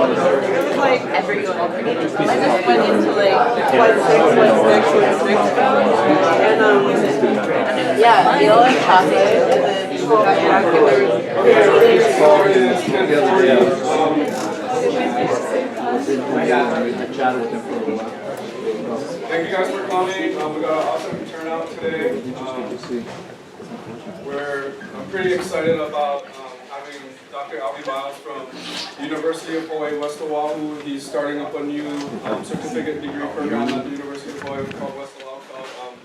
was like everyone. I just went into like what's next, and yeah, meal and chocolate, and then got Thank you guys for coming. We got an awesome turnout today. I'm pretty excited about having Dr. Albie from the University of Hawaii, West Oahu. He's starting up a new certificate degree program at the University of Hawaii called West Oahu called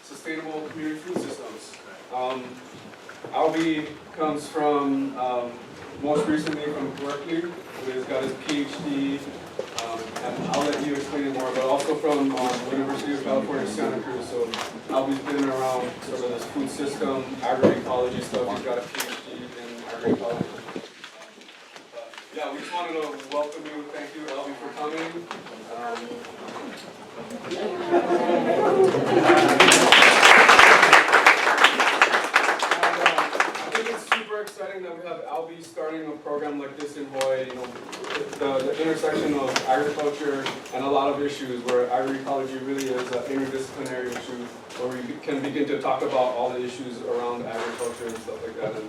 Sustainable Community Food Systems. Albie comes from, most recently from Berkeley, where he's got his PhD, and I'll let you explain it more, but also from the University of California, Santa Cruz. So Albie's been around sort of this food system, agroecology stuff. He's got a PhD in agroecology. Yeah, we just wanted to welcome you. Thank you, Albie, for coming. Exciting that we have Albie starting a program like this in Hawaii. You know, the intersection of agriculture and a lot of issues where agroecology really is an interdisciplinary issue where we can begin to talk about all the issues around agriculture and stuff like that. And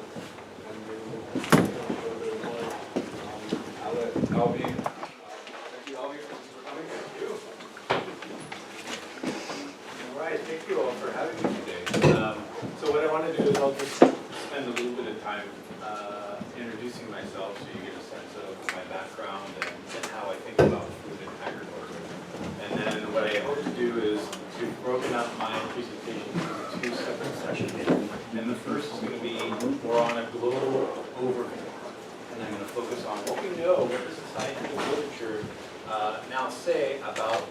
I'll let Albie. Thank you, Albie, for coming. Thank you. All right, thank you all for having me today. So what I want to do is I'll just spend a little bit of time introducing myself so you get a sense of my background and how I think about food and agriculture. And then what I hope to do is we've broken up my presentation into two separate sessions. And the first is going to be more on a global overview. And I'm going to focus on what we know, what does the scientific literature now say about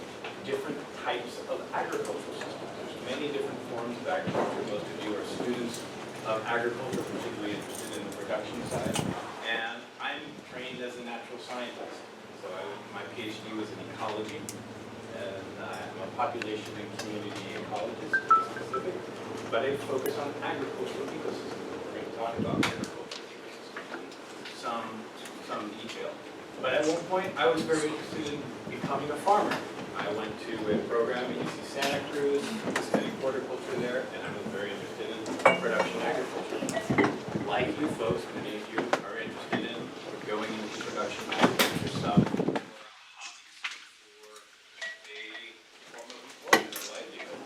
different types of agricultural systems. There's many different forms of agriculture. Most of you are students of agriculture, particularly interested in the production side. And I'm trained as a natural scientist. So my PhD was in ecology, and I'm a population and community ecologist, to be specific. But I focus on agricultural ecosystems. We're going to talk about agricultural ecosystems in some detail. But at one point, I was very interested in becoming a farmer. I went to a program at UC Santa Cruz, studied horticulture there, and I was very interested in production agriculture. Like you folks, many of you are interested in going into production agriculture, some for a form of employment or livelihood.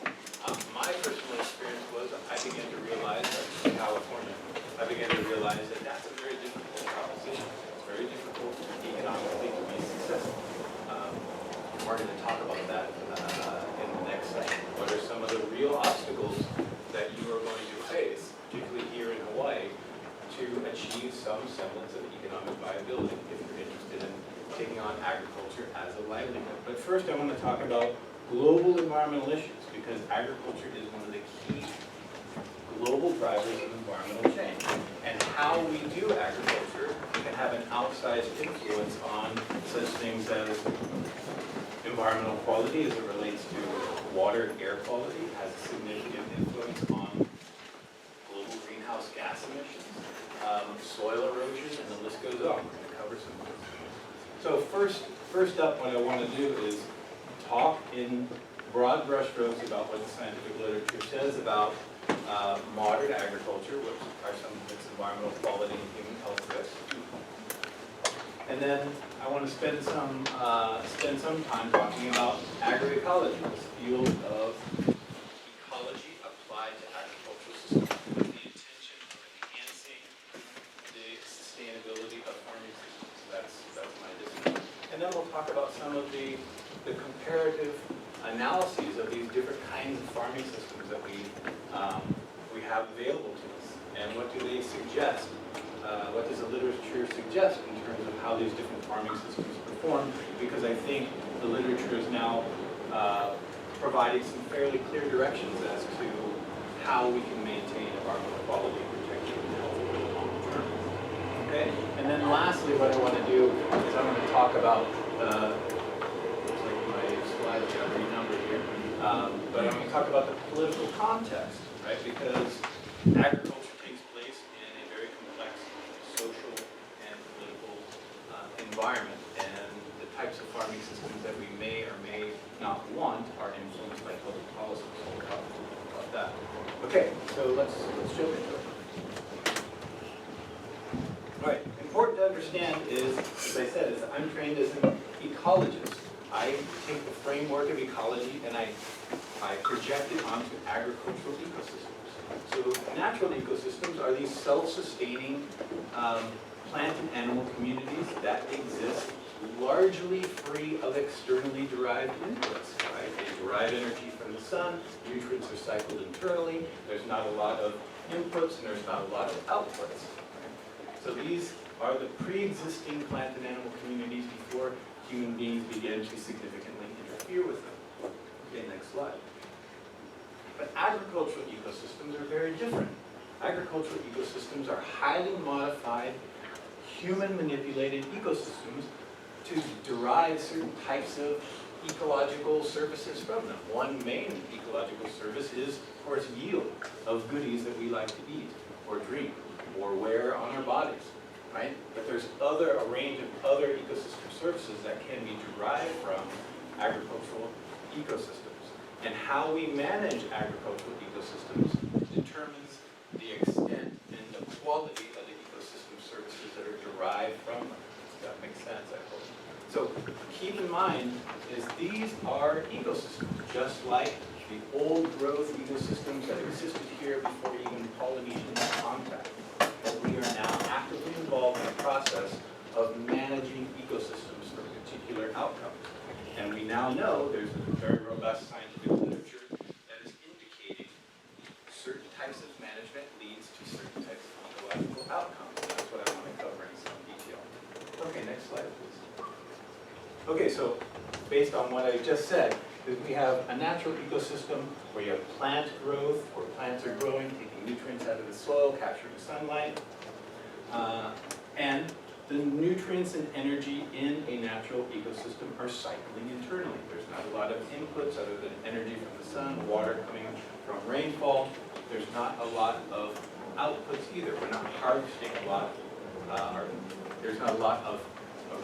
My personal experience was I began to realize, in California, I began to realize that that's a very difficult proposition. It's very difficult economically to be successful. We're going to talk about that in the next session. What are some of the real obstacles that you are going to face, particularly here in Hawaii, to achieve some semblance of economic viability if you're interested in taking on agriculture as a livelihood. But first I want to talk about global environmental issues, because agriculture is one of the key global drivers of environmental change. And how we do agriculture can have an outsized influence on such things as environmental quality as it relates to water and air quality, has a significant influence on global greenhouse gas emissions, soil erosion, and the list goes on. We're going to cover some of those. So first up, what I want to do is talk in broad brushstrokes about what the scientific literature says about modern agriculture, which are some of its environmental quality and human health risks. And then I want to spend some time talking about agroecology, this field of ecology applied to agricultural systems, with the intention of enhancing the sustainability of farming systems. That's my discipline. And then we'll talk about some of the comparative analyses of these different kinds of farming systems that we have available to us, and what do they suggest. What does the literature suggest in terms of how these different farming systems perform? Because I think the literature is now providing some fairly clear directions as to how we can maintain environmental quality and protection over the long term. Okay? And then lastly, what I want to do is I'm going to talk about, looks like my slides got renumbered here, but I'm going to talk about the political context, right? Because agriculture environment, and types of farming systems that we may or may not want are influenced by public policy. So we'll talk about that. Okay, so let's jump into it. All right, important to understand is, as I said, is I'm trained as an ecologist. I take the framework of ecology and I project it onto agricultural ecosystems. So natural ecosystems are these self-sustaining plant and animal communities that exist largely free of externally derived inputs, right? They derive energy from the sun, nutrients are cycled internally, there's not a lot of inputs and there's not a lot of outputs. Right? So these are the pre-existing plant and animal communities before human beings began to significantly interfere with them. Okay, next slide. But agricultural ecosystems are very different. Agricultural ecosystems are highly modified, human-manipulated ecosystems to derive certain types of ecological services from them. One main ecological service is, of course, yield of goodies that we like to eat, or drink, or wear on our bodies, right? But there's a range of other ecosystem services that can be derived from agricultural ecosystems. And how we manage agricultural ecosystems determines the extent and the quality of the ecosystem services that are derived from them. That makes sense, I hope. So keep in mind is these are ecosystems, just like the old growth ecosystems that existed here before even Polynesian contact. But we are now actively involved in the process of managing ecosystems for particular outcomes. And we now know there's a very robust scientific literature that is indicating certain types of management leads to certain types of ecological outcomes. And that's what I want to cover in some detail. Okay, next slide, please. Okay, so based on what I just said, we have a natural ecosystem where you have plant growth, where plants are growing, taking nutrients out of the soil, capturing sunlight, and the nutrients and energy in a natural ecosystem are cycling internally. There's not a lot of inputs other than energy from the sun, water coming from rainfall. There's not a lot of outputs either. We're not harvesting a lot, there's not a lot of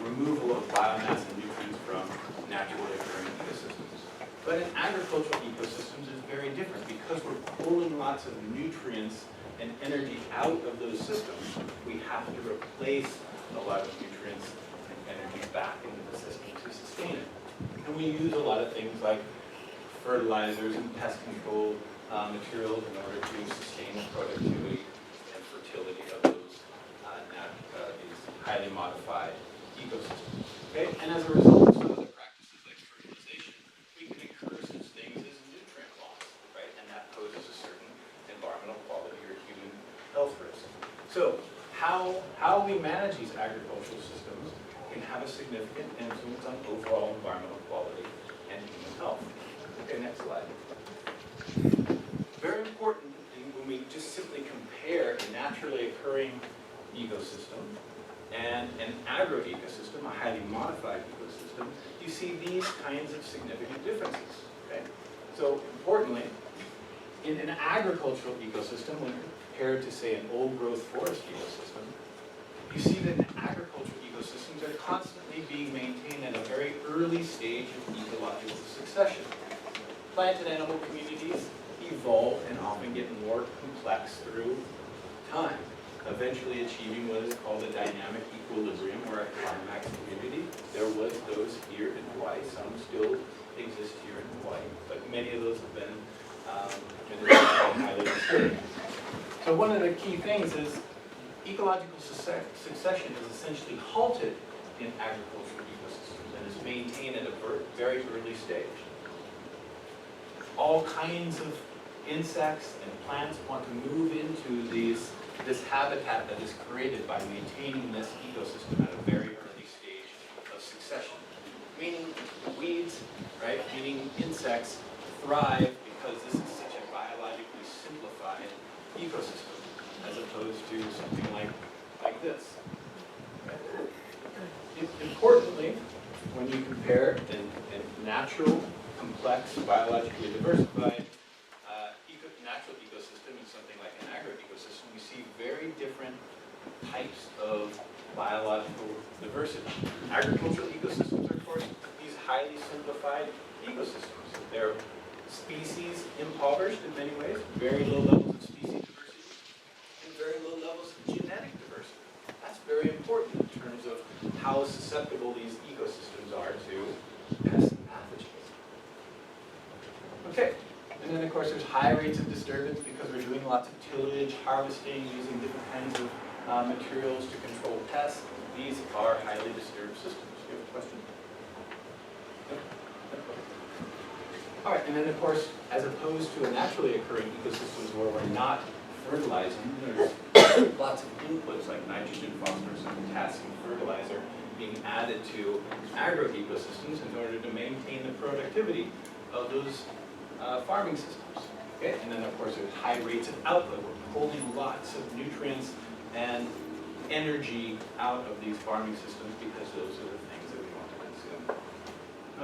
removal of biomass and nutrients from naturally occurring ecosystems. But in agricultural ecosystems, it's very different. Because we're pulling lots of nutrients and energy out of those systems, we have to replace a lot of nutrients and energy back into the system to sustain it. And we use a lot of things like fertilizers and pest control materials in order to sustain the productivity and fertility of those these highly modified ecosystems. Okay? And as a result of some of the practices like fertilization, we can incur such things as nutrient loss, right? And that poses a certain environmental quality or human health risk. So how we manage these agricultural systems can have a significant influence on overall environmental quality and human health. Okay, next slide. Very important when we just simply compare a naturally occurring ecosystem and an agroecosystem, a highly modified ecosystem, you see these kinds of significant differences. Okay? So importantly, in an agricultural ecosystem, when compared to, say, an old-growth forest ecosystem, you see that agricultural ecosystems are constantly being maintained at a very early stage of ecological succession. Plant and animal communities evolve and often get more complex through time, eventually achieving what is called a dynamic equilibrium or a climax community. There was those here in Hawaii, some still exist here in Hawaii, but many of those have been highly disturbed. So one of the key things is ecological succession is essentially halted in agricultural ecosystems and is maintained at a very early stage. All kinds of insects and plants want to move into this habitat that is created by maintaining this ecosystem at a very early stage of succession. Meaning weeds, right, meaning insects thrive because this is such a biologically simplified ecosystem as opposed to something like this. Right? Importantly, when you compare a natural, complex, biologically diversified natural ecosystem and something like an agroecosystem, you see very different types of biological diversity. Agricultural ecosystems are far highly simplified ecosystems. They're species impoverished in many ways, very low levels of species diversity, and very low levels of genetic diversity. That's very important in terms of how susceptible these ecosystems are to pests and pathogens. Okay, and then of course there's high rates of disturbance because we're doing lots of tillage, harvesting, using different kinds of materials to control pests. These are highly disturbed systems. Do you have a question? No? All right, and then of course, as opposed to a naturally occurring ecosystems where we're not fertilizing, there's lots of inputs like nitrogen, phosphorus, and potassium fertilizer being added to agroecosystems in order to maintain the productivity of those farming systems. Okay, and then of course there's high rates of output. We're pulling lots of nutrients and energy out of these farming systems because those are the things that we want to consume.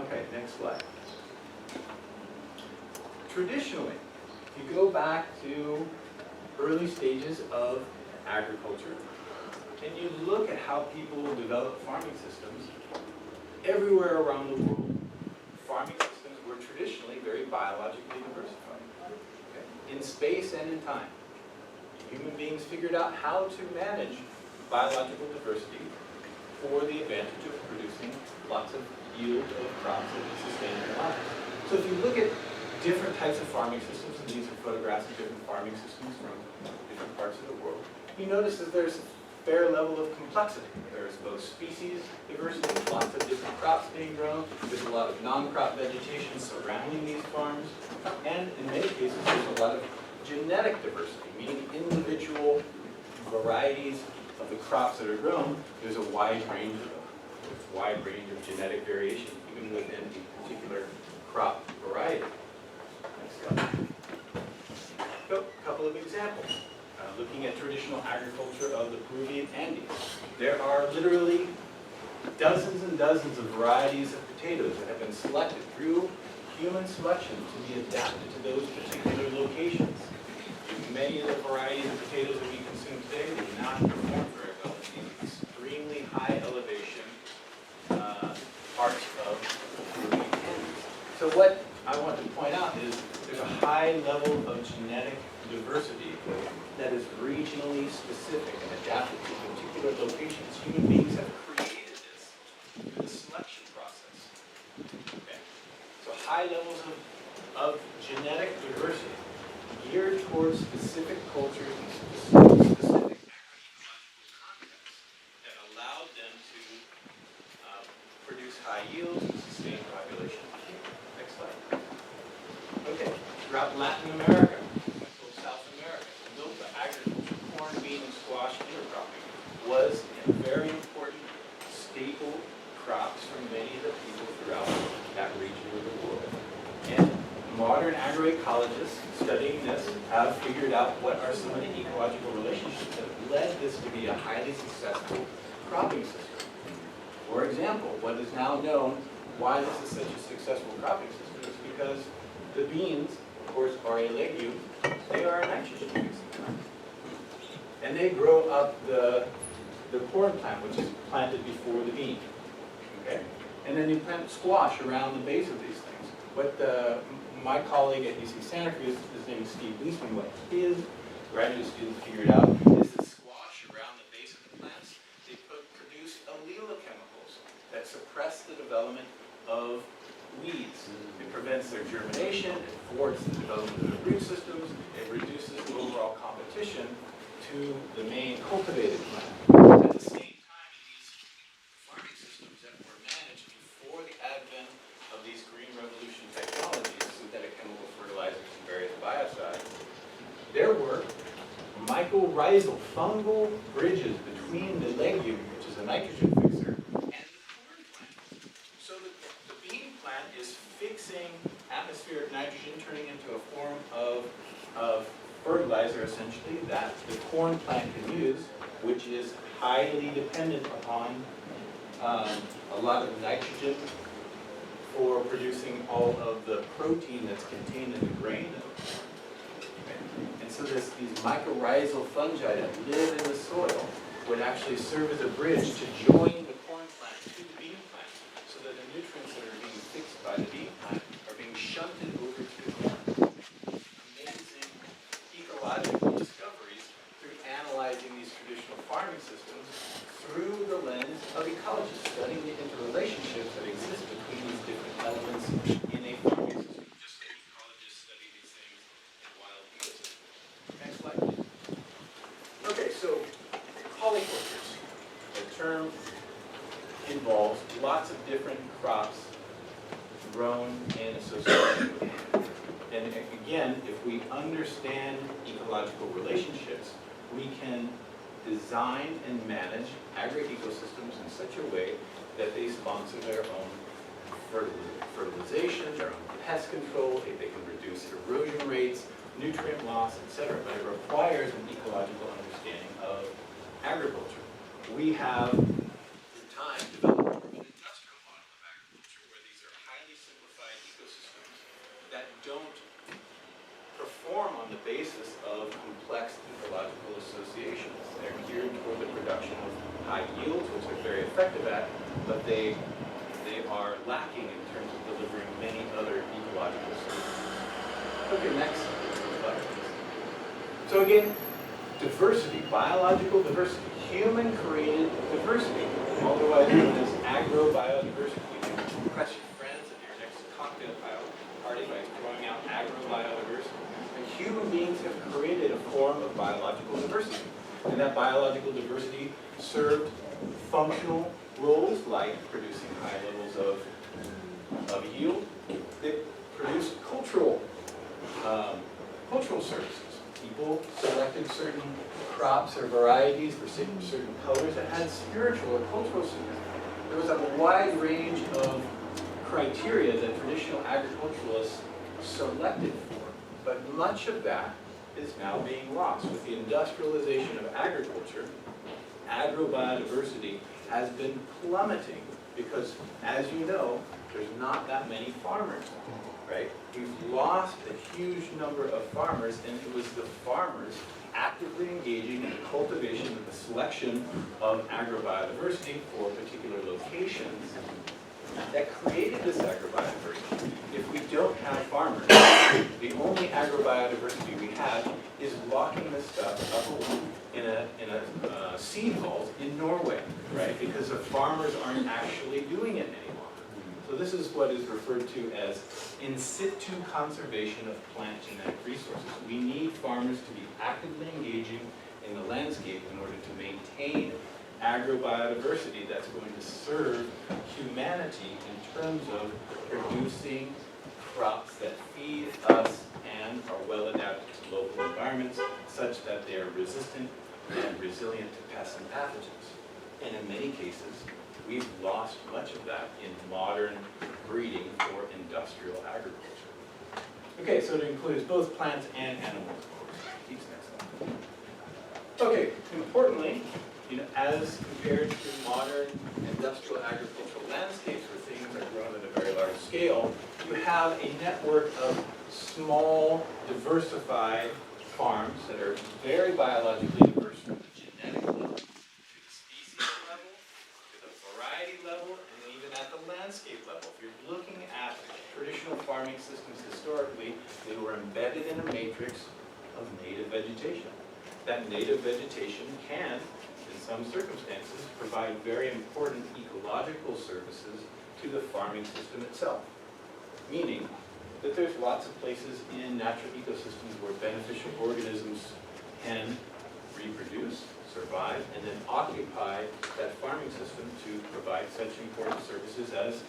Okay, next slide. Traditionally, if you go back to early stages of agriculture, and you look at how people develop farming systems, everywhere around the world, farming systems were traditionally very biologically diversified. Okay? In space and in time. Human beings figured out how to manage biological diversity for the advantage of producing lots of yield of crops that can sustain their lives. So if you look at different types of farming systems, and these are photographs of different farming systems from different parts of the world, you notice that there's a fair level of complexity. There's both species diversity, lots of different crops being grown, there's a lot of non-crop vegetation surrounding these farms, and in many cases there's a lot of genetic diversity, meaning individual varieties of the crops that are grown, there's a wide range of them. There's a wide range of genetic variation, even within a particular crop variety. Next slide. So, a couple of examples. Looking at traditional agriculture of the Peruvian Andes. There are literally dozens and dozens of varieties of potatoes that have been selected through human selection to be adapted to those particular locations. Many of the varieties of potatoes that we consume today do not perform very well in these extremely high elevation parts of the Peruvian Andes. So what I want to point out is there's a high level of genetic diversity that is regionally specific and adapted to particular locations. Human beings have created this through the selection process. Okay. So high levels of genetic diversity geared towards specific cultures and specific agroecological contexts that allowed them to produce high yields and sustain population. Next slide. Okay, throughout Latin America, Central South America, milpa, agriculture, corn, bean, and squash intercropping was a very important staple crops for many of the people throughout that region of the world. And modern agroecologists studying this have figured out what are some of the ecological relationships that have led this to be a highly successful cropping system. For example, what is now known why this is such a successful cropping system is because the beans, of course, are a legume. They are a nitrogen-fixing plant. And they grow up the corn plant, which is planted before the bean. Okay? And then you plant squash around the base of these things. What my colleague at UC Santa Cruz, his name is Steve Leisman, what his graduate students figured out is that squash around the base of the plants, they produce allele chemicals that suppress the development of weeds. It prevents their germination, it thwarts the development of the root systems, it reduces the overall competition to the main cultivated plant. At the same time, these farming systems that were managed before the advent of these Green Revolution technologies, synthetic chemical fertilizers and various biocides, there were mycorrhizal fungal bridges between the legume, which is a nitrogen fixer, and the corn plant. So the bean plant is fixing atmospheric nitrogen, turning into a form of fertilizer, essentially, that the corn plant can use, which is highly dependent upon a lot of nitrogen for producing all of the protein that's contained in the grain of the corn. Okay. And so these mycorrhizal fungi that live in the soil would actually serve as a bridge to join the corn plant to the bean plant so that the nutrients that are being the meantime, are being shunted over to the corn. Amazing ecological discoveries through analyzing these traditional farming systems through the lens of ecology, studying the interrelationships that exist between these different elements in a farming system, just like ecologists study these things in wild ecosystems. Next slide, please. Okay, so polycultures. The term involves lots of different crops grown in association with one. And again, if we understand ecological relationships, we can design and manage agroecosystems in such a way that they sponsor their own fertilization, their own pest control, if they can reduce erosion rates, nutrient loss, etc. But it requires an ecological understanding of agriculture. We have, in time, developed an industrial model of agriculture where these are highly simplified ecosystems that don't perform on the basis of complex ecological associations. They're geared toward the production of high yields, which they're very effective at, but they are lacking in terms of delivering many other ecological services. Okay, next slide, please. So again, diversity, biological diversity, human-created diversity, otherwise known as agrobiodiversity. You can impress your friends at your next cocktail party by throwing out agrobiodiversity. And human beings have created a form of biological diversity. And that biological diversity served functional roles like producing high levels of yield. It produced cultural services. People selected certain crops or varieties for certain colors that had spiritual or cultural significance. There was a wide range of criteria that traditional agriculturalists selected for, but much of that is now being lost. With the industrialization of agriculture, agrobiodiversity has been plummeting because, as you know, there's not that many farmers, right? We've lost a huge number of farmers, and it was the farmers actively engaging in the cultivation and the selection of agrobiodiversity for particular locations that created this agrobiodiversity. If we don't have farmers, the only agrobiodiversity we have is locking this stuff up in a seed vault in Norway, right? Because the farmers aren't actually doing it any longer. So this is what is referred to as in situ conservation of plant genetic resources. We need farmers to be actively engaging in the landscape in order to maintain agrobiodiversity that's going to serve humanity in terms of producing crops that feed us and are well adapted to local environments such that they are resistant and resilient to pests and pathogens. And in many cases, we've lost much of that in modern breeding for industrial agriculture. Okay, so it includes both plants and animals, of course. Keeps next slide. Okay, importantly, as compared to modern industrial agricultural landscapes where things are grown at a very large scale, you have a network of small, diversified farms that are very biologically diverse from the genetic level, to the species level, to the variety level, and even at the landscape level. If you're looking at traditional farming systems historically, they were embedded in a matrix of native vegetation. That native vegetation can, in some circumstances, provide very important ecological services to the farming system itself. Meaning that there's lots of places in natural ecosystems where beneficial organisms can reproduce, survive, and then occupy that farming system to provide such important services as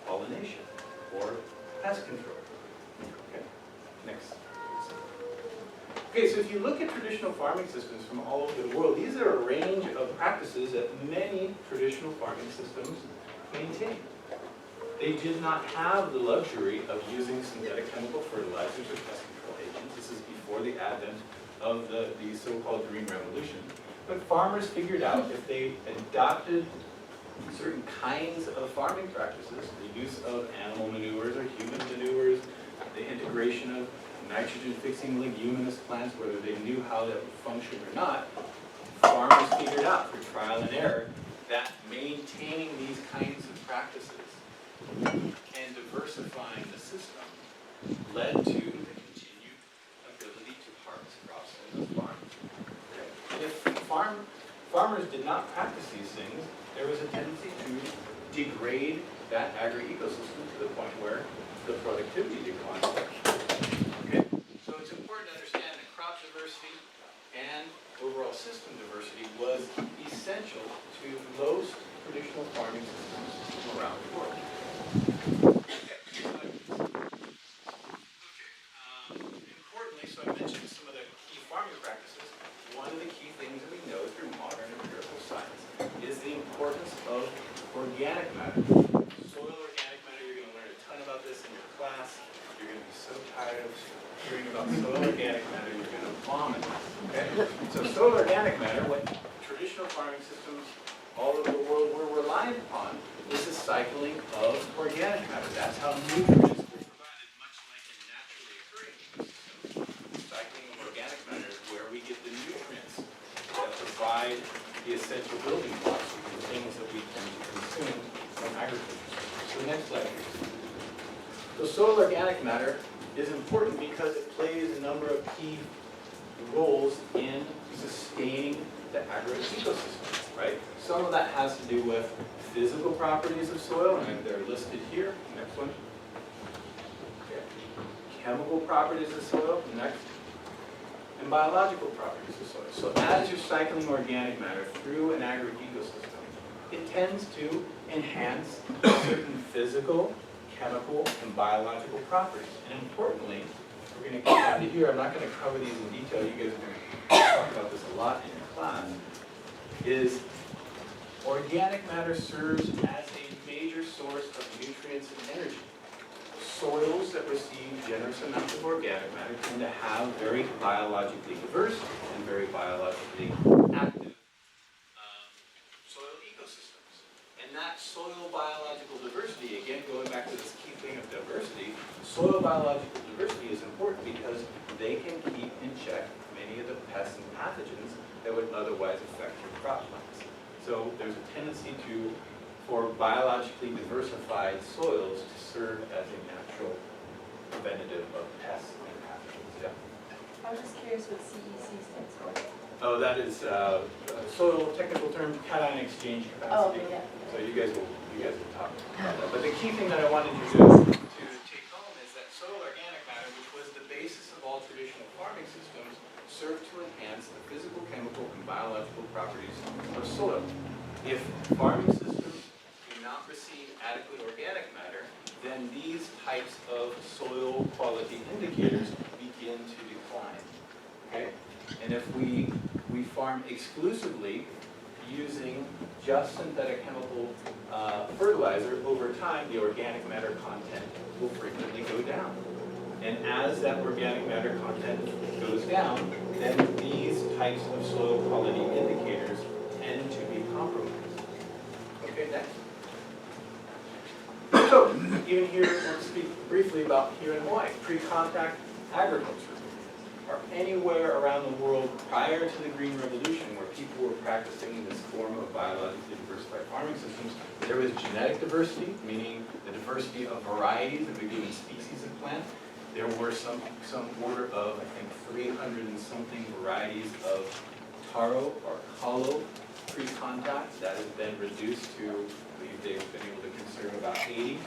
pollination or pest control. Okay, next. Okay, so if you look at traditional farming systems from all over the world, these are a range of practices that many traditional farming systems maintain. They did not have the luxury of using synthetic chemical fertilizers or pest control agents. This is before the advent of the so-called Green Revolution. But farmers figured out if they adopted certain kinds of farming practices, the use of animal manures or human manures, the integration of nitrogen-fixing leguminous plants, whether they knew how that would function or not, farmers figured out through trial and error that maintaining these kinds of practices and diversifying the system led to the continued ability to harvest crops on those farms. Okay. If farmers did not practice these things, there was a tendency to degrade that agri-ecosystem to the point where the productivity declined. Okay? So it's important to understand that crop diversity and overall system diversity was essential to most traditional farming systems around the world. Importantly, so I mentioned some of the key farming practices. One of the key things that we know through modern empirical science is the importance of organic matter. Soil organic matter, you're going to learn a ton about this in your class. You're going to be so tired of hearing about soil organic matter, you're going to vomit. Okay? So soil organic matter, what traditional farming systems all over the world were reliant upon, is the cycling of organic matter. That's how nutrients were provided, much like a naturally occurring ecosystem. Cycling of organic matter is where we get the nutrients that provide the essential building blocks for the things that we tend to consume from agriculture. So next slide, please. So soil organic matter is important because it plays a number of key roles in sustaining the agroecosystem, right? Some of that has to do with physical properties of soil, and they're listed here. Next one. Okay. Chemical properties of soil, next. And biological properties of soil. So as you're cycling organic matter through an agroecosystem, it tends to enhance certain physical, chemical, and biological properties. And importantly, we're going to get down to here. I'm not going to cover these in detail. You guys are going to talk about this a lot in your class. Is organic matter serves as a major source of nutrients and energy. Soils that receive generous amounts of organic matter tend to have very biologically diverse and very biologically active soil ecosystems. And that soil biological diversity, again, going back to this key thing of diversity, soil biological diversity is important because they can keep in check many of the pests and pathogens that would otherwise affect your crop plants. So there's a tendency for biologically diversified soils to serve as a natural preventative of pests and pathogens. Yeah. I was just curious what CEC stands for. Oh, that is soil technical term, cation exchange capacity. Oh, okay, yeah. So you guys will talk about that. But the key thing that I wanted you to take home is that soil organic matter, which was the basis of all traditional farming systems, served to enhance the physical, chemical, and biological properties of soil. If farming systems do not receive adequate organic matter, then these types of soil quality indicators begin to decline. Okay? And if we farm exclusively using just synthetic chemical fertilizer, over time the organic matter content will frequently go down. And as that organic matter content goes down, then these types of soil quality indicators tend to be compromised. Okay, next. So, even here, let's speak briefly about here in Hawaii, pre-contact agriculture. Or anywhere around the world prior to the Green Revolution where people were practicing this form of biologically diversified farming systems, there was genetic diversity, meaning the diversity of varieties of a given species of plant. There were some order of, I think, 300 and something varieties of taro or kalo pre-contact. That has been reduced to, I believe they've been able to conserve about 80.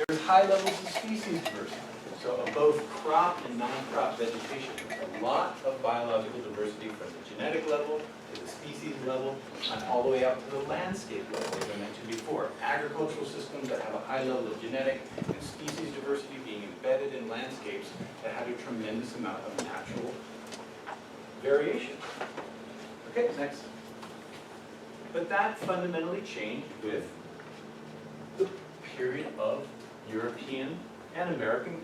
There's high levels of species diversity. So of both crop and non-crop vegetation. A lot of biological diversity from the genetic level to the species level and all the way out to the landscape level, as I mentioned before. Agricultural systems that have a high level of genetic and species diversity being embedded in landscapes that have a tremendous amount of natural variation. Okay, next. But that fundamentally changed with the period of European and American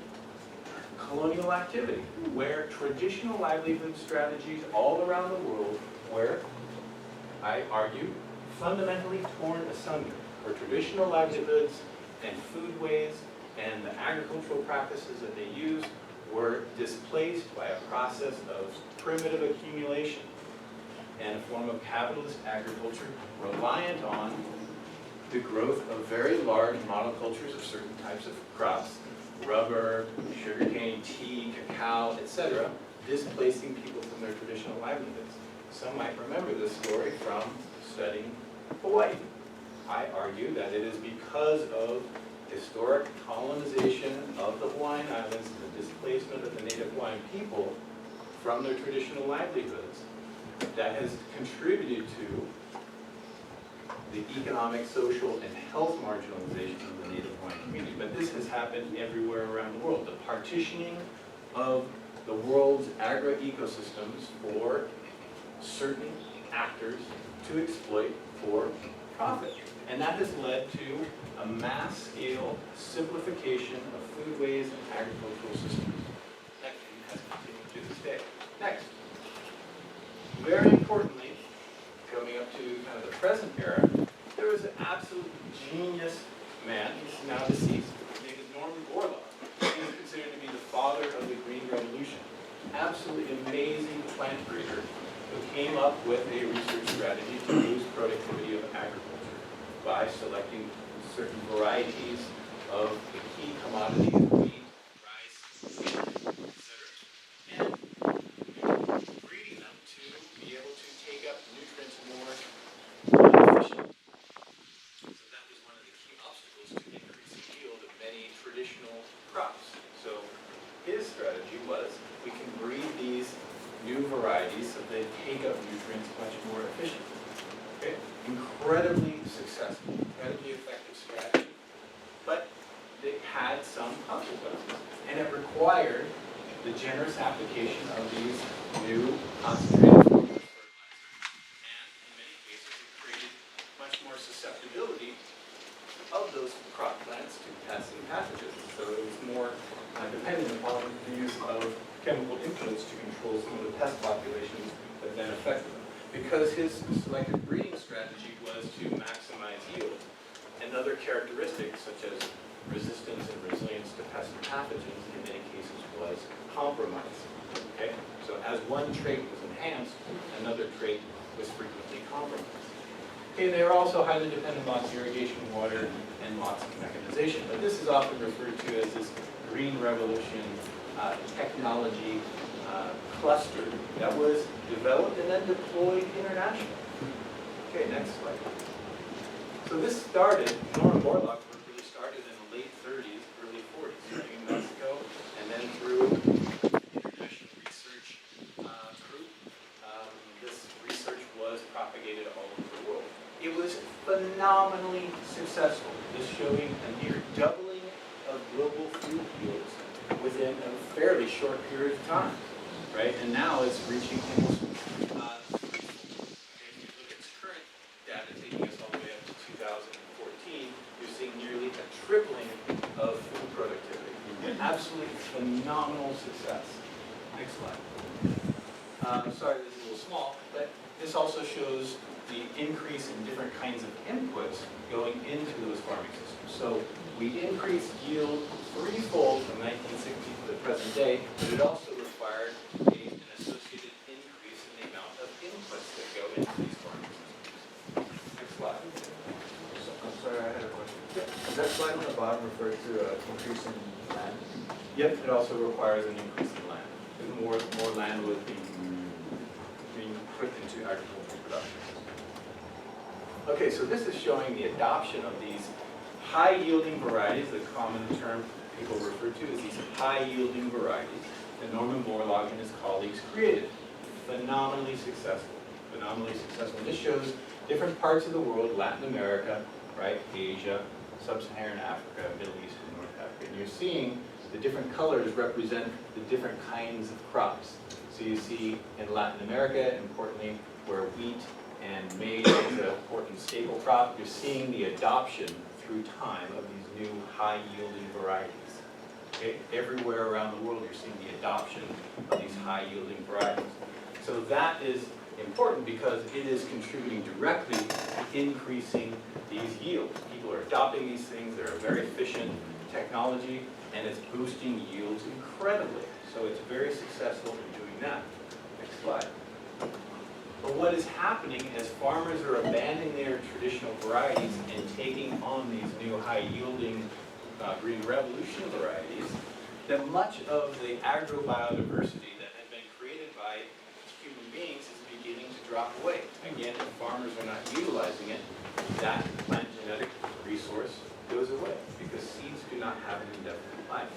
colonial activity, where traditional livelihood strategies all around the world were, I argue, fundamentally torn asunder, where traditional livelihoods and foodways and the agricultural practices that they used were displaced by a process of primitive accumulation and a form of capitalist agriculture reliant on the growth of very large monocultures of certain types of crops, rubber, sugarcane, tea, cacao, etc., displacing people from their traditional livelihoods. Some might remember this story from studying Hawaii. I argue that it is because of historic colonization of the Hawaiian Islands, the displacement of the native Hawaiian people from their traditional livelihoods, that has contributed to the economic, social, and health marginalization of the native Hawaiian community. But this has happened everywhere around the world. The partitioning of the world's agroecosystems for certain actors to exploit for profit. And that has led to a mass-scale simplification of foodways and agricultural systems. That has continued to this day. Next. Very importantly, coming up to kind of the present era, there was an absolute genius man, he's now deceased, his name is Norman Borlaug. He is considered to be the father of the Green Revolution. Absolutely amazing plant breeder who came up with a research strategy to boost productivity of agriculture by selecting certain varieties of the key commodities, wheat, rice, etc., and breeding them to be able to take up nutrients more efficiently. So that was one of the key obstacles to increasing yield of many traditional crops. So his strategy was, we can breed these new varieties so they take up nutrients much more efficiently. Okay? Incredibly successful, incredibly effective strategy, but it had some consequences, and it required the generous application of these new concentrated forms of fertilizer, and in many cases it created much more susceptibility of those crop plants to pests and pathogens. So it was more dependent upon the use of chemical inputs to control some of the pest populations that then affected them. Because his selective breeding strategy was to maximize yield, and other characteristics such as resistance and resilience to pests and pathogens in many cases was compromised. Okay? So as one trait was enhanced, another trait was frequently compromised. Okay, they are also highly dependent on irrigation, water, and lots of mechanization. But this is often referred to as this Green Revolution technology cluster that was developed and then deployed internationally. Okay, next slide. So this started, Norman Borlaug really started in the late 30s, early 40s, starting in Mexico, and then through international research group. This research was propagated all over the world. It was phenomenally successful, just showing a near doubling of global food yields within a fairly short period of time, right? And now it's reaching almost threefold. If you look at its current data, taking us all the way up to 2014, you're seeing nearly a tripling of food productivity. An absolutely phenomenal success. Next slide. Sorry, this is a little small, but this also shows the increase in different kinds of inputs going into those farming systems. So we increased yield threefold from 1960 to the present day, but it also required an associated increase in the amount of inputs that go into these farming systems. Next slide. I'm sorry, I had a question. Does that slide on the bottom refer to increase in land? Yep, it also requires an increase in land. More land would be being put into agricultural production. Okay, so this is showing the adoption of these high-yielding varieties, the common term people refer to as these high-yielding varieties that Norman Borlaug and his colleagues created. Phenomenally successful, phenomenally successful. And this shows different parts of the world, Latin America, right, Asia, Sub-Saharan Africa, Middle East, and North Africa. And you're seeing the different colors represent the different kinds of crops. So you see in Latin America, importantly, where wheat and maize is an important staple crop, you're seeing the adoption through time of these new high-yielding varieties. Okay? Everywhere around the world, you're seeing the adoption of these high-yielding varieties. So that is important because it is contributing directly to increasing these yields. People are adopting these things, they're a very efficient technology, and it's boosting yields incredibly. So it's very successful in doing that. Next slide. But what is happening as farmers are abandoning their traditional varieties and taking on these new high-yielding Green Revolution varieties, that much of the agrobiodiversity that had been created by human beings is beginning to drop away. Again, if farmers are not utilizing it, that plant genetic resource goes away because seeds do not have an indefinite life.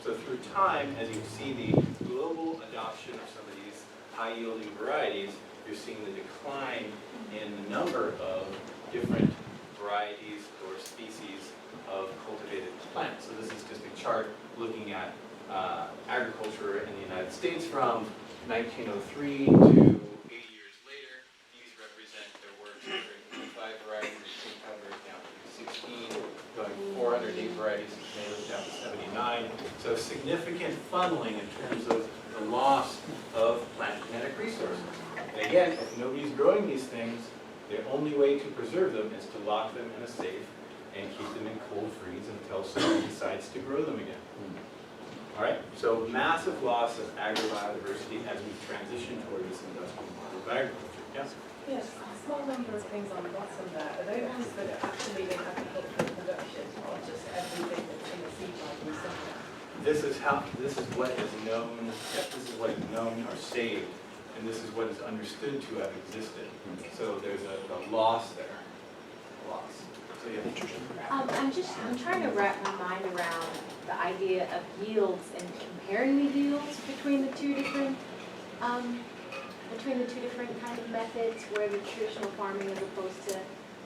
So through time, as you see the global adoption of some of these high-yielding varieties, you're seeing the decline in the number of different varieties or species of cultivated plants. So this is just a chart looking at agriculture in the United States from 1903 to 80 years later. These represent there were 225 varieties of cucumbers down to 16, going 408 varieties of tomatoes down to 79. So significant funneling in terms of the loss of plant genetic resources. And again, if nobody's growing these things, the only way to preserve them is to lock them in a safe and keep them in cold freeze until someone decides to grow them again. All right, so massive loss of agrobiodiversity as we transition toward this industrial model of agriculture. Yes? Yes, a small number of things on the bottom there. Are they ones that are actually in agricultural production, or just everything that's in the seed library somewhere? This is what is known, this is what is known or saved, and this is what is understood to have existed. So there's a loss there, loss. So yeah. I'm trying to wrap my mind around the idea of yields and comparing the yields between the two different kind of methods, where the traditional farming as opposed to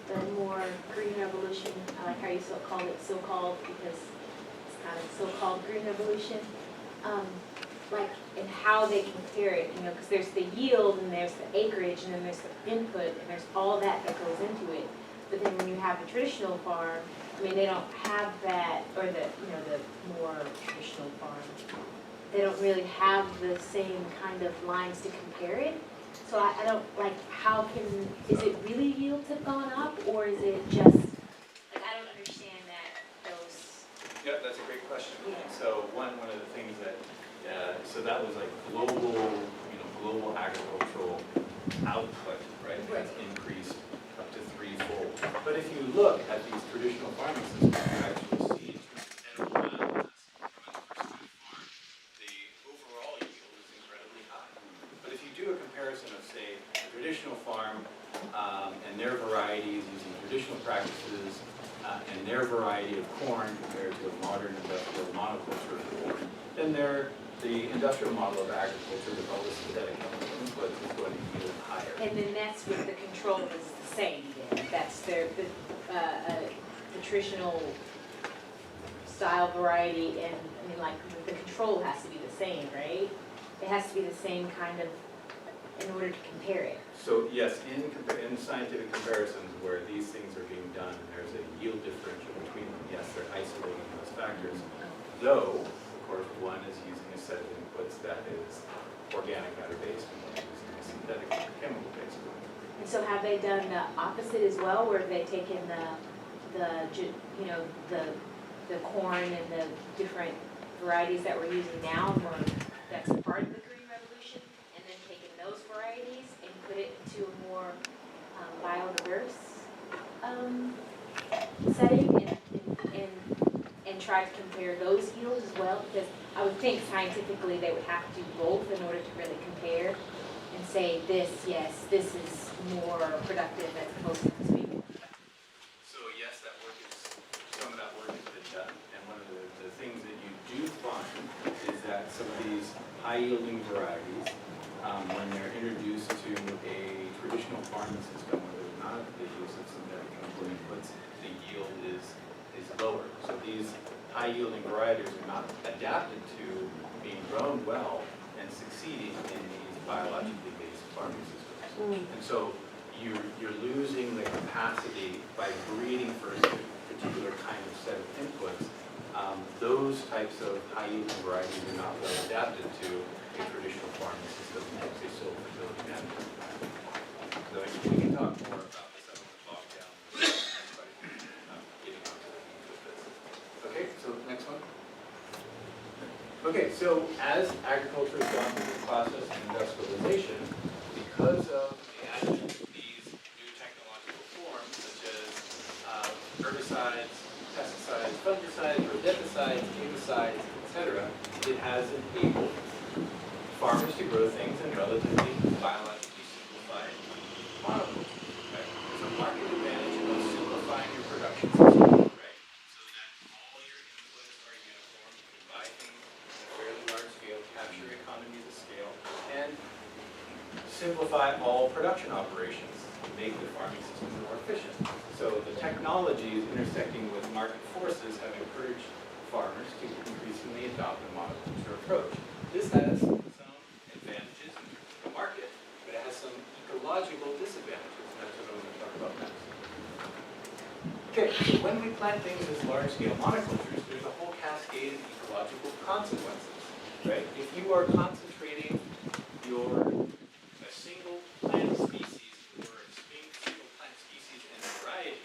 the more green revolution. I like how you call it so-called, because it's kind of so-called green revolution. Like, and how they compare it, because there's the yield and there's the acreage and then there's the input and there's all that goes into it. But then when you have a traditional farm, I mean, they don't have that, or the more traditional farm, they don't really have the same kind of lines to compare it. So I don't, like, is it really yields have gone up, or is it just, like, I don't understand those. Yeah, that's a great question. Yeah. So one of the things that, so that was like global agricultural output, right? That's increased up to threefold. But if you look at these traditional farming systems, you actually see from an farm, the overall yield is incredibly high. But if you do a comparison of, say, a traditional farm and their varieties using traditional practices and their variety of corn compared to a modern industrial monoculture of corn, then the industrial model of agriculture with all the synthetic inputs is going to yield higher. And then that's with the control is the same then. That's the traditional style variety, and I mean, like, the control has to be the same, right? It has to be the same kind of, in order to compare it. So yes, in scientific comparisons where these things are being done and there's a yield differential between them, yes, they're isolating those factors. Though, of course, one is using a set of inputs that is organic matter-based and one is using a synthetic chemical-based one. And so have they done the opposite as well, where they've taken the corn and the different varieties that we're using now, or that's part of the green revolution, and then taken those varieties and put it into a more biodiverse setting and try to compare those yields as well? Because I would think scientifically they would have to do both in order to really compare and say this, yes, this is more productive as opposed to this being. So yes, some of that work has been done, and one of the things that you do find is that some of these high-yielding varieties, when they're introduced to a traditional farming system where there's not the use of synthetic chemical inputs, the yield is lower. So these high-yielding varieties are not adapted to being grown well and succeeding in these biologically based farming systems. And so you're losing the capacity by breeding for a particular kind of set of inputs. Those types of high-yielding varieties are not well adapted to a traditional farming system as a sole fertility management. So we can talk more about this. I don't want to bog down. Getting onto the weeds with this. Okay, so next one. Okay, so as agriculture has gone through the process of industrialization, because of the insecticides, fungicides, etc., it has enabled farmers to grow things in relatively biologically simplified monoculture. Right? There's a market advantage of simplifying your production system, right? So that all your inputs are uniform, you can buy things at a fairly large scale, capture economies of scale, and simplify all production operations, make the farming system more efficient. So the technologies intersecting with market forces have encouraged farmers to increasingly adopt a monoculture approach. This has some advantages in terms of the market, but it has some ecological disadvantages, and that's what I'm going to talk about next. Okay, so when we plant things as large-scale monocultures, there's a whole cascade of ecological consequences, right? If you are concentrating a single plant species or a single plant species and variety,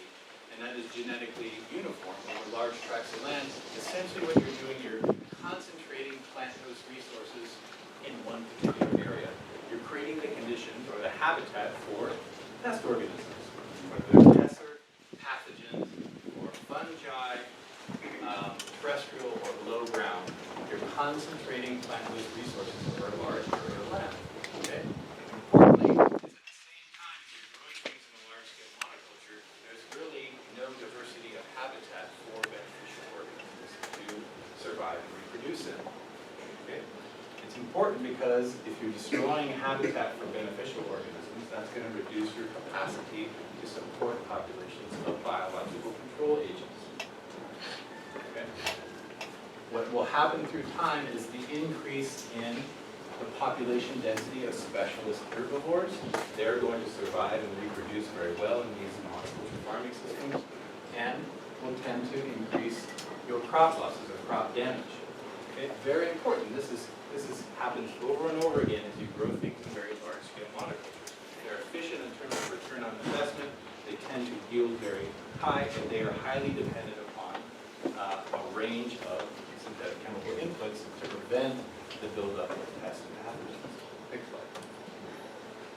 and that is genetically uniform over large tracts of land, essentially what you're doing, you're concentrating plant host resources in one particular area. You're creating the conditions or the habitat for pest organisms, whether they're pests or pathogens or fungi, terrestrial or below ground. You're concentrating plant host resources over a large area of land. Okay? Importantly, is at the same time as you're growing things in a large-scale monoculture, there's really no diversity of habitat for beneficial organisms to survive and reproduce in. Okay? It's important because if you're destroying habitat for beneficial organisms, that's going to reduce your capacity to support populations of biological control agents. Okay? What will happen through time is the increase in the population density of specialist herbivores. They're going to survive and reproduce very well in these monoculture farming systems, and will tend to increase your crop losses or crop damage. Okay? Very important. This happens over and over again as you grow things in very large-scale monocultures. They're efficient in terms of return on investment. They tend to yield very high, and they are highly dependent upon a range of synthetic chemical inputs to prevent the buildup of pests and pathogens. Next slide.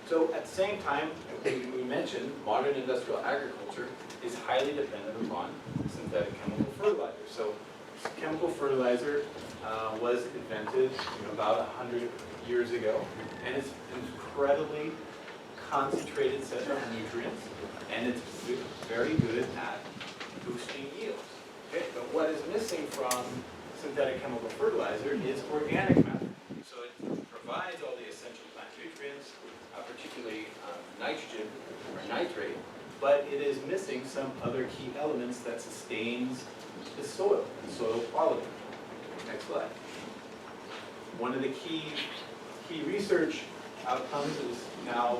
So at the same time, we mentioned modern industrial agriculture is highly dependent upon synthetic chemical fertilizer. So chemical fertilizer was invented about 100 years ago, and it's incredibly concentrated set of nutrients, and it's very good at boosting yields. Okay? But what is missing from synthetic chemical fertilizer is organic matter. So it provides all the essential plant nutrients, particularly nitrogen or nitrate, but it is missing some other key elements that sustains the soil and soil quality. Next slide. One of the key research outcomes is now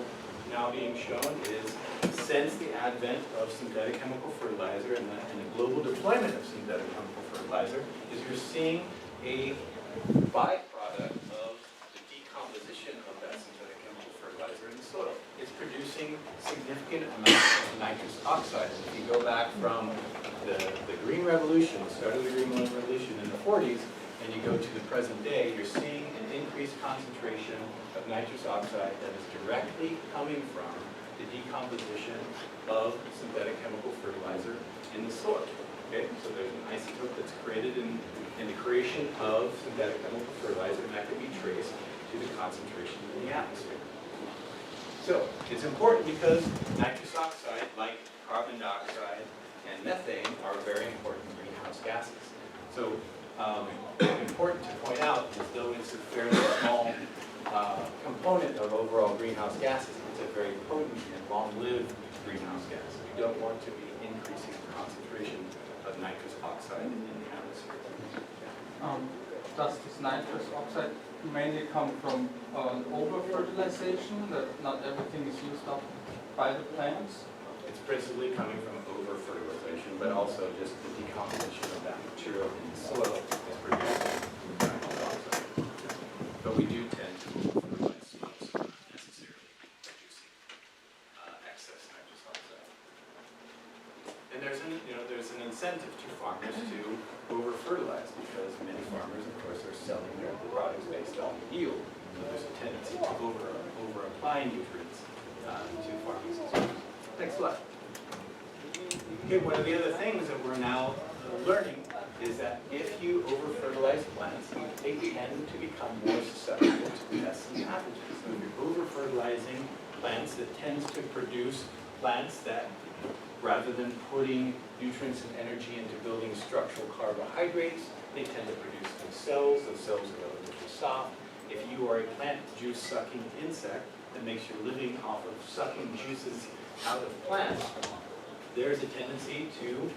being shown is since the advent of synthetic chemical fertilizer and the global deployment of synthetic chemical fertilizer is you're seeing a byproduct of the decomposition of that synthetic chemical fertilizer in the soil. It's producing significant amounts of nitrous oxide. If you go back from the Green Revolution, the start of the Green Revolution in the 40s, and you go to the present day, you're seeing an increased concentration of nitrous oxide that is directly coming from the decomposition of synthetic chemical fertilizer in the soil. Okay, so there's an isotope that's created in the creation of synthetic chemical fertilizer, and that can be traced to the concentration in the atmosphere. So it's important because nitrous oxide, like carbon dioxide and methane, are very important greenhouse gases. So important to point out is though it's a fairly small component of overall greenhouse gases, it's a very potent and long-lived greenhouse gas. We don't want to be increasing the concentration of nitrous oxide in the atmosphere. Does this nitrous oxide mainly come from over-fertilization, that not everything is used up by the plants? It's principally coming from over-fertilization, but also just the decomposition of that material in the soil is producing nitrous oxide. But we do tend to over-fertilize soils, so not necessarily producing excess nitrous oxide. And there's an incentive to farmers to over-fertilize because many farmers, of course, are selling their products based on yield. So there's a tendency to over-apply nutrients to farming systems. Next slide. Okay, one of the other things that we're now learning is that if that tends to produce plants that, rather than putting nutrients and energy into building structural carbohydrates, they tend to produce themselves. Those cells are relatively soft. If you are a plant juice-sucking insect that makes your living off of sucking juices out of plants, there's a tendency to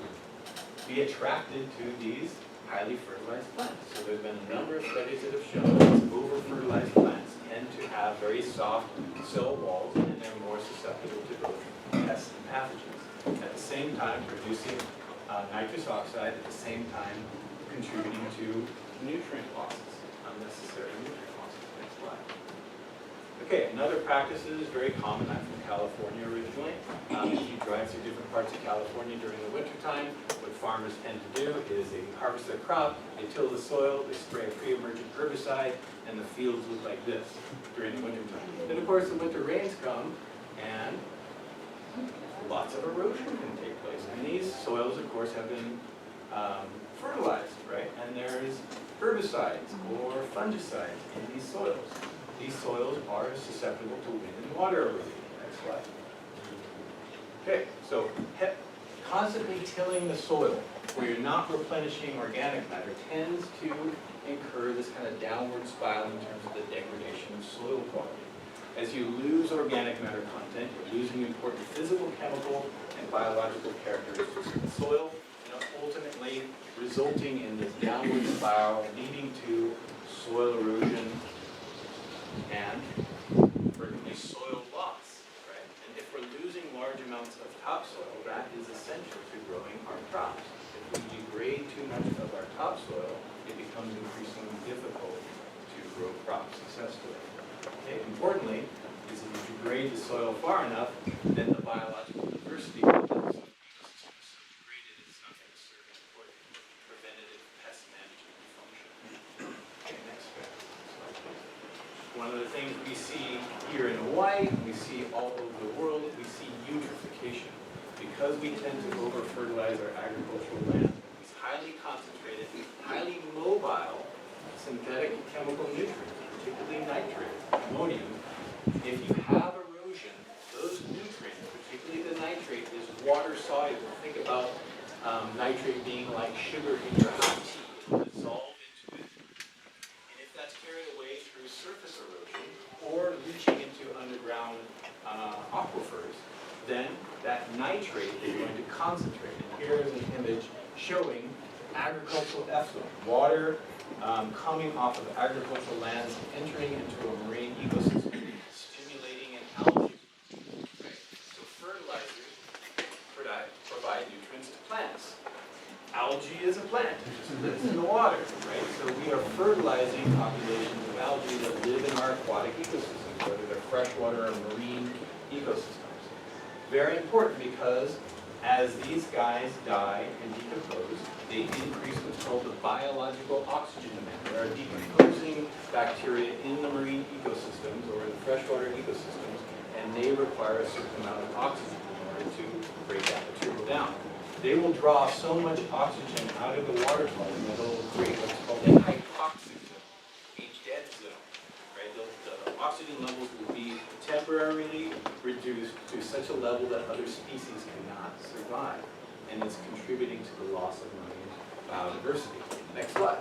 be attracted to these highly fertilized plants. So there's been a number of studies that have shown that over-fertilized plants tend to have very soft cell walls, and they're more susceptible to both pests and pathogens. At the same time, producing nitrous oxide, at the same time contributing to nutrient losses, unnecessary nutrient losses. Next slide. Okay, another practice is very common. I'm from California originally. If you drive through different parts of California during the wintertime, what farmers tend to do is they harvest their crop, they till the soil, they spray a pre-emergent herbicide, and the fields look like this during the wintertime. Then of course the winter rains come, and lots of erosion can take place. And these soils, of course, have been fertilized, right? And there's herbicides or fungicides in these soils. These soils are susceptible to wind and water erosion. Next slide. Okay, so constantly tilling the soil where you're not replenishing organic matter tends to incur this kind of downward spiral in terms of the degradation of soil quality. As you lose organic matter content, you're losing important physical, chemical, and biological characteristics of the soil, and ultimately resulting in this downward spiral, leading to soil erosion and frequently soil loss, right? And if we're losing large amounts of topsoil, that is essential to growing our crops. If we degrade too much of our topsoil, it becomes increasingly difficult to grow crops successfully. Okay, importantly, is if you degrade the soil far enough, then the biological diversity of the ecosystem is so degraded it's not going to serve an important preventative pest management function. Okay, next slide. One of the things we see here in Hawaii, we see all over the world, we see eutrophication. Because we tend to over-fertilize our agricultural land, these highly concentrated, highly mobile synthetic chemical nutrients, particularly nitrate, ammonium, if you have erosion, those nutrients, particularly the nitrate, is water soluble. Think about nitrate being like sugar in your hot tea. It will dissolve into it. And if that's carried away through surface erosion or leaching into underground aquifers, then that nitrate is going to concentrate. And here is an image showing agricultural effluent, water coming off of agricultural lands, entering into a marine ecosystem, stimulating an algae. Right? So fertilizers provide nutrients to plants. Algae is a plant, it just lives in the water, right? So we are fertilizing populations of algae that live in our aquatic ecosystems, whether they're freshwater or marine ecosystems. Very important because as these guys die and decompose, they increase what's called the biological oxygen demand. There are decomposing bacteria in the marine ecosystems or in the freshwater ecosystems, and they require a certain amount of oxygen in order to break that material down. They will draw so much oxygen out of the water column that it will create what's called a hypoxic zone, a dead zone. Right? The oxygen levels will be temporarily reduced to such a level that other species cannot survive, and it's contributing to the loss of marine biodiversity. Next slide.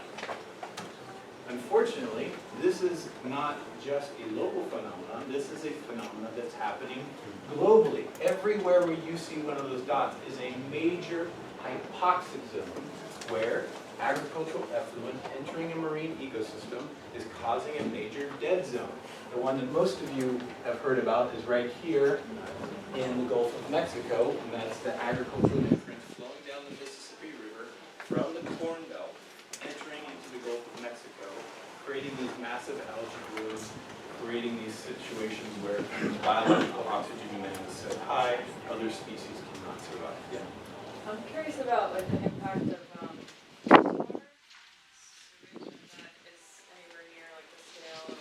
Unfortunately, this is not just a local phenomenon, this is a phenomenon that's happening globally. Everywhere where you see one of those dots is a major hypoxic zone where agricultural effluent entering a marine ecosystem is causing a major dead zone. The one that most of you have heard about is right here in the Gulf of Mexico, and that's the agricultural nutrients flowing down the Mississippi River from the Corn Belt, entering into the Gulf of Mexico, creating these massive algae blooms, creating these situations where biological oxygen demand is so high, other species cannot survive. Yeah. I'm curious about like the impact of storm sewage that is anywhere near like the scale of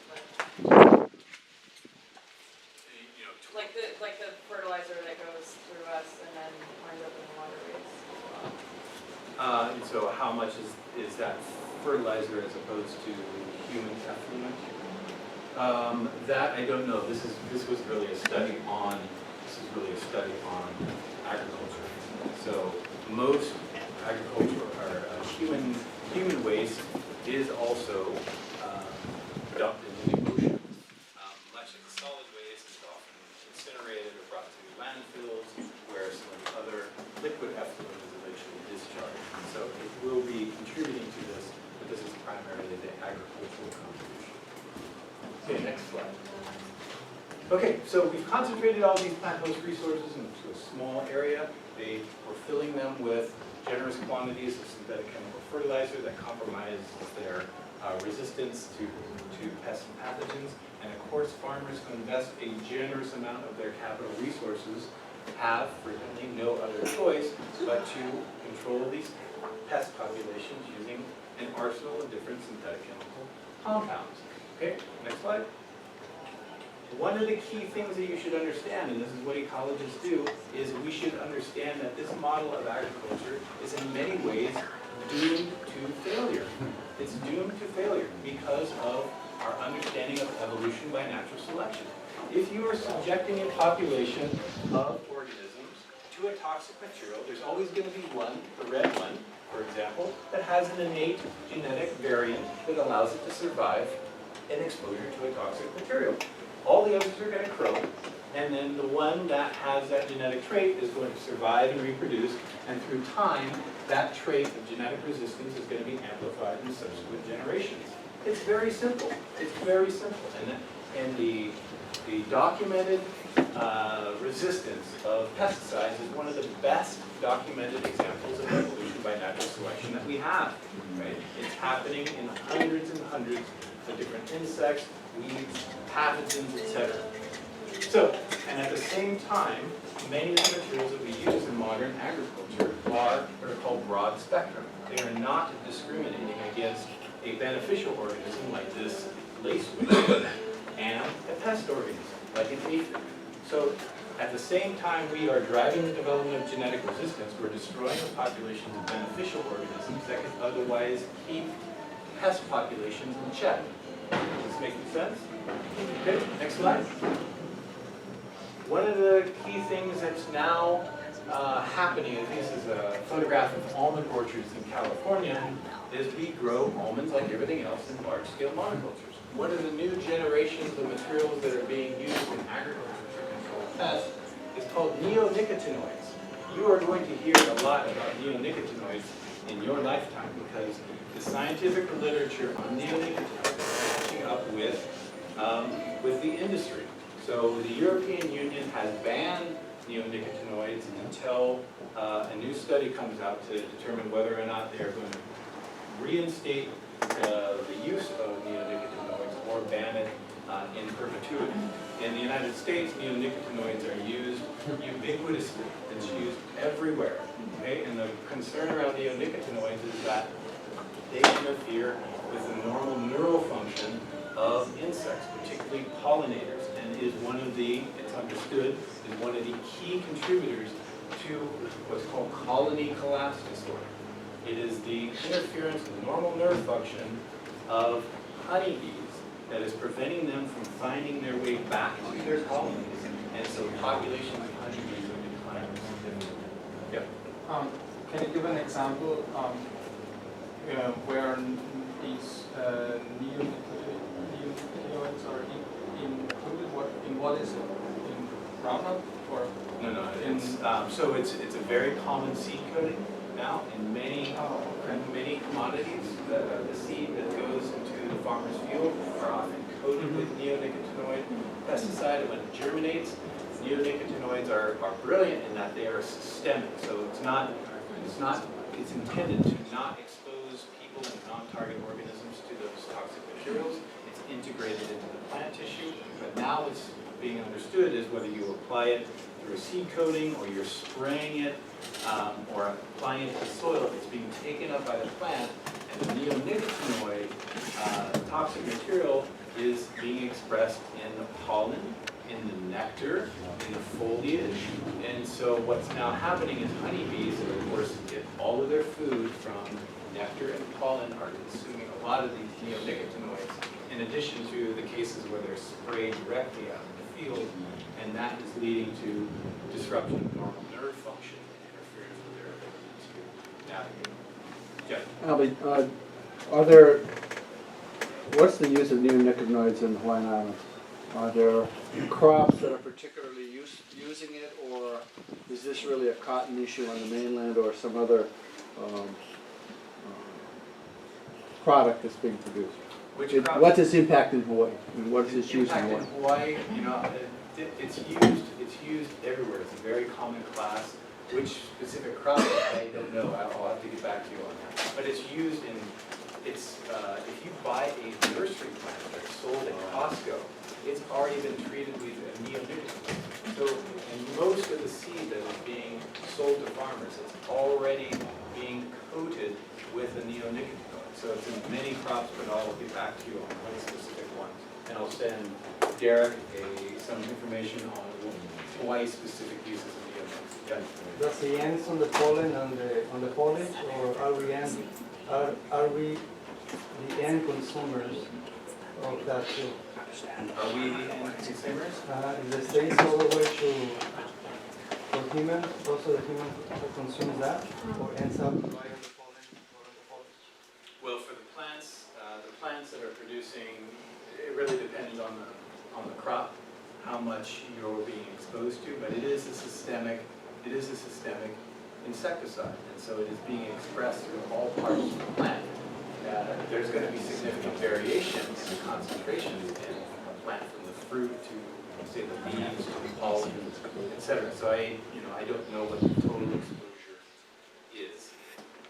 like the fertilizer that goes through us and then winds up in the waterways as well. And so how much is that fertilizer as opposed to human effluent? That I don't know. This was really a study on agriculture. So most agriculture or human waste is also dumped into the ocean. Much of the solid waste is often incinerated or brought to landfills, where some of the other liquid effluent is eventually discharged. So it will be contributing to this, but this is primarily the agricultural contribution. Okay, next slide. Okay, so we've concentrated all these plant host resources into a small area. We're filling them with generous quantities of synthetic chemical fertilizer that compromises their resistance to pests and pathogens. And of course, farmers who invest a generous amount of their capital resources have frequently no other choice but to control these pest populations using an arsenal of different synthetic chemical compounds. Okay, next slide. One of the key things that you should understand, and this is what ecologists do, is we should understand that this model of agriculture is in many ways doomed to failure. It's doomed to failure because of our understanding of evolution by natural selection. If you are subjecting a population of organisms to a toxic material, there's always going to be one, the red one, for example, that has an innate genetic variant that allows it to survive an exposure to a toxic material. All the others are going to croak, and then the one that has that genetic trait is going to survive and reproduce, and through time, that trait of genetic resistance is going to be amplified in subsequent generations. It's very simple. It's very simple. And the documented resistance of pesticides is one of the best documented examples of evolution by natural selection that we have. Right? It's happening in hundreds and hundreds of different insects, weeds, pathogens, etc. So, and at the same time, many of the materials that we use in modern agriculture are what are called broad spectrum. They are not discriminating against a beneficial organism like this lacewing and a pest organism like an aphid. So, at the same time we are driving the development of genetic resistance, we're destroying the populations of beneficial organisms that could otherwise keep pest populations in check. Does this make sense? Okay, next slide. One of the key things that's now happening, and this is a photograph of almond orchards in California, is we grow almonds like everything else in large-scale monocultures. One of the new generations of materials that are being used in agriculture to control pests is called neonicotinoids. You are going to hear a lot about neonicotinoids in your lifetime because the scientific literature on neonicotinoids is catching up with the industry. So the European Union has banned neonicotinoids until a new study comes out to determine whether or not they're going to reinstate the use of neonicotinoids or ban it in perpetuity. In the United States, neonicotinoids are used ubiquitously. It's used everywhere. Okay? And the concern around neonicotinoids is that they interfere with the normal neural function of insects, particularly pollinators, and is one of the, it's understood, is one of the key contributors to what's called colony collapse disorder. It is the interference with the normal nerve function of honeybees that is preventing them from finding their way back to their colonies, and so populations of honeybees are declining significantly. Yep. Can you give an example where these neonicotinoids are included? What is it? In Roundup or? No. It's a very common seed coating now in many commodities. The seed that goes into the farmer's field are often coated with neonicotinoid pesticide, and when it germinates, neonicotinoids are brilliant in that they are systemic. So it's intended to not expose people and non-target organisms to those toxic materials. It's integrated into the plant tissue, but now it's being understood is whether you apply it through a seed coating or you're spraying it or applying it to the soil, it's being taken up by the plant, and the neonicotinoid toxic material is being expressed in the pollen, in the nectar, in the foliage. And so what's now happening is honeybees, that of course get all of their food from nectar and pollen, are consuming a lot of these neonicotinoids, in addition to the cases where they're sprayed directly out in the field, and that is leading to disruption of normal nerve function and interference with their ability to navigate. Yeah. Albie, what's the use of neonicotinoids in the Hawaiian Islands? Are there crops that are particularly using it, or is this really a cotton issue on the mainland or some other product that's being produced? What's its impact in Hawaii? And what is its use in Hawaii? In Hawaii, you know, it's used everywhere. It's a very common class. Which specific crop, I don't know. I'll have to get back to you on that. But it's used in, if you buy a nursery plant that's sold at Costco, it's already been treated with a neonicotinoid. So, and most of the seed that is being sold to farmers, it's already being coated with a neonicotinoid. So it's in many crops, but I'll get back to you on one specific one. And I'll send Derek some information on Hawaii-specific uses of neonicotinoids. Yeah. Does the ends on the pollen on the foliage, or are we the end consumers of that too? Are we the end consumers? If the stays all the way to for human, also the human consumes that, or ends up right on the pollen or on the foliage? Well, for the plants that are producing, it really depends on the crop, how much you're being exposed to, but it is a systemic insecticide, and so it is being expressed through all parts of the plant. There's going to be significant variations in concentrations in a plant, from the fruit to, say, the leaves to the pollen, etc. So I don't know what the total exposure is,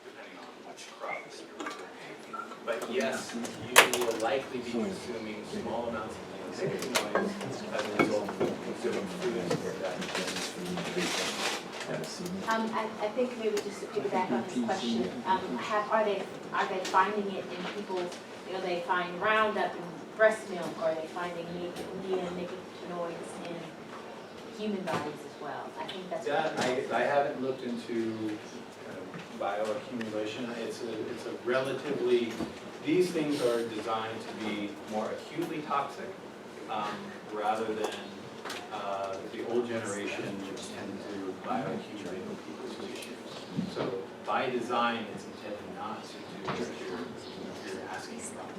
depending on which crop that you're referring to. But yes, you will likely be consuming small amounts of neonicotinoids as a result of consuming foods that I think maybe just to piggyback on this question, are they finding it in people, they find Roundup in breast milk, or are they finding neonicotinoids in human bodies as well? I think that's I haven't looked into bioaccumulation. It's a relatively, these things are designed to be more acutely toxic, rather than the old generation which tend to bioaccumulate in people's tissues. So by design, it's intended not to do what you're asking about.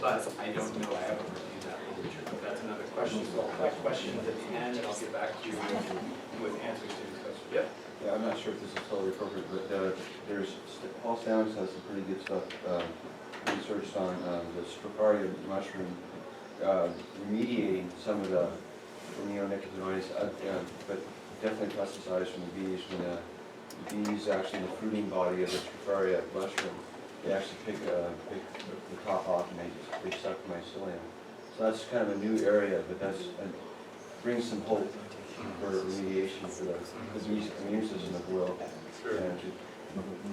But I don't know, I haven't reviewed that literature, but that's another question. So I'll collect questions at the end, and I'll get back to you with answers to these questions. Yep. Yeah, I'm not sure if this is totally appropriate, but Paul Stamets has some pretty good stuff researched on the Strocaria mushroom remediating some of the neonicotinoids, but definitely pesticides from the bees. When the bees actually, in the fruiting body of the Strocaria mushroom, they actually pick the top off and they suck mycelium. So that's kind of a new area, but that's brings some hope for remediation for the bees' immune system as well. Sure.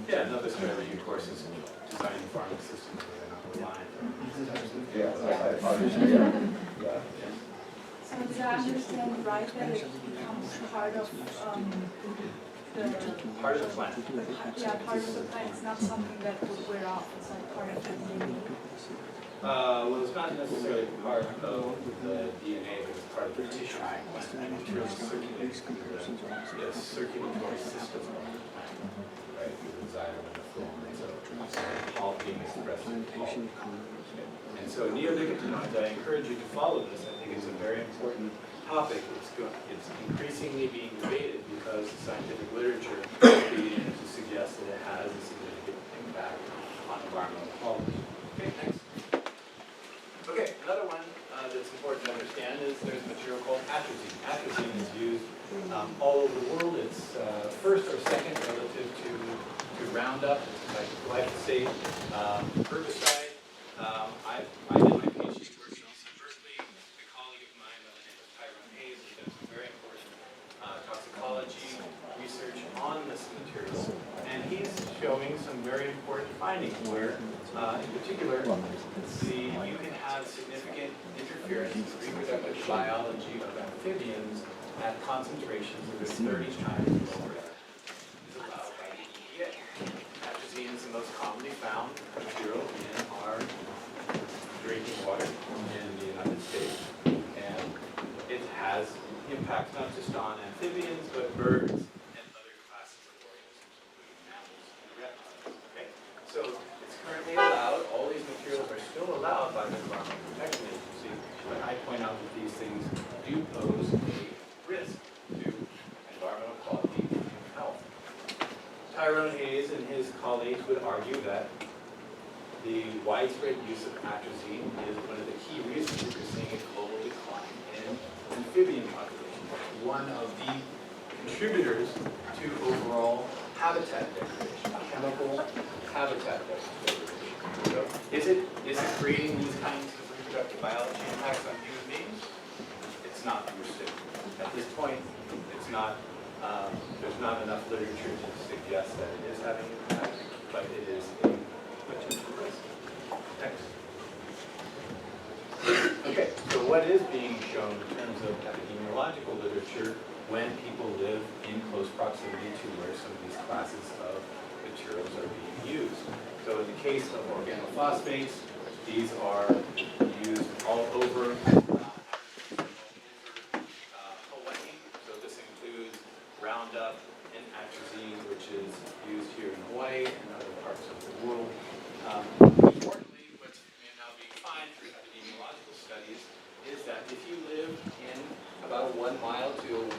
Yeah, another strategy, of course, is designing farming systems where they're not reliant on these types of Yeah, obviously, yeah. So did I understand right that it becomes part of part of the plant. part of the plant? It's not something that would wear off. It's like part of the DNA. Well, it's not necessarily part of the DNA, but it's part of the tissue of the plant. And it really circulates through the circulatory system of the plant, right? Through the xylem and the phloem. And so all being expressed in the pollen. And so neonicotinoids, I encourage you to follow this. I think it's a very important topic. It's increasingly being debated because the scientific literature is beginning to suggest that it has a significant impact on environmental quality. Okay, thanks. Okay, another one that's important to understand is there's a material called atrazine. Atrazine is used all over the world. It's first or second relative to Roundup. It's like glyphosate herbicide. I did my PhD work at UC Berkeley. A colleague of mine by the name of Tyrone Hayes has done some very important toxicology research on this material, and he's showing some very important findings where, in particular, you can have significant interference in the reproductive biology of amphibians at concentrations that are 30 times lower than is allowed by the EPA. Atrazine is the most commonly found material in our drinking water. impacts not just on amphibians, but birds and other classes of organisms, including mammals and reptiles. Okay? So it's currently allowed, all these materials are still allowed by the Environmental Protection Agency, but I point out that these things do pose a risk to environmental quality and health. Tyrone Hayes and his colleagues would argue that the widespread use of atrazine is one of the key reasons that you're seeing a global decline in amphibian population, one of the contributors to overall habitat degradation, chemical habitat degradation. So is it creating these kinds of reproductive biology impacts on human beings? It's not understood. At this point, it's not, there's not enough literature to suggest that it is having an impact, but it is a potential risk. Next. Okay, so what is being shown in terms of epidemiological literature when people live in close proximity to where some of these classes of materials are being used? So in the case of organophosphates, these are used all over Hawaii. So this includes Roundup and atrazine, which is used here in Hawaii and other parts of the world. Importantly, what's now being found through epidemiological studies is that if you live in about a 1 mile to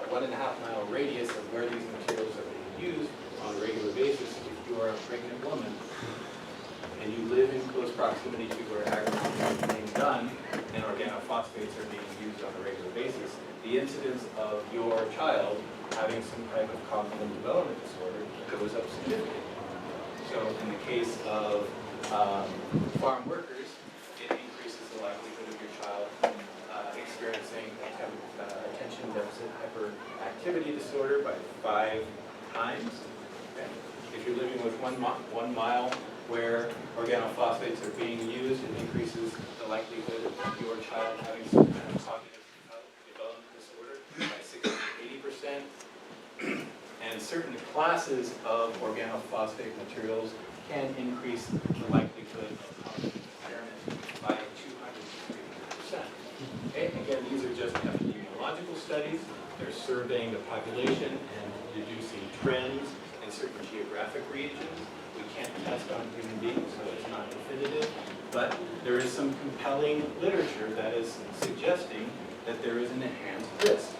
1.5 mile radius of where these materials are being used on a regular basis, if you are a pregnant woman and you live in close proximity to where agriculture is being done and organophosphates are being used on a regular basis, the incidence of your child having some type of cognitive development disorder goes up significantly. So in the case of farm workers, it increases the likelihood of your child experiencing attention deficit hyperactivity disorder by 5 times. Okay. If you're living with 1 mile where organophosphates are being used, it increases the likelihood of your child having some kind of cognitive development disorder by 60 to 80%. And certain classes of organophosphate materials can increase the likelihood of cognitive impairment by 200 to 300%. Okay? Again, these are just epidemiological studies. They're surveying the population and deducing trends in certain geographic regions. We can't test on human beings, so it's not definitive. But there is some compelling literature that is suggesting that there is an enhanced risk.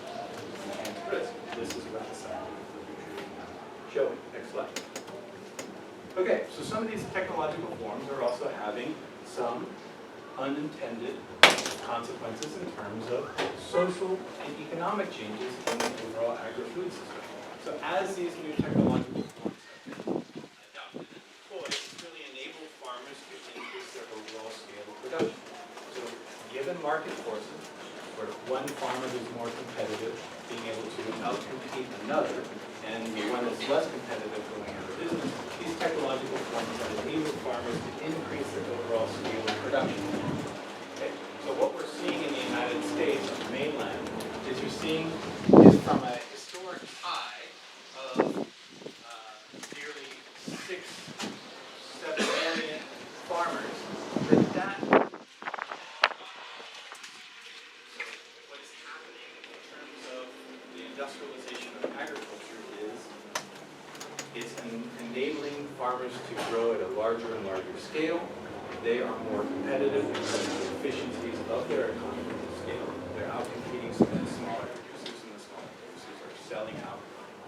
This is what the scientific literature is now showing. Next slide. Okay, so some of these technological forms are also having some unintended consequences in terms of social and economic changes in the overall agri-food system. So as these new technological forms have been adopted and deployed, it's really enabled farmers to increase their overall scale of production. So given market forces, where one farmer is more competitive, being able to outcompete another, and the one that's less competitive going out of business, these technological forms have enabled farmers to increase their overall scale of production. Okay. So what we're seeing in the United States, on the mainland, is you're seeing is from a historic high of nearly 6-7 million farmers, that industrialization of agriculture is it's enabling farmers to grow at a larger and larger scale. They are more competitive because of the efficiencies of their economies of scale. They're outcompeting some of the smaller producers, and the smaller producers are selling out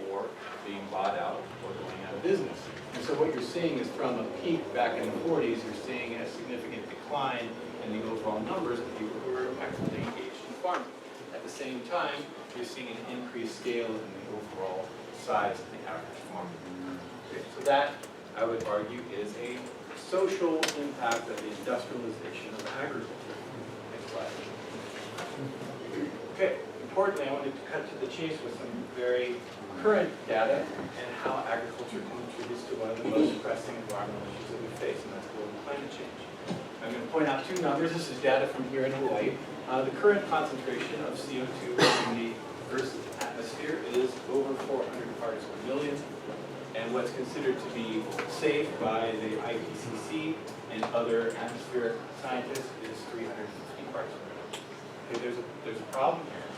or being bought out or going out of business. And so what you're seeing is from a peak back in the 40s, you're seeing a significant decline in the overall numbers of people who are actively engaged in farming. At the same time, you're seeing an increased scale in the overall size of the average farm. Okay, so that, I would argue, is a social impact of the industrialization of agriculture. Next slide. Okay, importantly, I wanted to cut to the chase with some very current data and how agriculture contributes to one of the most pressing environmental issues that we face, and that's global climate change. I'm going to point out 2 numbers. This is data from here in Hawaii. The current concentration of CO2 in the Earth's atmosphere is over 400 parts per million, and what's considered to be safe by the IPCC and other atmospheric scientists is 350 parts per million. Okay, there's a problem here.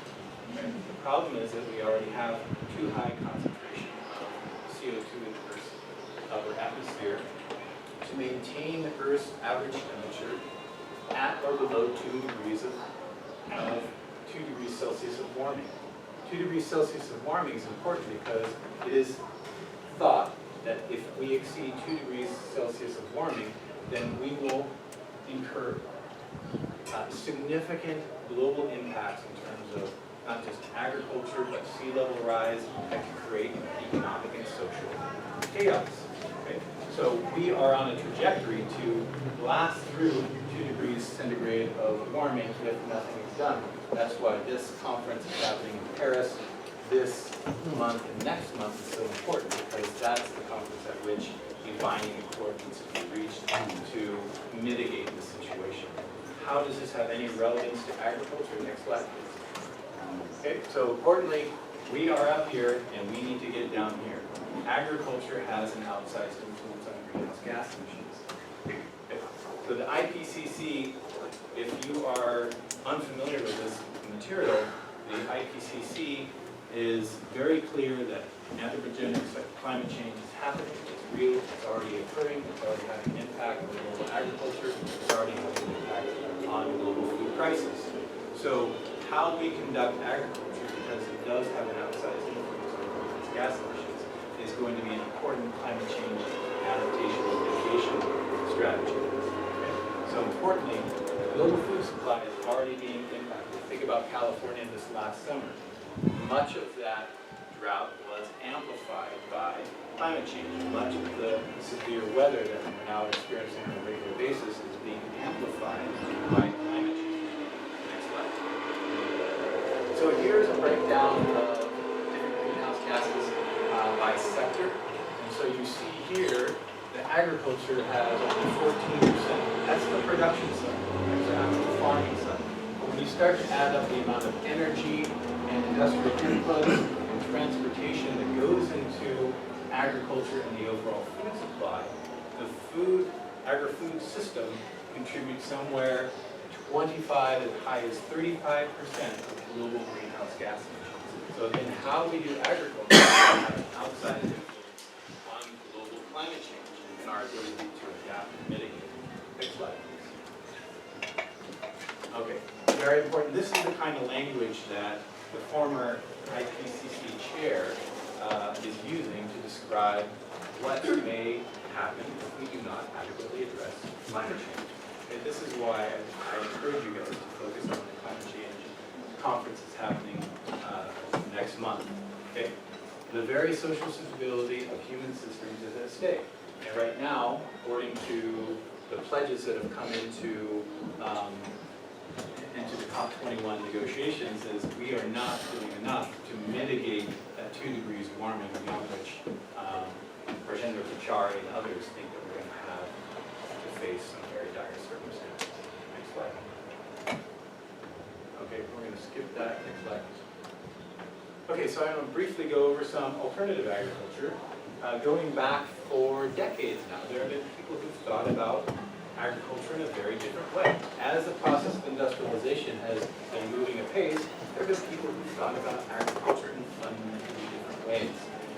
Okay? The problem is that we already have too high concentration of CO2 in the Earth's upper atmosphere to maintain the Earth's average temperature at or below 2 degrees of 2 degrees Celsius of warming. 2 degrees Celsius of warming is important because it is thought that if we exceed 2 degrees Celsius of warming, then we will incur significant global impacts in terms of not just agriculture, but sea level rise that can create economic and social chaos. Okay? So we are on a trajectory to blast through 2 degrees centigrade of warming if nothing is done. That's why this conference is happening in Paris this month and next month is so important, because that's the conference at which a binding accord needs to be reached to mitigate the situation. How does this have any relevance to agriculture? Next slide, please. Okay, so importantly, we are up here and we need to get down here. Agriculture has an outsized influence on greenhouse gas emissions. Okay. So the IPCC, if you are unfamiliar with this material, the IPCC is very clear that anthropogenic climate change is happening. It's real, it's already occurring, it's already having an impact on global agriculture, it's already having an impact on global food prices. So how we conduct agriculture, because it does have an outsized influence on greenhouse gas emissions, is going to be an important climate change adaptation and mitigation strategy. Okay? So importantly, global food supply is already being impacted. Think about California this last summer. Much of that drought was amplified by climate change. Much of the severe weather that we're now experiencing on a regular basis is being amplified by climate change. Next slide. So here's a breakdown of different greenhouse gases by sector. And so you see here that agriculture has only 14%. That's the production side. That's the farming side. But when you start to add up the amount of energy and industrial inputs and transportation that goes into agriculture and the overall food supply, the agri-food system contributes somewhere 25 as high as 35% of global greenhouse gas emissions. So again, how we do agriculture has an outside influence on global climate change and our ability to adapt and mitigate. Next slide, please. Okay, very important. This is the kind of language that the former IPCC chair is using to describe what may happen if we do not adequately address climate change. Okay, this is why I encourage you guys to focus on the climate change conference that's happening next month. Okay, the very social stability of human systems is at stake. And right now, according to the pledges that have come into the COP21 negotiations, is we are not doing enough to mitigate that 2 degrees warming, beyond which Rajendra Pachauri and others think that we're going to have to face some very dire circumstances. Next slide. Okay, we're going to skip that. Next slide. Okay, so I'm going to briefly go over some alternative agriculture. Going back for decades now, there have been people who've thought about agriculture in a very different way. As the process of industrialization has been moving apace, there have been people who've thought about agriculture in fundamentally different ways.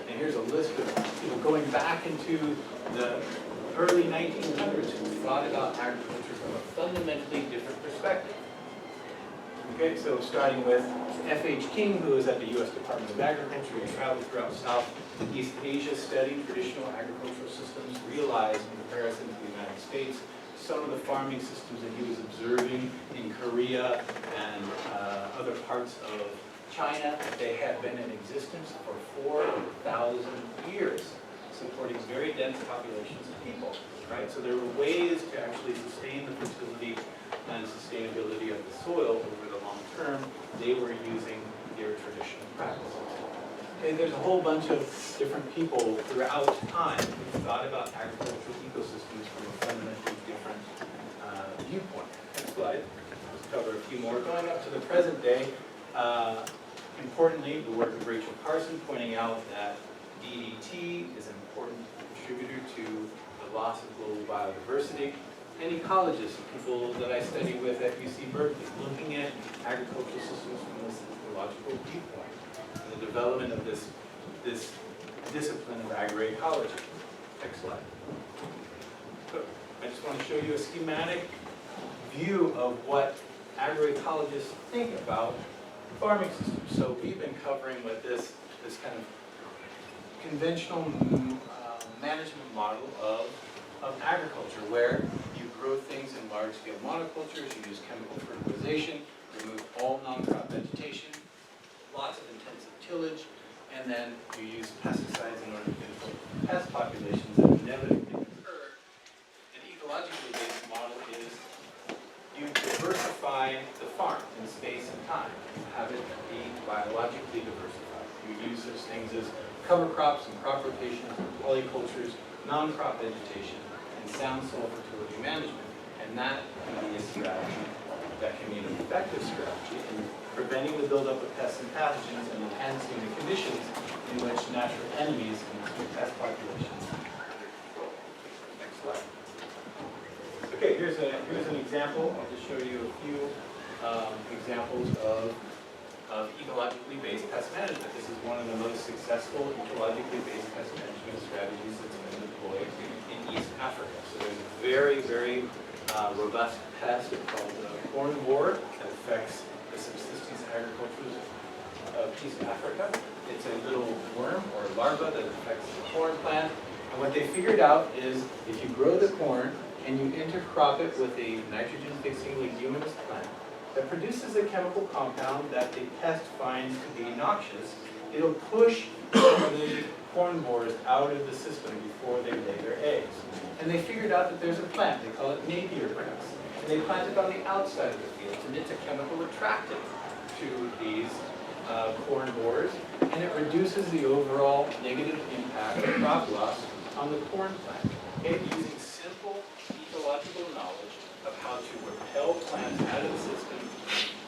And here's a list of people going back into the early 1900s who thought about agriculture from a fundamentally different perspective. Okay, so starting with F.H. King, who is at the U.S. Department of Agriculture. He traveled throughout Southeast Asia studying traditional agricultural systems, realized in comparison to the United States some of the farming systems that he was observing in Korea and other parts of China. They had been in existence for 4,000 years, supporting very dense populations of people. Right? So there were ways to actually sustain the fertility and sustainability of the soil over the long term. They were using their traditional practices. Okay, there's a whole bunch of different people throughout time who thought about agricultural ecosystems from a fundamentally different viewpoint. Next slide. Let's cover a few more. Going up to the present day, importantly, the work of Rachel Carson pointing out that DDT is an important contributor to the loss of global biodiversity. and ecologists, people that I study with at UC Berkeley, looking at agricultural systems from this ecological viewpoint, and the development of this discipline of agroecology. Next slide. So, I just want to show you a schematic view of what agroecologists think about farming systems. So we've been covering with this kind of conventional management model of agriculture, where you grow things in large-scale monocultures, you use chemical fertilization, remove all non-crop vegetation, lots of intensive tillage, and then you use pesticides in order to control pest populations that inevitably occur. An ecologically based model is you diversify the farm in space and time. You have it be biologically diversified. You use such things as cover crops and crop rotations, polycultures, non-crop vegetation, and sound soil fertility management. And that can be a strategy that can be an effective strategy in preventing the buildup of pests and pathogens and enhancing the conditions in which natural enemies and pest populations. Next slide. Okay, here's an example. I'll just show you a few examples of ecologically based pest management. This is one of the most successful ecologically based pest management strategies that's been deployed in East Africa. So there's a very, very robust pest called corn borer that affects the subsistence agriculture of East Africa. It's a little worm or larva that affects the corn plant. And what they figured out is if you grow the corn and you intercrop it with a nitrogen-fixing leguminous plant that produces a chemical compound that the pest finds to be noxious, it'll push the corn borers out of the system before they lay their eggs. And they figured out that there's a plant, they call it napier grass. And they plant it on the outside of the fields, and it's a chemical attractant to these corn borers, and it reduces the overall negative impact of crop loss on the corn plant. Okay? Using simple ecological knowledge of how to repel plants out of the system,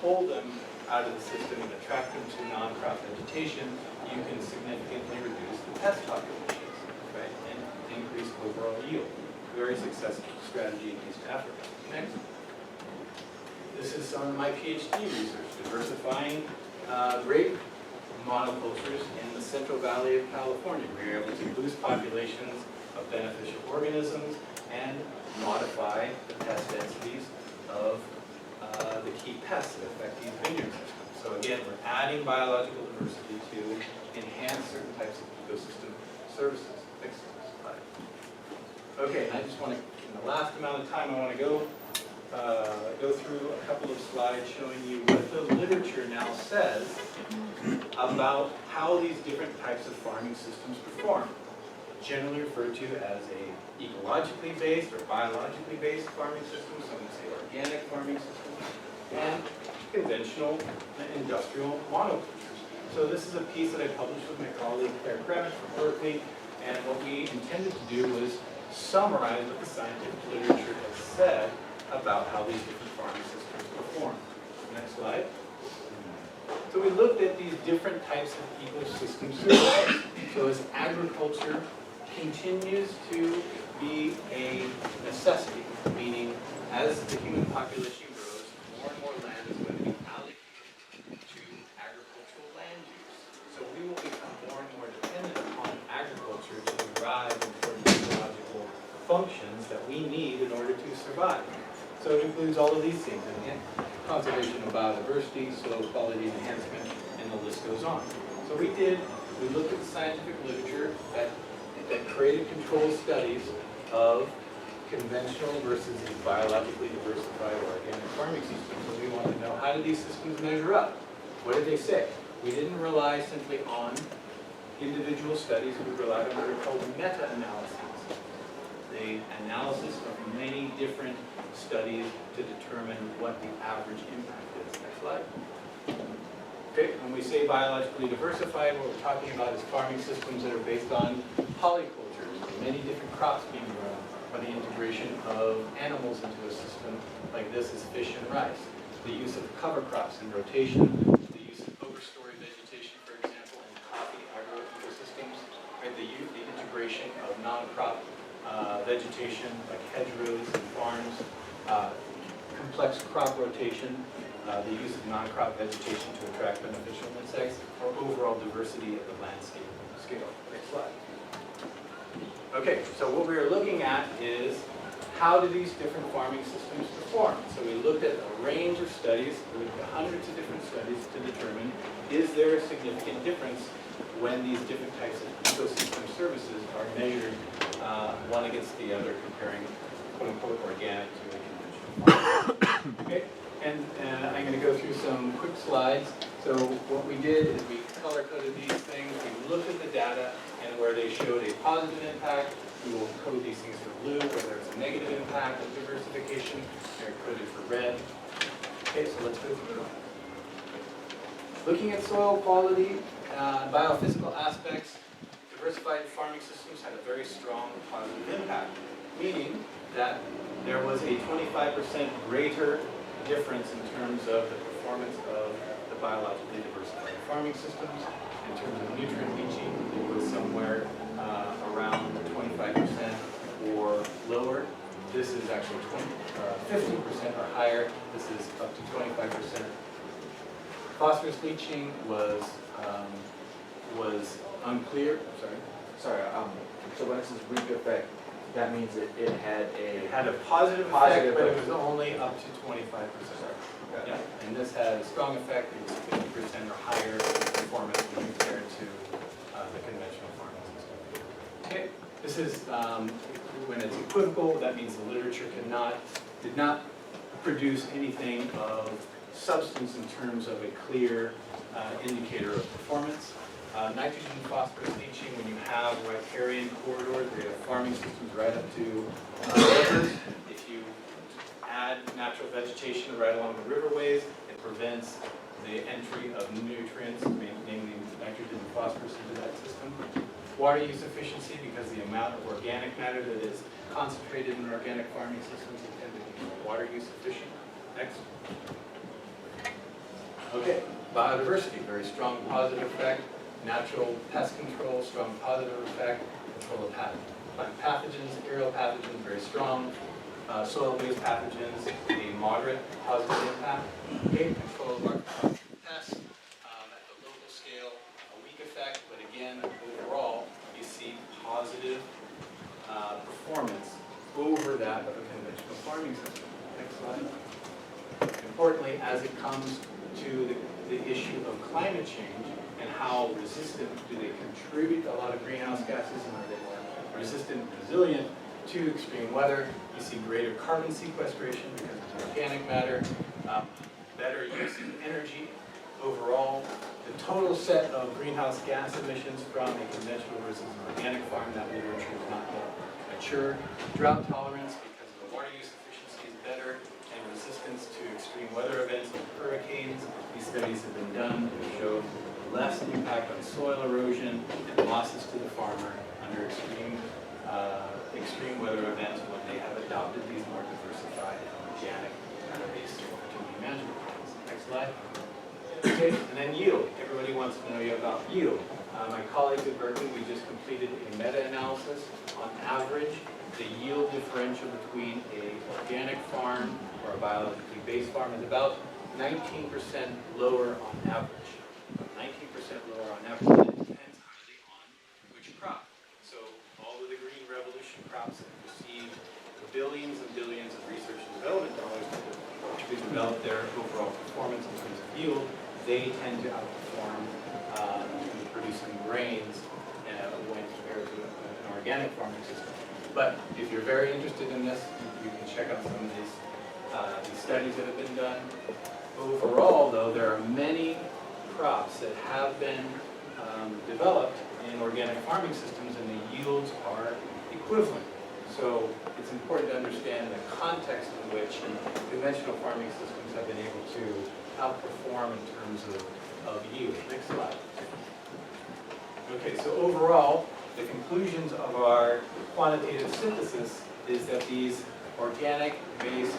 pull them out of the system, and attract them to non-crop vegetation, you can significantly reduce the pest populations, right, and increase overall yield. Very successful strategy in East Africa. Next. This is some of my PhD research, diversifying grape monocultures in the Central Valley of California. We were able to boost populations of beneficial organisms and modify the pest densities of the key pests that affect these vineyard systems. So again, we're adding biological diversity to enhance certain types of ecosystem services. Next slide. Okay, and I just want to, in the last amount of time, I want to go through a couple of slides showing you what the literature now says about how these different types of farming systems perform. Generally referred to as a ecologically based or biologically based farming system, some would say organic farming system, and conventional industrial monocultures. So this is a piece that I published with my colleague Claire Krebs from Berkeley, and what we intended to do was summarize what the scientific literature has said about how these different farming systems perform. Next slide. So we looked at these different types of ecosystem services. So as agriculture continues to be a necessity, meaning as the human population grows, more and more land is going to be allocated to agricultural land use. So we will become more and more dependent upon agriculture to derive important ecological functions that we need in order to survive. So it includes all of these things, and conservation of biodiversity, soil quality enhancement, and the list goes on. So we looked at the scientific literature that created controlled studies of conventional versus these biologically diversified or organic farming systems. So we wanted to know, how do these systems measure up? What did they say? We didn't rely simply on individual studies, we relied on what are called meta-analyses. The analysis of many different studies to determine what the average impact is. Next slide. Okay, when we say biologically diversified, what we're talking about is farming systems that are based on polycultures, many different crops being grown, or the integration of animals into a system like this is fish and rice. The use of cover crops and rotation, the use of overstory vegetation, for example, in coffee agroecosystems, right? The integration of non-crop vegetation like hedgerows and farms complex crop rotation, the use of non-crop vegetation to attract beneficial insects, or overall diversity of the landscape scale. Next slide. Okay, so what we are looking at is how do these different farming systems perform? So we looked at a range of studies, we looked at hundreds of different studies to determine, is there a significant difference when these different types of ecosystem services are measured one against the other, comparing quote-unquote organic to a conventional farm. Okay, and I'm going to go through some quick slides. So what we did is we color-coded these things, we looked at the data, and where they showed a positive impact, we will code these things for blue. Where there's a negative impact of diversification, they're coded for red. Okay, so let's go through them. Looking at soil quality, biophysical aspects, diversified farming systems had a very strong positive impact, meaning that there was a 25% greater difference in terms of the performance of the biologically diversified farming systems. In terms of nutrient leaching, it was somewhere around 25% or lower. This is actually 50% or higher. This is up to 25%. Phosphorus leaching was unclear. Sorry, so when it says weak effect, that means it had It a... had a positive effect, but it was only up to 25%. Yeah, and this had a strong effect. It was 50% or higher performance when compared to the conventional farming system. Okay, this is when it's equivocal. That means the literature did not produce anything of substance in terms of a clear indicator of performance. Nitrogen and phosphorus leaching, when you have riparian corridors, where you have farming systems right up to rivers, if you add natural vegetation right along the riverways, it prevents the entry of nutrients, namely nitrogen and phosphorus, into that system. Water use efficiency, because the amount of organic matter that is concentrated in organic farming systems is tend to be water use efficient. Next. Okay, biodiversity, very strong positive effect. Natural pest control, strong positive effect. Control of plant pathogens, aerial pathogens, very strong. Soil-based pathogens, a moderate positive impact. Okay, control of our pests at the local scale, a weak effect, but again, overall, you see positive performance over that of a conventional farming system. Next slide. Importantly, as it comes to the issue of climate change and how resistant do they contribute a lot of greenhouse gases, and are they more resistant, resilient to extreme weather? You see greater carbon sequestration because of organic matter, better use of energy. Overall, the total set of greenhouse gas emissions from a conventional versus an organic farm, that literature is not yet mature. Drought tolerance, because of the water use efficiency, is better, and resistance to extreme weather events like hurricanes. These studies have been done to show less impact on soil erosion and losses to the farmer under extreme weather events when they have adopted these more diversified and organic based opportunity management plans. Next slide. Okay, and then yield. Everybody wants to know about yield. My colleagues at Berkeley, we just completed a meta-analysis. On average, the yield differential between an organic farm or a biologically based farm is about 19% lower on average. 19% lower on average, and it depends highly on which crop. So all of the Green Revolution crops have received billions and billions of research and development dollars to develop their overall performance in terms of yield. They tend to outperform in producing grains when compared to an organic farming system. But if you're very interested in this, you can check out some of these studies that have been done. Overall, though, there are many crops that have been developed in organic farming systems, and the yields are equivalent. So it's important to understand the context in which conventional farming systems have been able to outperform in terms of yield. Next slide. Okay, so overall, the conclusions of our quantitative synthesis is that these organic-based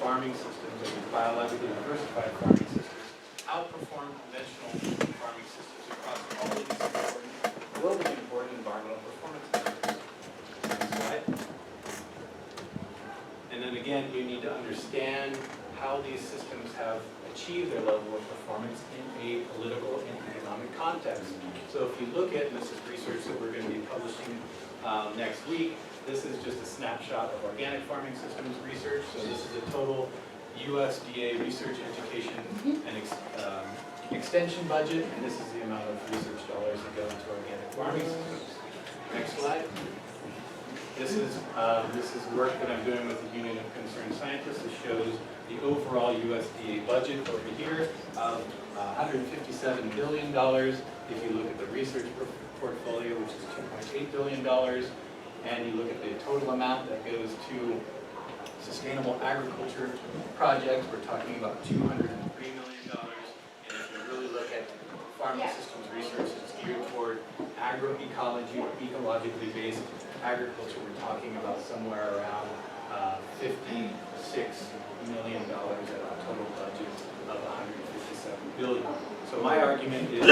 farming systems, or these biologically diversified farming systems, outperform conventional farming systems across all of these globally important environmental performance measures. Next slide. And then again, you need to understand how these systems have achieved their level of performance in a political and economic context. So if you look at, and this is research that we're going to be publishing next week, this is just a snapshot of organic farming systems research. So this is a total USDA research, education, and extension budget, and this is the amount of research dollars that go into organic farming systems. Next slide. This is work that I'm doing with the Union of Concerned Scientists. It shows the overall USDA budget over here of $157 billion. If you look at the research portfolio, which is $2.8 billion, and you look at the total amount that goes to sustainable agriculture projects, we're talking about $203 million. And if you really look at farming systems research, it's geared toward agroecology or ecologically based agriculture. We're talking about somewhere around $56 million at a total budget of $157 billion. So my argument is,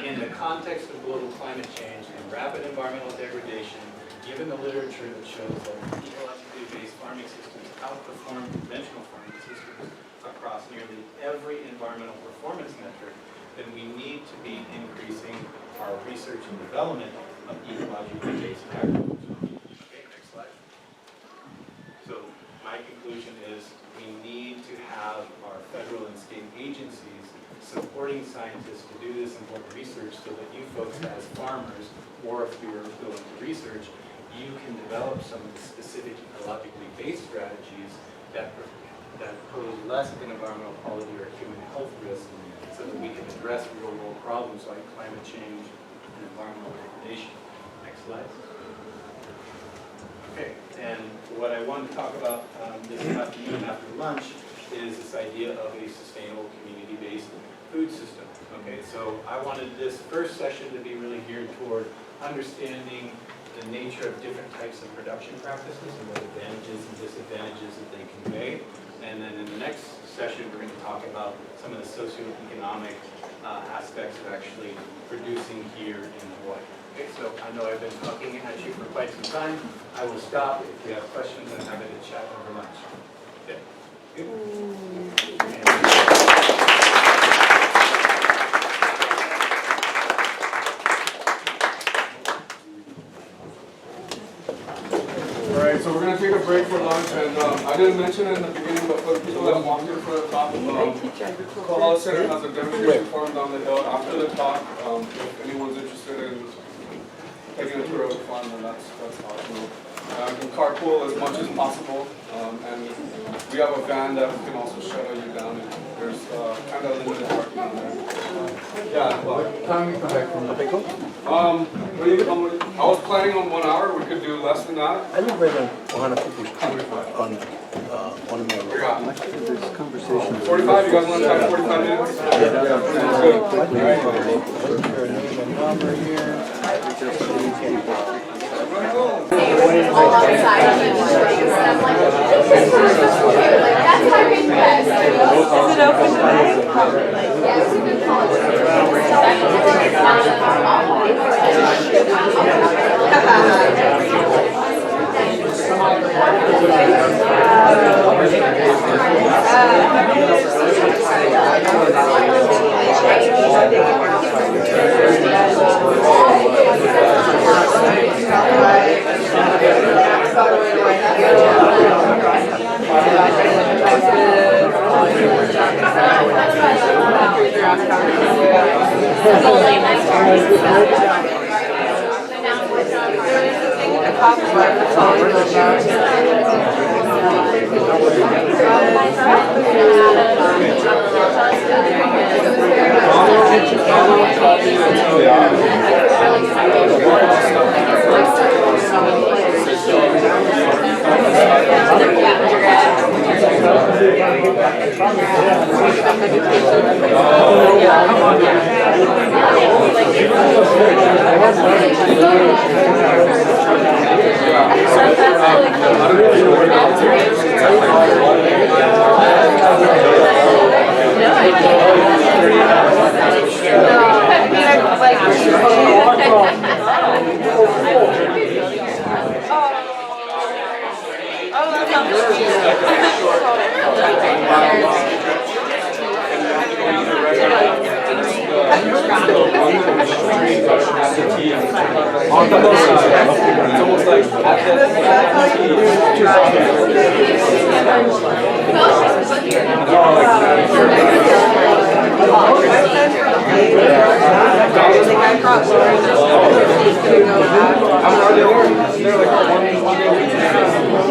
in the context of global climate change and rapid environmental degradation, given the literature that shows that ecologically based farming systems outperform conventional farming systems across nearly every environmental performance metric, then we need to be increasing our research and development of ecologically based agriculture. Okay, next slide. So my conclusion is we need to have our federal and state agencies supporting scientists to do this important research so that you folks as farmers, or if you're going to research, you can develop some of the specific ecologically based strategies that pose less of an environmental quality or human health risk, so that we can address real world problems like climate change and environmental degradation. Next slide. Okay, and what I want to talk about this afternoon after lunch is this idea of a sustainable community-based food system. Okay, so I wanted this first session to be really geared toward understanding the nature of different types of production practices and what advantages and disadvantages that they convey. And then in the next session, we're going to talk about some of the socioeconomic aspects of actually producing here in Hawaii. Okay, so I know I've been talking at you for quite some time. I will stop. If you have questions, I'm happy to chat over lunch. Okay. Good. Alright, so we're going to take a break for lunch, and I didn't mention it in the beginning, but for the people that walked in for the talk, Kohala Center has a demonstration forum down the hill after the talk. If anyone's interested in taking a tour of the farm, then that's possible. You can carpool as much as possible, and we have a van that can also shuttle you down, and there's kind of limited parking on there. Yeah, well, Time you come back from Mexico? I was planning on 1 hour. We could do less than that. I live right on on Honokaʻa. This conversation. 45, you guys want to try 45 minutes?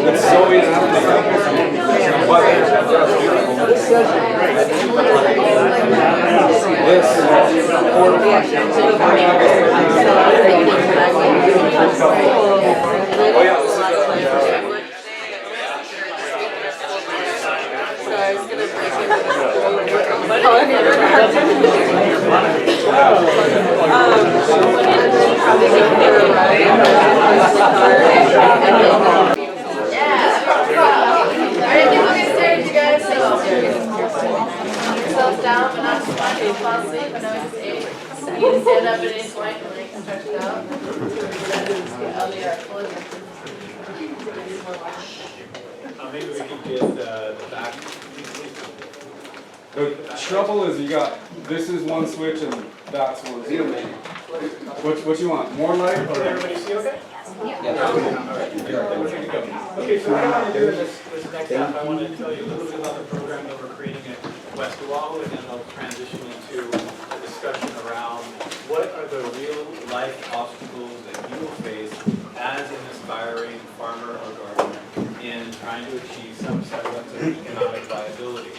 It's so easy Down, but not too much, you'll fall asleep, and I was just ate. You can stand up at any point and like stretch it out. Maybe we can get the back. The trouble is you got, this is one switch and that's one switch. What you want, more light or? Everybody see okay? Yeah. All right. We're good to go. Okay, so what I want to do in this next half, I want to tell you a little bit about the program that we're creating at West Oahu, and then I'll transition into a discussion around what are the real life obstacles that you will face as an aspiring farmer or gardener in trying to achieve some semblance of economic viability.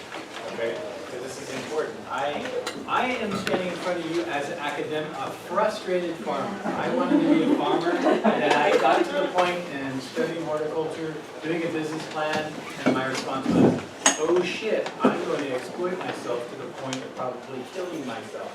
Okay? Because this is important. I am standing in front of you as an academic, a frustrated farmer. I wanted to be a farmer, and then I got to the point in studying horticulture, doing a business plan, and my response was, oh shit, I'm going to exploit myself to the point of probably killing myself.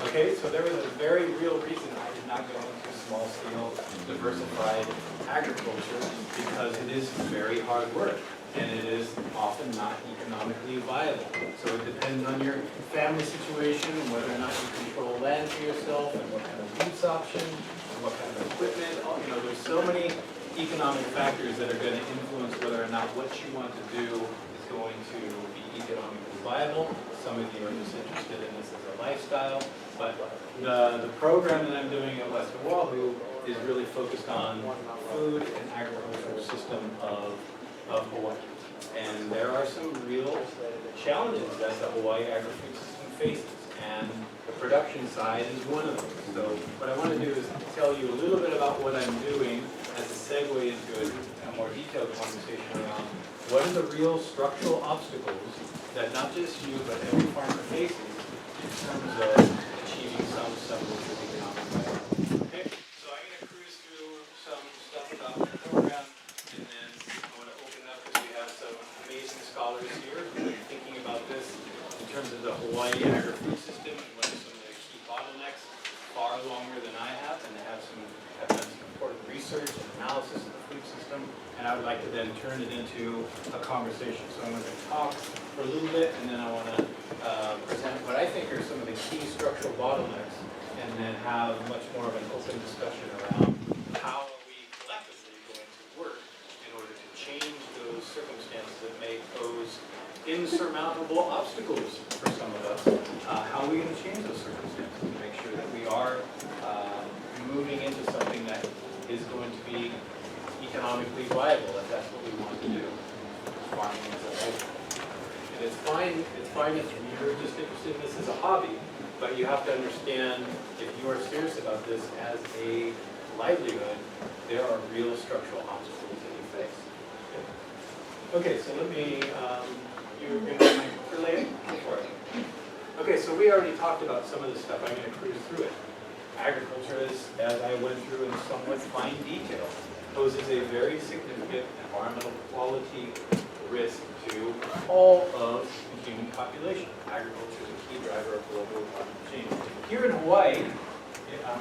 Okay, so there was a very real reason I did not go into small-scale, diversified agriculture, because it is very hard work, and it is often not economically viable. So it depends on your family situation, and whether or not you control land for yourself, and what kind of use option, and what kind of equipment. There's so many economic factors that are going to influence whether or not what you want to do going to be economically viable. Some of you are just interested in this as a lifestyle, but the program that I'm doing at West Oahu is really focused on food and agricultural system of Hawaii. And there are some real challenges that the Hawaii agri-food system faces, and the production side is one of them. So what I want to do is tell you a little bit about what I'm doing as a segue into a more detailed conversation around what are the real structural obstacles that not just you, but every farmer faces in terms of achieving some semblance of economic viability. Okay, so I'm going to cruise through some stuff about the program, and then I want to open it up because we have some amazing scholars here who are thinking about this in terms of the Hawaii agri-food system and what are some of the key bottlenecks, far longer than I have, and they have done some important research and analysis of the food system. And I would like to then turn it into a conversation. So I'm going to talk for a little bit, and then I want to present what I think are some of the key structural bottlenecks, and then have much more of an open discussion around how are we collectively going to work in order to change those circumstances that may pose insurmountable obstacles for some of us. How are we going to change those circumstances to make sure that we are moving into something that is going to be economically viable, if that's what we want to do. Farming as a whole. And it's fine if you're just interested in this as a hobby, but you have to understand, if you are serious about this as a livelihood, there are real structural obstacles that you face. Okay, so let me, you're going to relay for it. Okay, so we already talked about some of this stuff. I'm going to cruise through it. Agriculture, as I went through in somewhat fine detail, poses a very significant environmental quality risk to all of the human population. Agriculture is a key driver of global climate change. Here in Hawaii,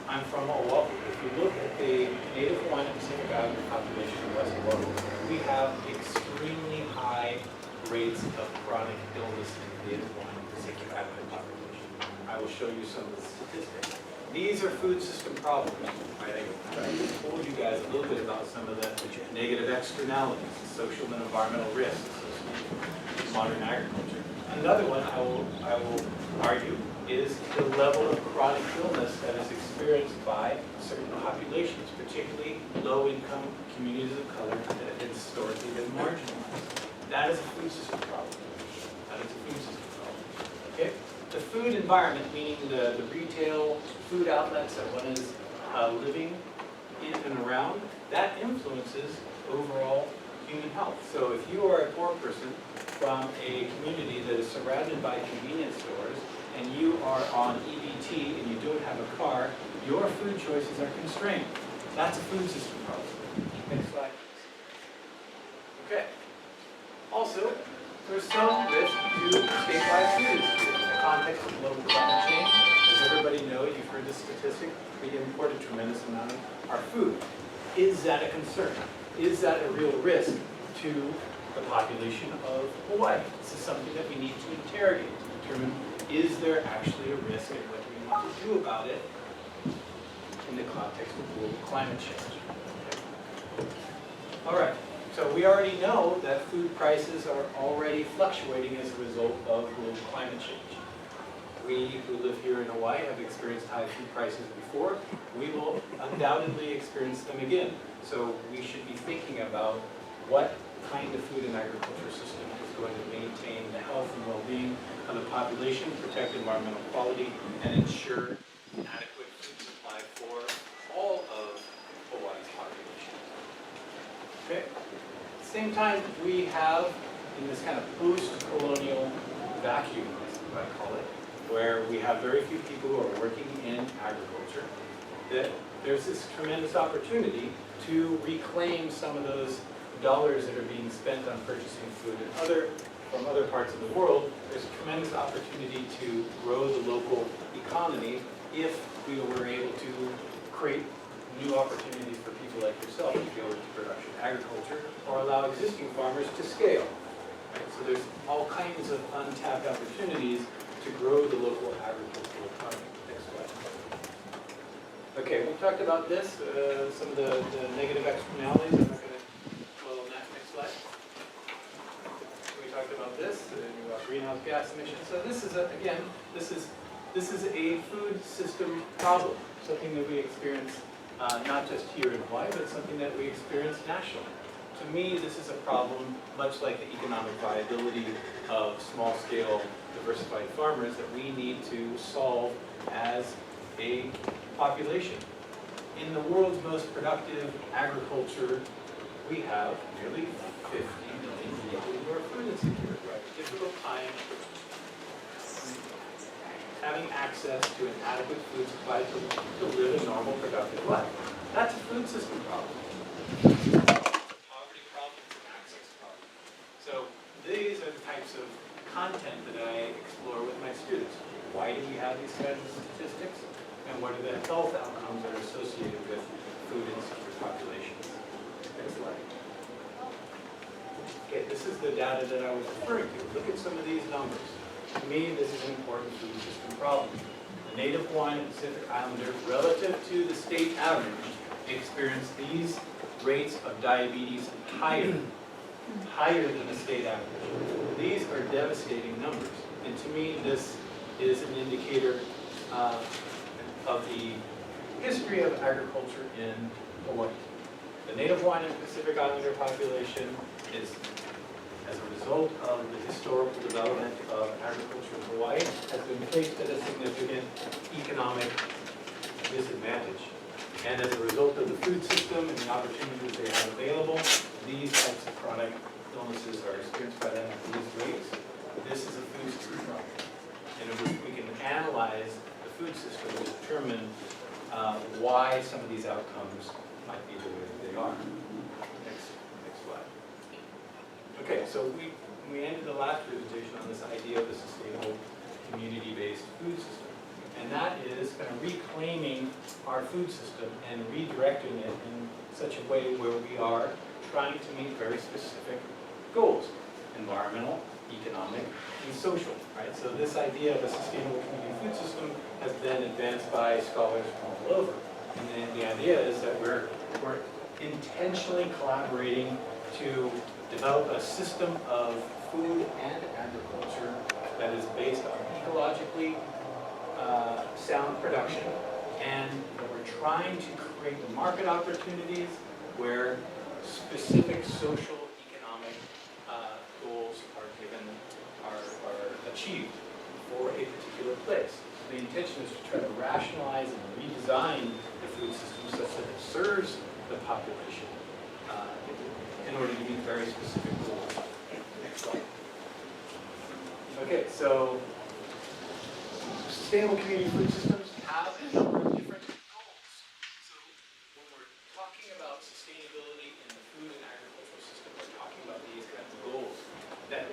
I'm from Oahu. If you look at the Native Hawaiian and Pacific Islander population in West Oahu, we have extremely high rates of chronic illness in the Native Hawaiian and Pacific Islander population. I will show you some of the statistics. These are food system problems. Right? I told you guys a little bit about some of the negative externalities, social and environmental risks associated with modern agriculture. Another one I will argue is the level of chronic illness that is experienced by certain populations, particularly low-income communities of color that have historically been marginalized. That is a food system problem. That is a food system problem. Okay? The food environment, meaning the retail food outlets that one is living in and around, that influences overall human health. So if you are a poor person from a community that is surrounded by convenience stores and you are on EBT and you don't have a car, your food choices are constrained. That's a food system problem. Next slide, please. Okay. Also, there's some risk to statewide food insecurity in the context of global climate change. As everybody knows, you've heard this statistic, we import a tremendous amount of our food. Is that a concern? Is that a real risk to the population of Hawaii? This is something that we need to interrogate to determine, is there actually a risk and what do we need to do about it in the context of global climate change? Okay. All right, so we already know that food prices are already fluctuating as a result of global climate change. We who live here in Hawaii have experienced high food prices before. We will undoubtedly experience them again. So we should be thinking about what kind of food and agriculture system is going to maintain the health and well-being of the population, protect environmental quality, and ensure an adequate food supply for all of Hawaii's population. Okay. At the same time, we have, in this kind of post-colonial vacuum, as I call it, where we have very few people who are working in agriculture, that there's this tremendous opportunity to reclaim some of those dollars that are being spent on purchasing food from other parts of the world. There's a tremendous opportunity to grow the local economy if we were able to create new opportunities for people like yourself to go into production agriculture or allow existing farmers to scale. Right? So there's all kinds of untapped opportunities to grow the local agricultural economy. Next slide. Okay, we talked about this, some of the negative externalities. I'm not going to dwell on that. Next slide. We talked about this, about greenhouse gas emissions. So this is, again, this is a food system problem, something that we experience not just here in Hawaii, but something that we experience nationally. To me, this is a problem much like the economic viability of small-scale diversified farmers that we need to solve as a population. In the world's most productive agriculture, we have nearly 50 million people who are food insecure, right? Difficult time having access to an adequate food supply to live a normal, productive life. That's a food system problem. Poverty problem, it's an access problem. So these are the types of content that I explore with my students. Why do we have these kinds of statistics? And what are the health outcomes that are associated with food insecure populations? Next slide. Okay, this is the data that I was referring to. Look at some of these numbers. To me, this is an important food system problem. The Native Hawaiian and Pacific Islander, relative to the state average, experience these rates of diabetes higher than the state average. These are devastating numbers. And to me, this is an indicator of the history of agriculture in Hawaii. The Native Hawaiian and Pacific Islander population is, as a result of the historical development of agriculture in Hawaii, has been placed at a significant economic disadvantage. And as a result of the food system and the opportunities they have available, these types of chronic illnesses are experienced by them at these rates. This is a food system problem. And if we can analyze the food system to determine why some of these outcomes might be the way that they are. Next slide. Okay, so we ended the last presentation on this idea of a sustainable community-based food system. And that is kind of reclaiming our food system and redirecting it in such a way where we are trying to meet very specific goals: environmental, economic, and social, right? So this idea of a sustainable community food system has been advanced by scholars from all over. And then the idea is that we're intentionally collaborating to develop a system of food and agriculture that is based on ecologically sound production, and we're trying to create market opportunities where specific social, economic goals are achieved for a particular place. The intention is to try to rationalize and redesign the food system such that it serves the population in order to meet very specific goals. Next slide. Okay, so sustainable community food systems have a number of different goals. So when we're talking about sustainability in the food and agricultural system, we're talking about these kinds of goals. That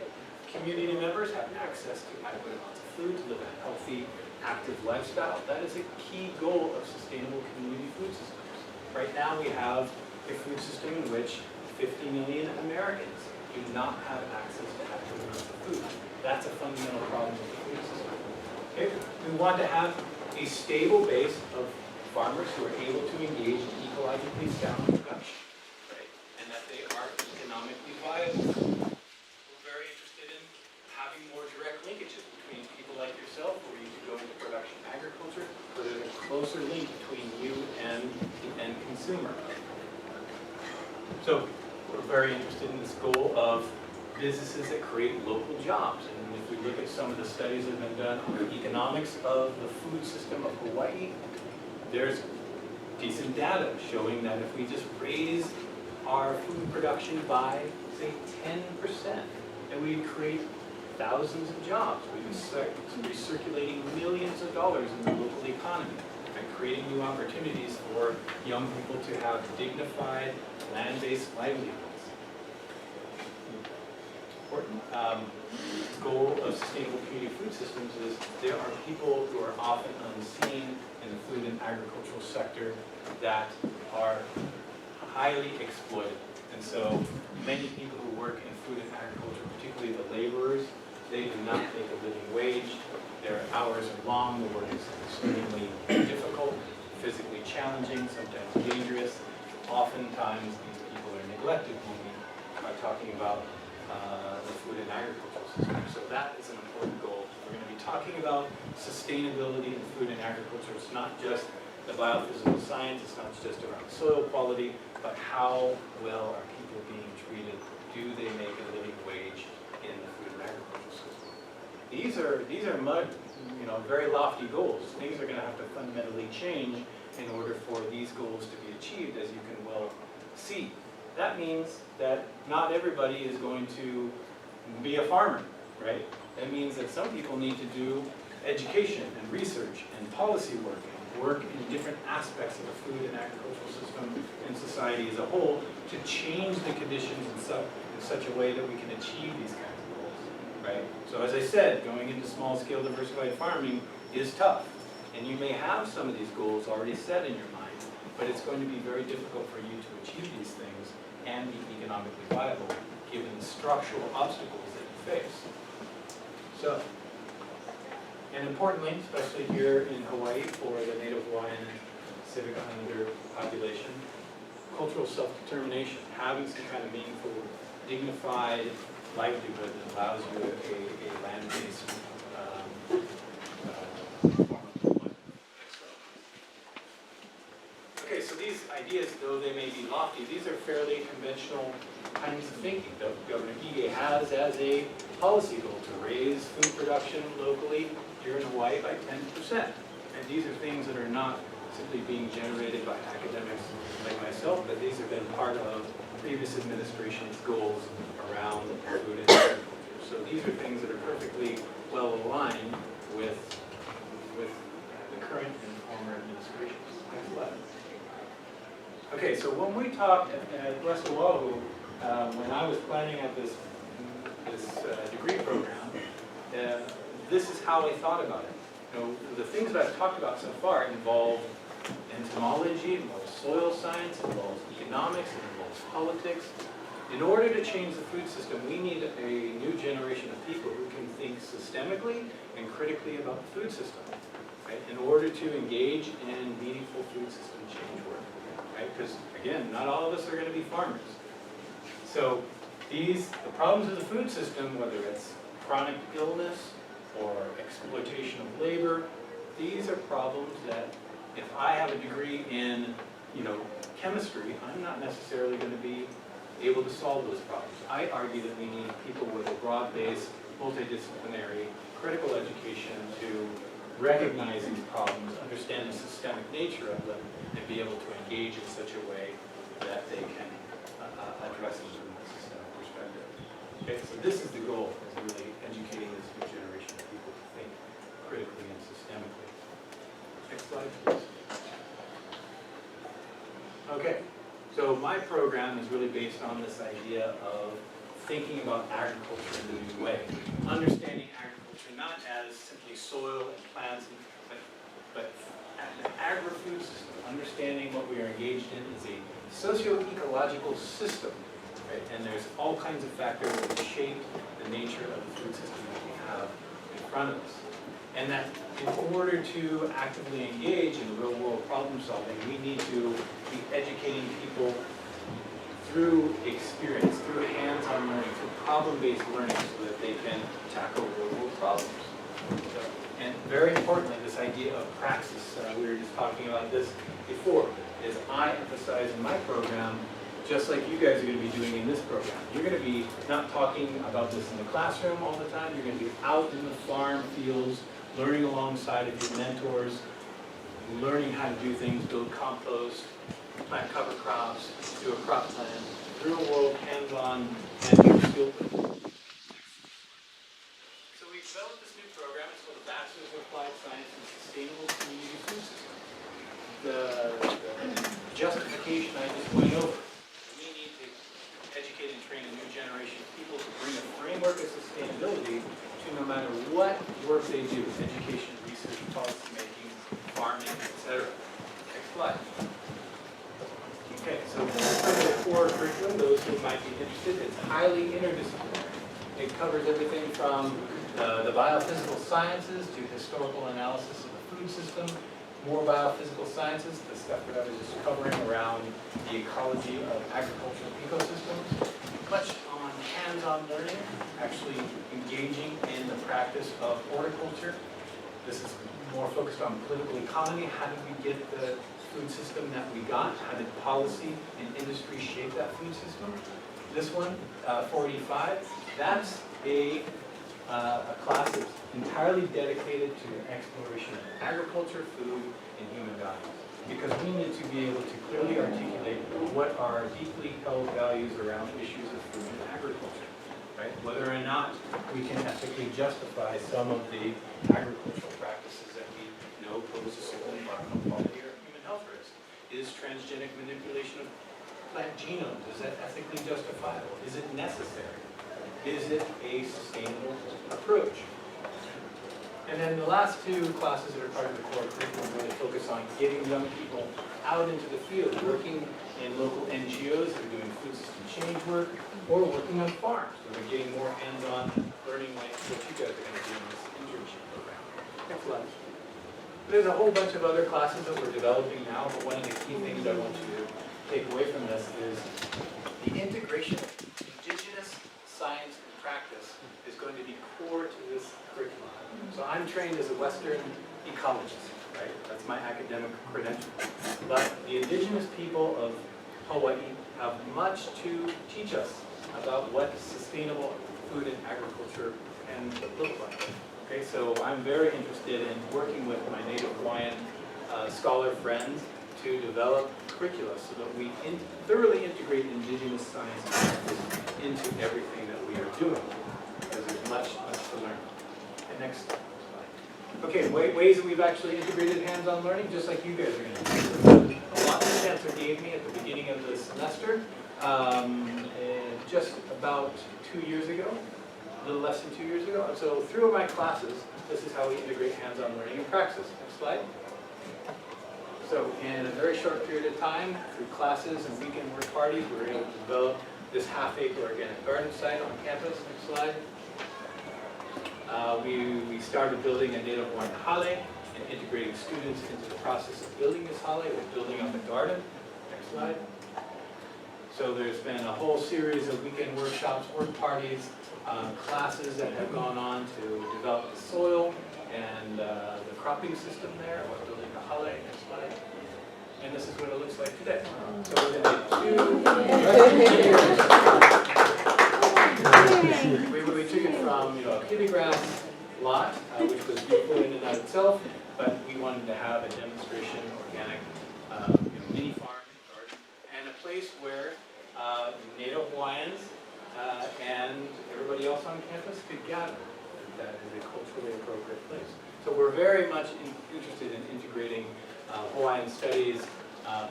community members have access to adequate amounts of food to live a healthy, active lifestyle. That is a key goal of sustainable community food systems. Right now we have a food system in which 50 million Americans do not have access to adequate amounts of food. That's a fundamental problem with the food system. Okay? We want to have a stable base of farmers who are able to engage in ecologically sound production, right? And that they are economically viable. We're very interested in having more direct linkages between people like yourself, where you could go into production agriculture, but there's a closer link between you and the end consumer. So we're very interested in this goal of businesses that create local jobs. And if we look at some of the studies that have been done on the economics of the food system of Hawaii, there's decent data showing that if we just raise our food production by, say, 10%, then we create thousands of jobs. We'd be recirculating millions of dollars in the local economy and creating new opportunities for young people to have dignified, land-based livelihoods. Important goal of sustainable community food systems is there are people who are often unseen in the food and agricultural sector that are highly exploited. And so many people who work in food and agriculture, particularly the laborers, they do not make a living wage. Their hours are long, the work is extremely difficult, physically challenging, sometimes dangerous. Oftentimes these people are neglected when we are talking about the food and agricultural system. So that is an important goal. We're going to be talking about sustainability in food and agriculture. It's not just the biophysical science, it's not just around soil quality, but how well are people being treated? Do they make a living wage in the food and agricultural system? These are very lofty goals. Things are going to have to fundamentally change in order for these goals to be achieved, as you can well see. That means that not everybody is going to be a farmer, right? That means that some people need to do education and research and policy work in different aspects of the food and agricultural system and society as a whole to change the conditions in such a way that we can achieve these kinds of goals, right? So as I said, going into small-scale diversified farming is tough. And you may have some of these goals already set in your mind, but it's going to be very difficult for you to achieve these things and be economically viable given the structural obstacles that you face. So, and importantly, especially here in Hawaii for the Native Hawaiian and Pacific Islander population, cultural self-determination, having some kind of meaningful, dignified livelihood that allows you a land-based form of employment. Okay, so these ideas, though they may be lofty, these are fairly conventional kinds of thinking. Governor Ige has as a policy goal to raise food production locally here in Hawaii by 10%. And these are things that are not simply being generated by academics like myself, but these have been part of previous administration's goals around food and agriculture. So these are things that are perfectly well aligned with the current and former administrations. Next slide. Okay, so when we talked at West Oahu, when I was planning out this degree program, this is how I thought about it. You know, the things that I've talked about so far involve entomology, involve soil science, involves economics, it involves politics. In order to change the food system, we need a new generation of people who can think systemically and critically about the food system, right? In order to engage in meaningful food system change work, right? Because again, not all of us are going to be farmers. So the problems of the food system, whether it's chronic illness or exploitation of labor, these are problems that if I have a degree in, chemistry, I'm not necessarily going to be able to solve those problems. I argue that we need people with a broad-based, multidisciplinary, critical education to recognize these problems, understand the systemic nature of them, and be able to engage in such a way that they can address them from a systemic perspective. Okay, so this is the goal, is really educating this new generation of people to think critically and systemically. Next slide, please. Okay, so my program is really based on this idea of thinking about agriculture in a new way. Understanding agriculture not as simply soil and plants, but an agri-food system. Understanding what we are engaged in is a socio-ecological system, right? And there's all kinds of factors that shape the nature of the food system that we have in front of us. And that in order to actively engage in real-world problem solving, we need to be educating people through experience, through hands-on learning, through problem-based learning, so that they can tackle real-world problems. And very importantly, this idea of praxis, we were just talking about this before, is I emphasize in my program, just like you guys are going to be doing in this program. You're going to be not talking about this in the classroom all the time, you're going to be out in the farm fields, learning alongside of your mentors, learning how to do things, build compost, plant cover crops, do a crop plan, real-world, hands-on, and field. So we developed this new program. It's called the Bachelor's of Applied Science and Sustainable Community Food System. The justification I just went over. We need to educate and train a new generation of people to bring a framework of sustainability to no matter what work they do, education, research, policy making, farming, etc. Next slide. Okay, so this is some of the core curriculum, those who might be interested. It's highly interdisciplinary. It covers everything from the biophysical sciences to historical analysis of the food system, more biophysical sciences, the stuff that I was just covering around the ecology of agricultural ecosystems, much on hands-on learning, actually engaging in the practice of horticulture. This is more focused on political economy. How did we get the food system that we got? How did policy and industry shape that food system? This one, 485, that's a class that's entirely dedicated to the exploration of agriculture, food, and human values. Because we need to be able to clearly articulate what are deeply held values around issues of food and agriculture, right? Whether or not we can ethically justify some of the agricultural practices that we know pose a certain environmental quality or human health risk. Is transgenic manipulation of plant genomes, is that ethically justifiable? Is it necessary? Is it a sustainable approach? And then the last two classes that are part of the core curriculum really focus on getting young people out into the field, working in local NGOs that are doing food system change work, or working on farms, so they're getting more hands-on learning like what you guys are going to do in this internship program. Next slide. There's a whole bunch of other classes that we're developing now, but one of the key things I want you to take away from this is the integration of indigenous science and practice is going to be core to this curriculum. So I'm trained as a Western ecologist, right? That's my academic credential. But the indigenous people of Hawaii have much to teach us about what sustainable food and agriculture can look like. Okay, so I'm very interested in working with my Native Hawaiian scholar friends to develop curricula so that we thoroughly integrate indigenous science and practice into everything that we are doing, because there's much to learn. Okay, next slide. Okay, ways that we've actually integrated hands-on learning, just like you guys are going to do. A lot that Chancellor gave me at the beginning of the semester, just about 2 years ago, a little less than 2 years ago. And so through my classes, this is how we integrate hands-on learning and praxis. Next slide. So in a very short period of time, through classes and weekend work parties, we were able to develop this half-acre organic garden site on campus. Next slide. We started building a native Hawaiian hale and integrating students into the process of building this hale with building up the garden. Next slide. So there's been a whole series of weekend workshops, work parties, classes that have gone on to develop the soil and the cropping system there, or building Kohala, next slide. And this is what it looks like today. So we're going to do we took it from a kitty grass lot, which was beautiful in and of itself, but we wanted to have a demonstration organic mini farm garden and a place where Native Hawaiians and everybody else on campus could gather. That is a culturally appropriate place. So we're very much interested in integrating Hawaiian studies,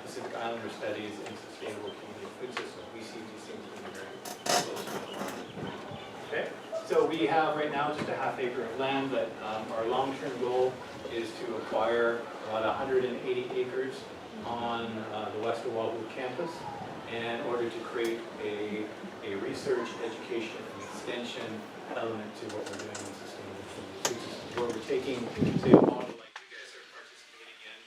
Pacific Islander studies, and sustainable community food systems. We see these things being very close to the line. Okay? So we have right now just a half acre of land, but our long-term goal is to acquire about 180 acres on the West Oahu campus in order to create a research, education, and extension element to what we're doing in sustainable community food systems, where we're taking, say, a model like you guys are participating in,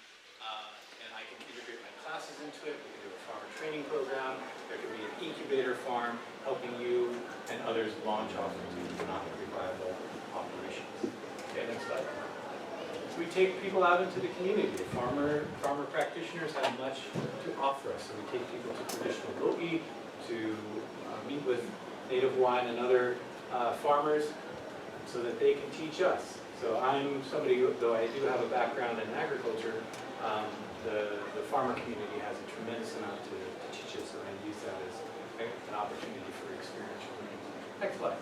and I can integrate my classes into it. We can do a farmer training program. There could be an incubator farm helping you and others launch off into economically viable operations. Okay, next slide. So we take people out into the community. The farmer practitioners have much to offer us. So we take people to traditional lo'i, to meet with Native Hawaiian and other farmers so that they can teach us. So I'm somebody, though I do have a background in agriculture, the farmer community has a tremendous amount to teach us, and I use that as an opportunity for experiential learning. Next slide.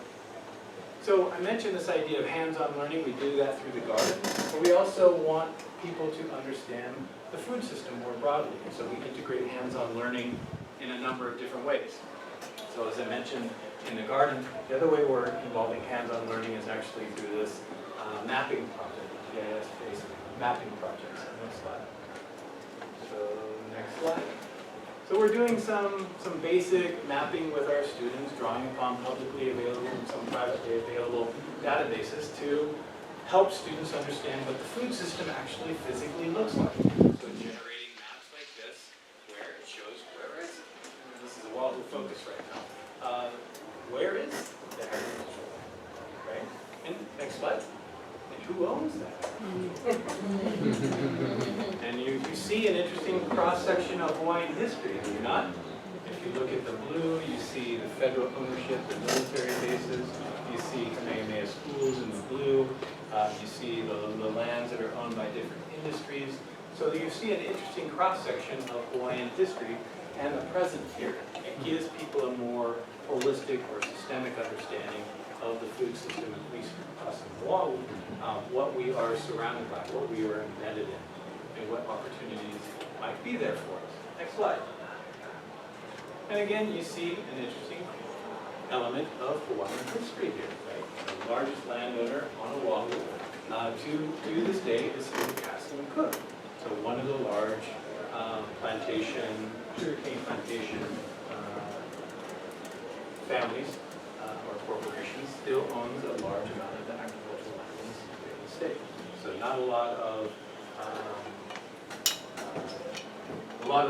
So I mentioned this idea of hands-on learning. We do that through the garden, but we also want people to understand the food system more broadly. So we integrate hands-on learning in a number of different ways. So as I mentioned in the garden, the other way we're involving hands-on learning is actually through this mapping project, GIS-based mapping project. So next slide. So next slide. So we're doing some basic mapping with our students, drawing upon publicly available and some privately available databases to help students understand what the food system actually physically looks like. So generating maps like this, where it shows where is it. And this is a Oahu focus right now. Where is the agricultural land, right? And next slide. And who owns that? And you see an interesting cross-section of Hawaiian history, do you not? If you look at the blue, you see the federal ownership, the military bases. You see Kamehameha schools in the blue. You see the lands that are owned by different industries. So you see an interesting cross-section of Hawaiian history and the present here. It gives people a more holistic or systemic understanding of the food system, at least us in Oahu, what we are surrounded by, what we are embedded in, and what opportunities might be there for us. Next slide. And again, you see an interesting element of Hawaiian history here, right? The largest landowner on Oahu to this day is still Castle and Cook. So one of the large sugarcane plantation families or corporations still owns a large amount of the agricultural land in the state. So not a lot of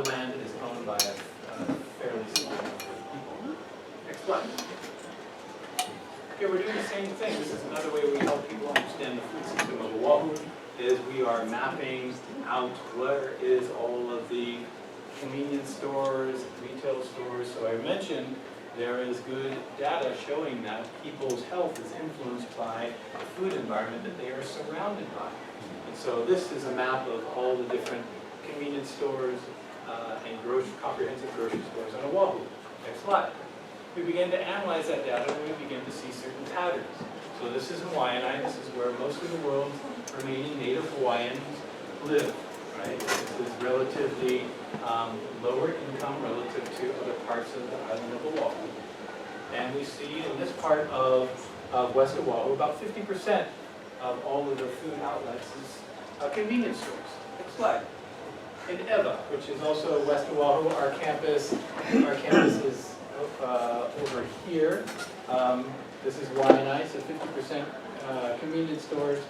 land is owned by a fairly small number of people. Next slide. Okay, we're doing the same thing. This is another way we help people understand the food system of Oahu, is we are mapping out where is all of the convenience stores, retail stores. So I mentioned there is good data showing that people's health is influenced by the food environment that they are surrounded by. And so this is a map of all the different convenience stores and comprehensive grocery stores on Oahu. Next slide. We begin to analyze that data and we begin to see certain patterns. So this is Hawaiian. This is where most of the world's remaining Native Hawaiians live. Right? This is relatively lower income relative to other parts of the island of Oahu. And we see in this part of West Oahu, about 50% of all of the food outlets is convenience stores. Next slide. In Ewa, which is also West Oahu, our campus is over here. This is Waianae, so 50% convenience stores,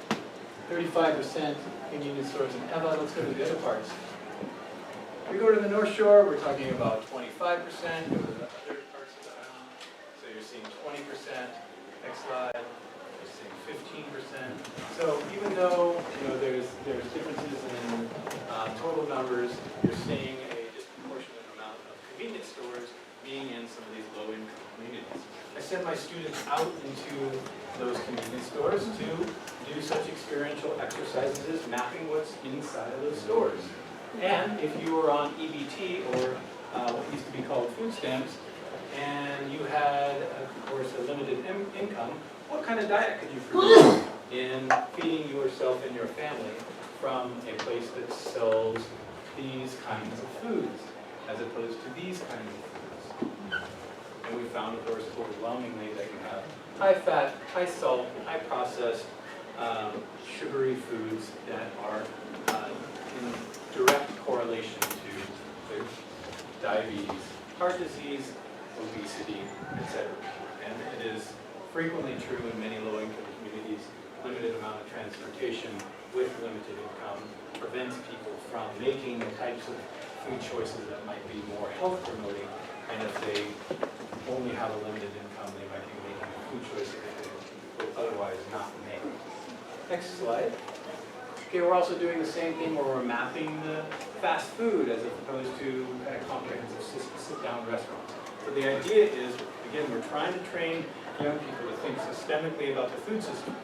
35% convenience stores in Ewa. Let's go to the other parts. We go to the North Shore, we're talking about 25%. Go to the other parts of the island. So you're seeing 20%, Next slide. You're seeing 15%. So even though there's differences in total numbers, you're seeing a disproportionate amount of convenience stores being in some of these low-income communities. I send my students out into those convenience stores to do such experiential exercises as mapping what's inside of those stores. And if you were on EBT, or what used to be called food stamps, and you had, of course, a limited income, what kind of diet could you produce in feeding yourself and your family from a place that sells these kinds of foods, as opposed to these kinds of foods? And we found, of course, overwhelmingly that you have high fat, high salt, high processed, sugary foods that are in direct correlation to the diabetes, heart disease, obesity, etc. And it is frequently true in many low-income communities. Limited amount of transportation with limited income prevents people from making the types of food choices that might be more health promoting. And if they only have a limited income, they might be making a food choice that they would otherwise not make. Next slide. Okay, we're also doing the same thing where we're mapping the fast food as opposed to kind of comprehensive sit-down restaurants. So the idea is, again, we're trying to train young people to think systemically about the food system.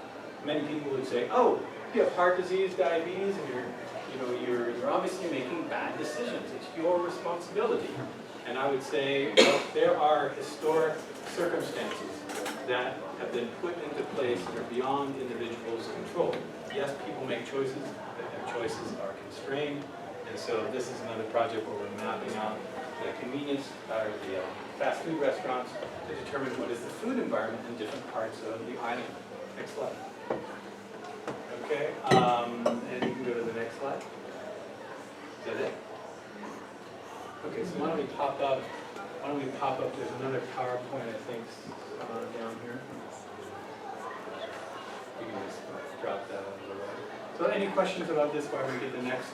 Many people would say, oh, you have heart disease, diabetes, and you're obviously making bad decisions. It's your responsibility. And I would say, well, there are historic circumstances that have been put into place that are beyond individuals' control. Yes, people make choices, but their choices are constrained. And so this is another project where we're mapping out the convenience, or the fast food restaurants to determine what is the food environment in different parts of the island. Next slide. Okay, and you can go to the next slide. Is that it? Okay, so why don't we pop up, there's another PowerPoint, I think, down here. You can just drop that out of the way. So any questions about this while we get the next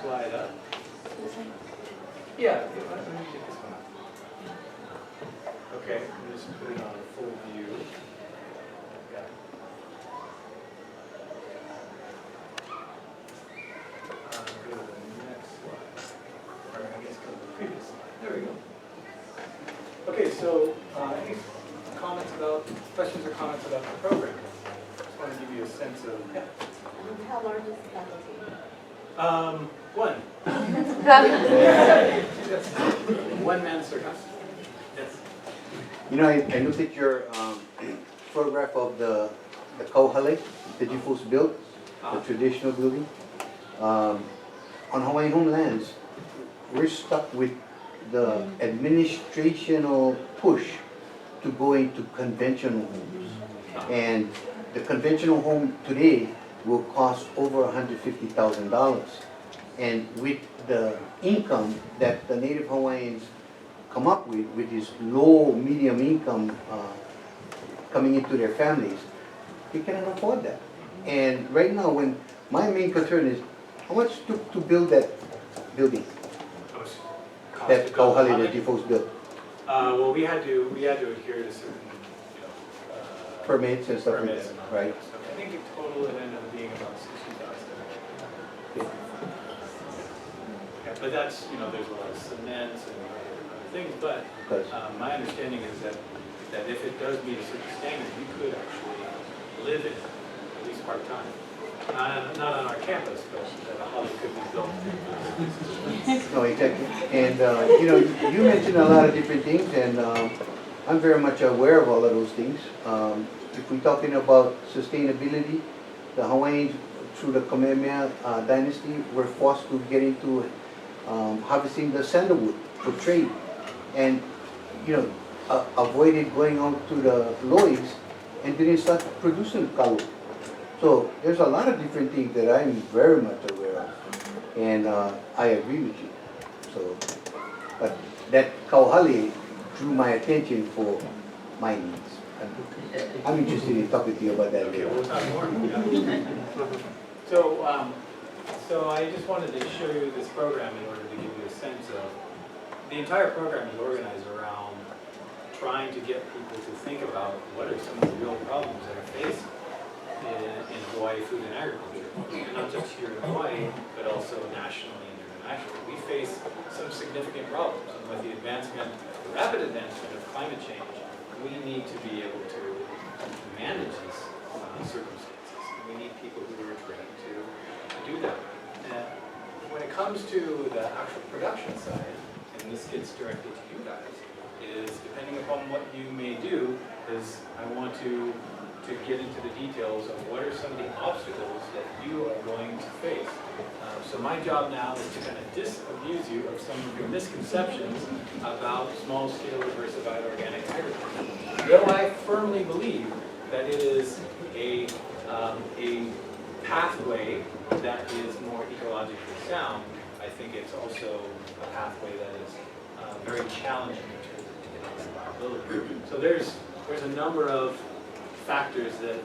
slide up? Yeah, let me get this one up. Okay, I'm just put it on full view. Got it. Go to the next slide. Or I guess go to the previous slide. There we go. Okay, so any questions or comments about the program? Just want to give you a sense of, yeah. How large is the faculty? One. One man circus. Yes. You know, I looked at your photograph of the Kohala that you folks built, the traditional building. On Hawaiian homelands, we're stuck with the administrational push to go into conventional homes. And the conventional home today will cost over $150,000. And with the income that the Native Hawaiians come up with this low, medium income coming into their families, they cannot afford that. And right now, when my main concern is, how much to build that building? That Kohala that you folks built? Well, we had to adhere to certain, Permits and stuff like permits that, and all right? that stuff. I think in total it ended up being about 60,000. Yeah, but that's, there's a lot of cement and other things, but my understanding is that if it does meet a certain standard, you could actually live in it, at least part-time. Not on our campus, but that a hall could be built. No, exactly. And, you mentioned a lot of different things, and I'm very much aware of all of those things. If we're talking about sustainability, the Hawaiians, through the Kamehameha dynasty, were forced to get into harvesting the sandalwood for trade. And, avoided going out to the lois and didn't start producing kalu. So there's a lot of different things that I'm very much aware of, and I agree with you. So, but that Kohala drew my attention for my needs. I'm interested in talking to you about that Okay, later. we'll talk more. So I just wanted to show you this program in order to give you a sense of, the entire program is organized around trying to get people to think about what are some of the real problems that are faced in Hawaii food and agriculture. And not just here in Hawaii, but also nationally and internationally. We face some significant problems. And with the rapid advancement of climate change, we need to be able to manage these circumstances. We need people who are trained to do that. And when it comes to the actual production side, and this gets directed to you guys, is depending upon what you may do, is I want to get into the details of what are some of the obstacles that you are going to face. So my job now is to kind of disabuse you of some of your misconceptions about small-scale diversified organic agriculture. Though I firmly believe that it is a pathway that is more ecologically sound, I think it's also a pathway that is very challenging in terms of economic viability. So there's a number of factors that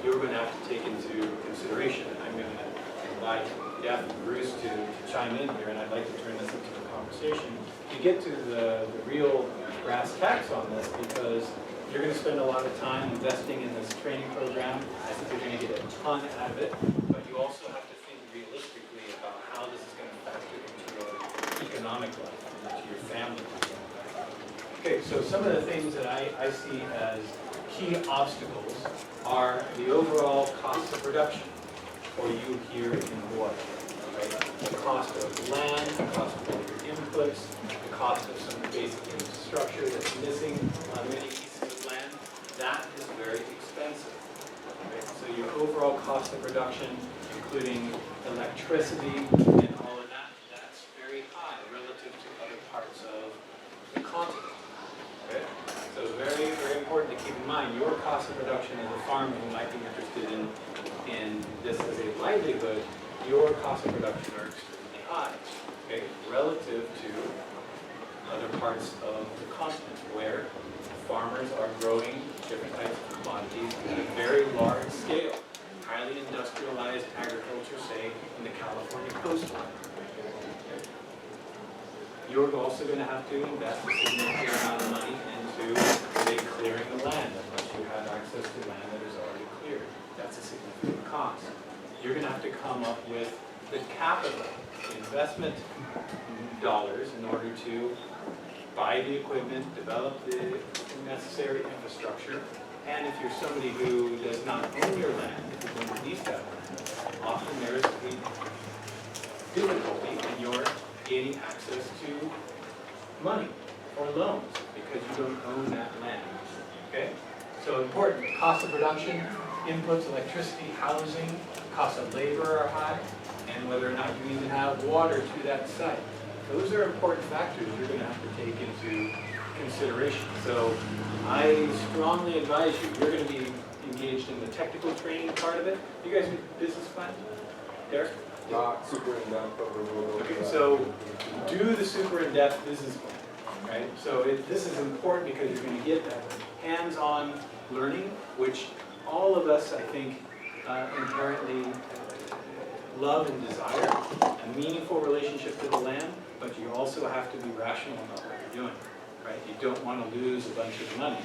you're going to have to take into consideration. And I'm going to invite Jeff and Bruce to chime in here, and I'd like to turn this into a conversation to get to the real brass tacks on this, because you're going to spend a lot of time investing in this training program. I think you're going to get a ton out of it, but you also have to think realistically about how this is going to factor into your economic life, into your family life. Okay, so some of the things that I see as key obstacles are the overall cost of production for you here in Hawaii. Right? The cost of land, the cost of all your inputs, the cost of some basic infrastructure that's missing on many pieces of land, that is very expensive. Okay? So your overall cost of production, including electricity and all of that, that's very high relative to other parts of the continent. Okay? So very, very important to keep in mind your cost of production as a farmer who might be interested in this as a livelihood, your cost of production are extremely high, okay, relative to other parts of the continent where farmers are growing different types of commodities at a very large scale, highly industrialized agriculture, say, in the California coastline. You're also going to have to invest a significant amount of money into, say, clearing the land, unless you have access to land that is already cleared. That's a significant cost. You're going to have to come up with the capital investment dollars in order to buy the equipment, develop the necessary infrastructure, and if you're somebody who does not own your land, if you don't lease that land, often there is a difficulty in your gaining access to money or loans because you don't own that land. Okay? So important, cost of production, inputs, electricity, housing, cost of labor are high, and whether or not you even have water to that site. Those are important factors you're going to have to take into consideration. So I strongly advise you, you're going to be engaged in the technical training part of it. You guys need business plan? Derek? Not super in-depth, but we're going to Okay, so do the super in-depth business plan, right? So this is important because you're going to get that hands-on learning, which all of us, I think, inherently love and desire, a meaningful relationship to the land, but you also have to be rational about what you're doing, right? You don't want to lose a bunch of money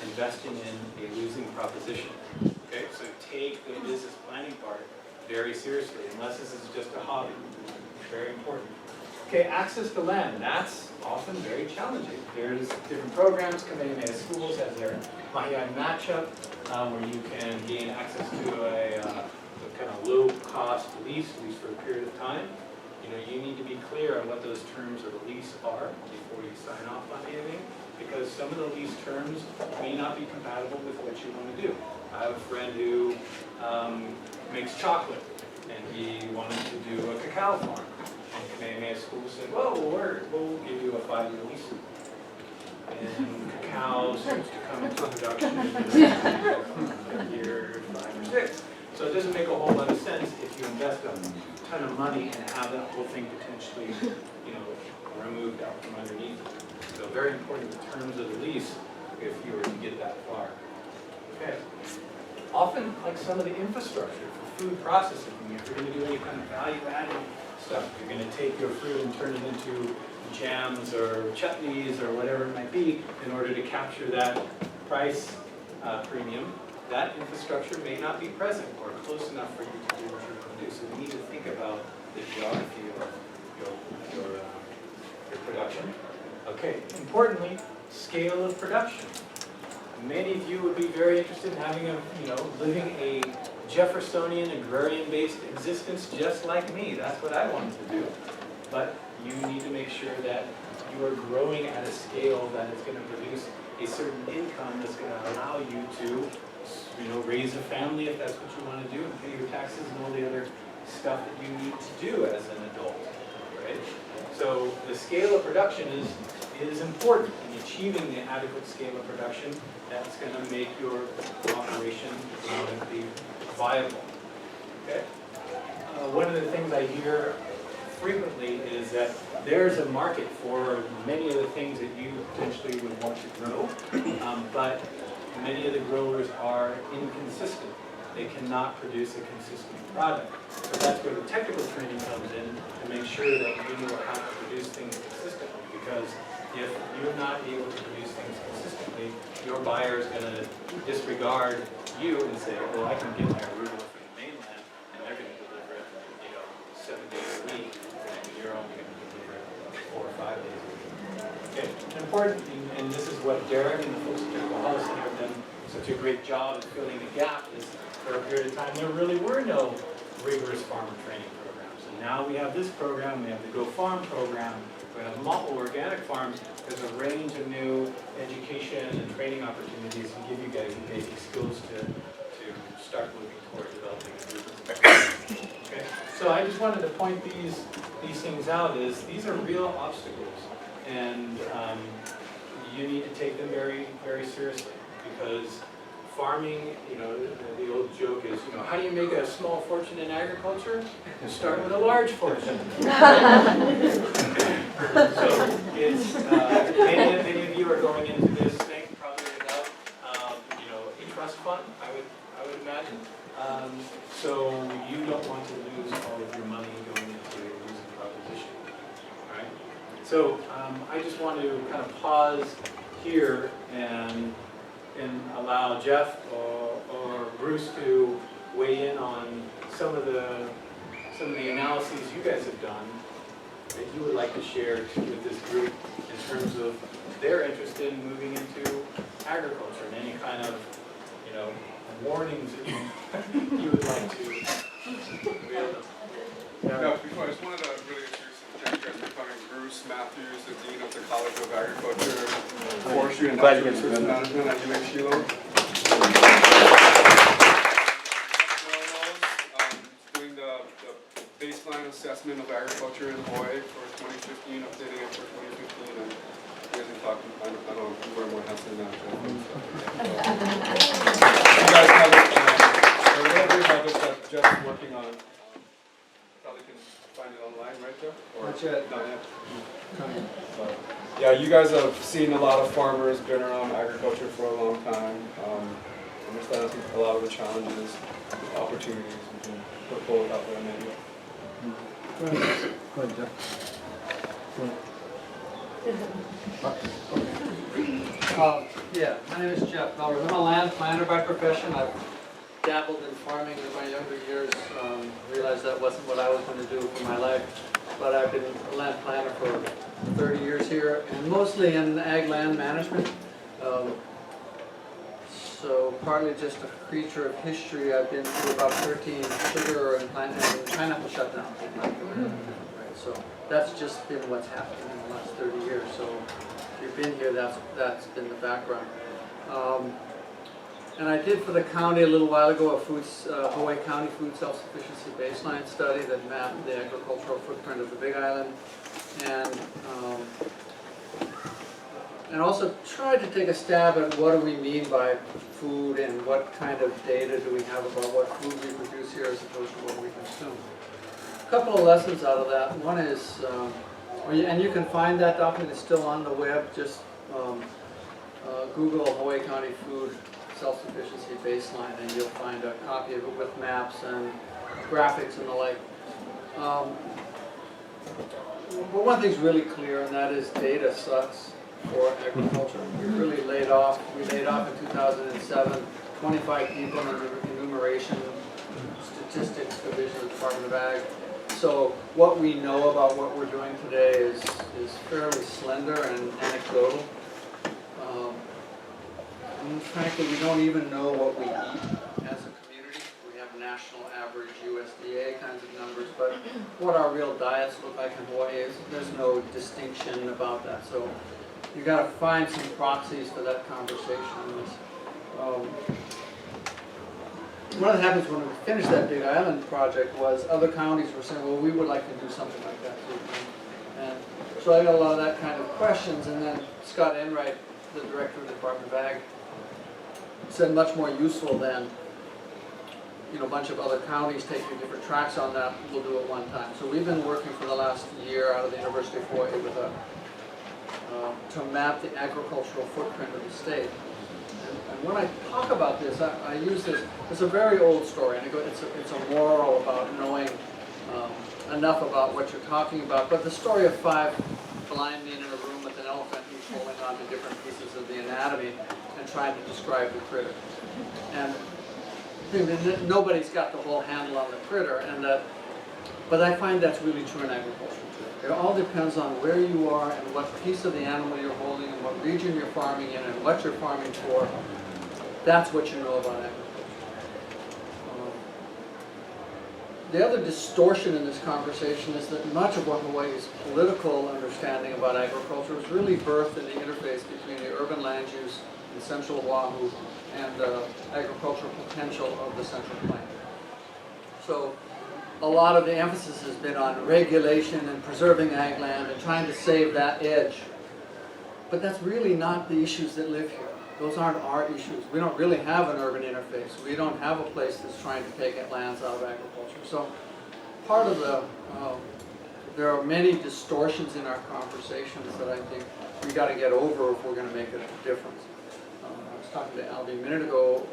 investing in a losing proposition. Okay, so take the business planning part very seriously, unless this is just a hobby. Very important. Okay, access to land, that's often very challenging. There's different programs, Kamehameha Schools has their Mahiai matchup, where you can gain access to a kind of low-cost lease, at least for a period of time. You know, you need to be clear on what those terms of the lease are before you sign off on anything, because some of the lease terms may not be compatible with what you want to do. I have a friend who makes chocolate, and he wanted to do a cacao farm. And Kamehameha School said, well, we'll give you a 5-year lease. And cacao starts to come into production in year 5 or 6. So it doesn't make a whole lot of sense if you invest a ton of money and have that whole thing potentially, you know, removed out from underneath. So very important in terms of the lease if you were to get that far. Okay. Often, like some of the infrastructure for food processing, if you're going to do any kind of value-added stuff, you're going to take your fruit and turn it into jams or chutneys or whatever it might be in order to capture that price premium. That infrastructure may not be present or close enough for you to do what you're going to do. So you need to think about the geography of your production. Okay, importantly, scale of production. Many of you would be very interested in having living a Jeffersonian agrarian-based existence just like me. That's what I wanted to do. But you need to make sure that you are growing at a scale that is going to produce a certain income that's going to allow you to, raise a family if that's what you want to do, and pay your taxes and all the other stuff that you need to do as an adult, right? So the scale of production is important in achieving the adequate scale of production. That's going to make your operation economically viable. Okay. One of the things I hear frequently is that there's a market for many of the things that you potentially would want to grow, but many of the growers are inconsistent. They cannot produce a consistent product. So that's where the technical training comes in to make sure that you know how to produce things consistently. Because if you're not able to produce things consistently, your buyer is going to disregard you and say, well, I can get my arugula from the mainland, and they're going to deliver it, 7 days a week, and you're only going to deliver it 4 or 5 days a week. Okay, important, and this is what Derek and the folks at Kohala Center have done such a great job of filling the gap, is for a period of time there really were no rigorous farmer training programs. And now we have this program, we have the Go Farm program, we have multiple organic farms. There's a range of new education and training opportunities to give you guys the basic skills to start moving toward developing a business. Okay, so I just wanted to point these things out. These are real obstacles, and you need to take them very, very seriously, because farming, the old joke is, how do you make a small fortune in agriculture? You start with a large fortune. So it's, many of you are going into this thing probably without, a trust fund, I would imagine. So you don't want to lose all of your money going into a losing proposition, all right? So I just want to kind of pause here and allow Jeff or Bruce to weigh in on some of the analyses you guys have done that you would like to share with this group in terms of their interest in moving into agriculture, and any kind of warnings that you would like to reveal them. Yeah, before, I just wanted to really introduce and thank you guys for coming. Bruce Matthews, the Dean of the College of Agriculture, Forestry, and Natural Resource Management at UH-Hilo. Doing the baseline assessment of agriculture in Hawaii for 2015, updating it for 2015, and you guys can talk, I don't know, you wear more hats than that. You guys have it, or whatever you have it that Jeff's working on. Probably can find it online, right, Jeff? Not yet. Not yet. Yeah, you guys have seen a lot of farmers, been around agriculture for a long time. Understand a lot of the challenges, opportunities we can put forward out there maybe. Go ahead, Jeff. Yeah, my name is Jeff Mellor. I'm a land planner by profession. I've dabbled in farming in my younger years. Realized that wasn't what I was going to do for my life. But I've been a land planner for 30 years here, and mostly in ag land management. So partly just a creature of history, I've been through about 13 sugar and pineapple shutdowns. Right, so that's just been what's happened in the last 30 years. So if you've been here, that's been the background. And I did for the county a little while ago a Hawaii County food self-sufficiency baseline study that mapped the agricultural footprint of the Big Island, and also tried to take a stab at what do we mean by food and what kind of data do we have about what food we produce here as opposed to what we consume. A couple of lessons out of that. One is, and you can find that document, it's still on the web, just Google Hawaii County food self-sufficiency baseline and you'll find a copy of it with maps and graphics and the like. But one thing's really clear, and that is data sucks for agriculture. We laid off in 2007, 25 people in the enumeration statistics division of the Department of Ag. So what we know about what we're doing today is fairly slender and anecdotal. And frankly, we don't even know what we eat as a community. We have national average USDA kinds of numbers, but what our real diets look like in Hawaii is, there's no distinction about that. So you got to find some proxies for that conversation. One of the habits when we finished that Big Island project was other counties were saying, well, we would like to do something like that too. And so I got a lot of that kind of questions, and then Scott Enright, the director of the Department of Ag, said much more useful than a bunch of other counties taking different tracks on that, we'll do it one time. So we've been working for the last year out of the University of Hawaii with to map the agricultural footprint of the state. And when I talk about this, I use this, it's a very old story, and it's a moral about knowing enough about what you're talking about, but the story of 5 blind men in a room with an elephant who's holding on to different pieces of the anatomy and trying to describe the critter. And nobody's got the whole handle on the critter, but I find that's really true in agriculture too. It all depends on where you are and what piece of the animal you're holding and what region you're farming in and what you're farming for. That's what you know about agriculture. The other distortion in this conversation is that much of what Hawaii's political understanding about agriculture was really birthed in the interface between the urban land use in central Oahu and the agricultural potential of the Central Plain. So a lot of the emphasis has been on regulation and preserving ag land and trying to save that edge. But that's really not the issues that live here. Those aren't our issues. We don't really have an urban interface. We don't have a place that's trying to take lands out of agriculture. So part of there are many distortions in our conversations that I think we got to get over if we're going to make a difference. I was talking to Albie a minute ago.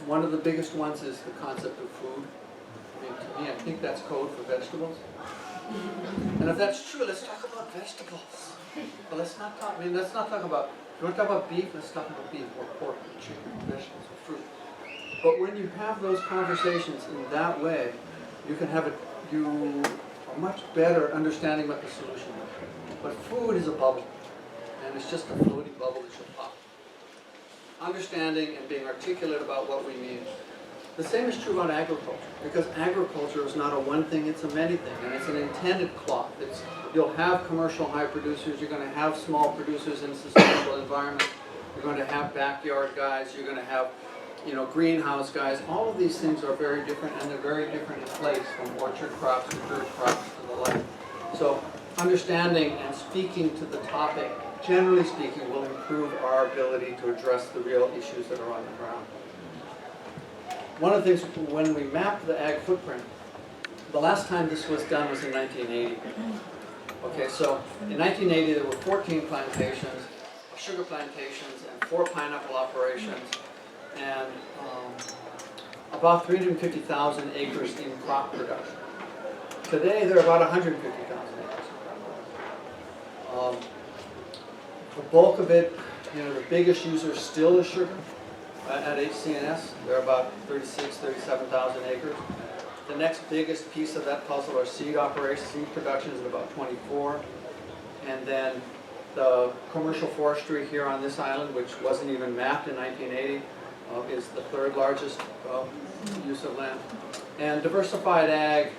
One of the biggest ones is the concept of food. I mean, to me, I think that's code for vegetables. And if that's true, let's talk about vegetables. But let's not talk about, if you want to talk about beef, let's talk about beef or pork or chicken or vegetables or fruit. But when you have those conversations in that way, you can have a much better understanding what the solution is. But food is a bubble, and it's just a floating bubble that should pop. Understanding and being articulate about what we mean. The same is true about agriculture, because agriculture is not a one thing, it's a many thing, and it's an intended cloth. You'll have commercial high producers, you're going to have small producers in sustainable environments, you're going to have backyard guys, you're going to have greenhouse guys. All of these things are very different, and they're very different in place, from orchard crops to fruit crops to the like. So understanding and speaking to the topic, generally speaking, will improve our ability to address the real issues that are on the ground. One of the things, when we mapped the ag footprint, the last time this was done was in 1980. Okay, so in 1980 there were 14 plantations, sugar plantations, and 4 pineapple operations, and about 350,000 acres in crop production. Today there are about 150,000 acres in crop production. The bulk of it, the biggest user still is sugar. At HCNS, there are about 37,000 acres. The next biggest piece of that puzzle are seed operations, seed production is at about 24. And then the commercial forestry here on this island, which wasn't even mapped in 1980, is the 3rd largest use of land. And diversified ag,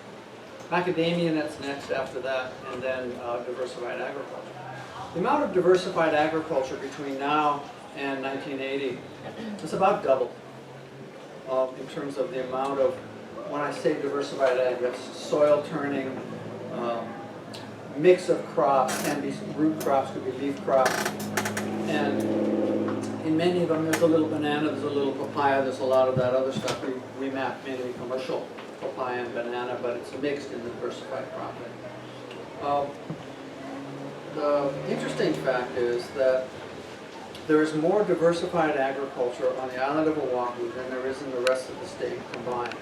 macadamia nuts next after that, and then diversified agriculture. The amount of diversified agriculture between now and 1980 is about double in terms of the amount of, when I say diversified ag, that's soil turning, mix of crops, can be root crops, could be leaf crops, and in many of them there's a little banana, there's a little papaya, there's a lot of that other stuff. We map mainly commercial papaya and banana, but it's mixed in the diversified cropping. The interesting fact is that there is more diversified agriculture on the island of Oahu than there is in the rest of the state combined.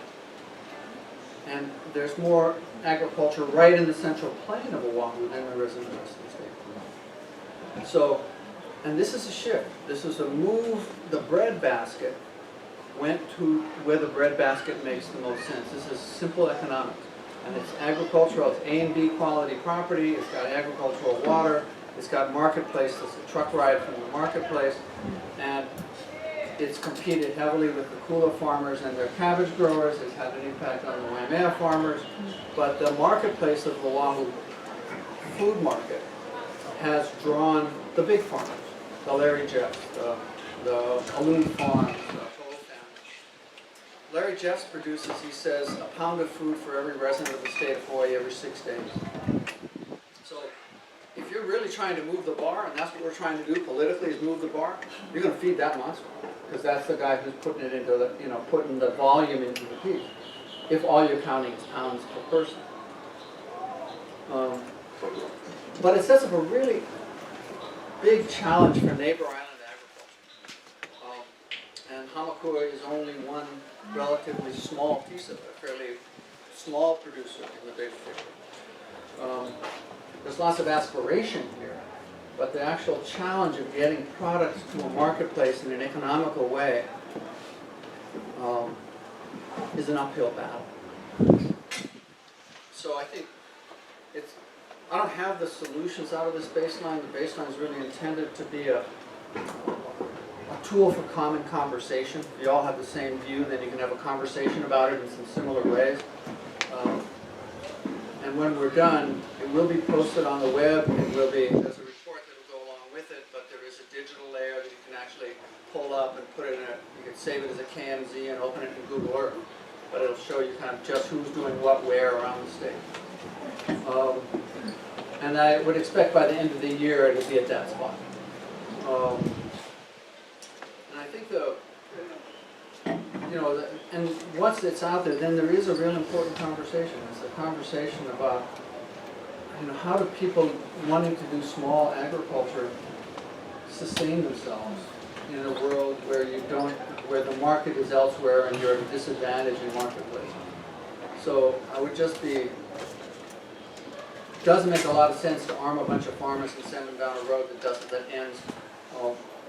And there's more agriculture right in the central plain of Oahu than there is in the rest of the state. So, and this is a shift. This is a move. The breadbasket went to where the breadbasket makes the most sense. This is simple economics. And it's agricultural, it's A and B quality property, it's got agricultural water, it's got marketplace, it's a truck ride from the marketplace, and it's competed heavily with the Kohala farmers and their cabbage growers. It's had an impact on the Waimea farmers, but the marketplace of the Oahu food market has drawn the big farmers, the Larry Jeffs, the Alun farms, the Ho family. Larry Jeffs produces, he says, a pound of food for every resident of the state of Hawaii every 6 days. So if you're really trying to move the bar, and that's what we're trying to do politically, is move the bar, you're going to feed that monster. Because that's the guy who's putting it into the, putting the volume into the piece. If all you're counting is pounds per person. But it sets up a really big challenge for neighbor island agriculture. And Hamakua is only one relatively small piece of it, a fairly small producer in the big picture. There's lots of aspiration here, but the actual challenge of getting products to a marketplace in an economical way is an uphill battle. So I think I don't have the solutions out of this baseline. The baseline is really intended to be a tool for common conversation. If you all have the same view, then you can have a conversation about it in some similar ways. And when we're done, it will be posted on the web. There's a report that will go along with it, but there is a digital layer that you can actually pull up and put it in you can save it as a KMZ and open it in Google Earth. But it'll show you kind of just who's doing what where around the state. And I would expect by the end of the year it'll be at that spot. And I think and once it's out there, then there is a real important conversation. It's a conversation about, how do people wanting to do small agriculture sustain themselves in a world where the market is elsewhere and you're at a disadvantage in marketplace. So I would just it doesn't make a lot of sense to arm a bunch of farmers and send them down a road that ends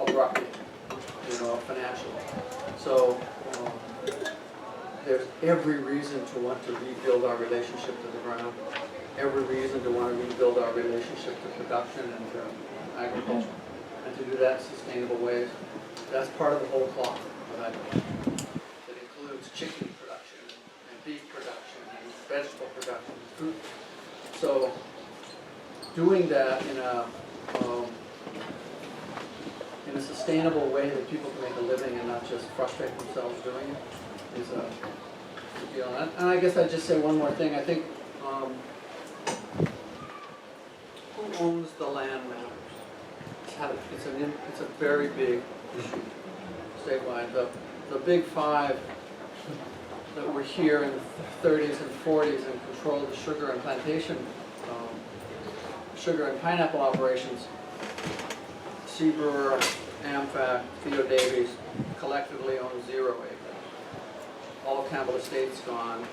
abruptly, financially. So there's every reason to want to rebuild our relationship to the ground, every reason to want to rebuild our relationship to production and to agriculture, and to do that in sustainable ways. That's part of the whole cloth that I do. That includes chicken production and beef production and vegetable production and fruit. So doing that in a sustainable way that people can make a living and not just frustrate themselves doing it is a big deal. And I guess I'd just say one more thing. I think who owns the land matters. It's a very big issue statewide. The big five that were here in the 30s and 40s and controlled the sugar and plantation, sugar and pineapple operations, Seabrewer, AmFac, Theo Davies, collectively own 0 acres. All of Campbell Estate's gone.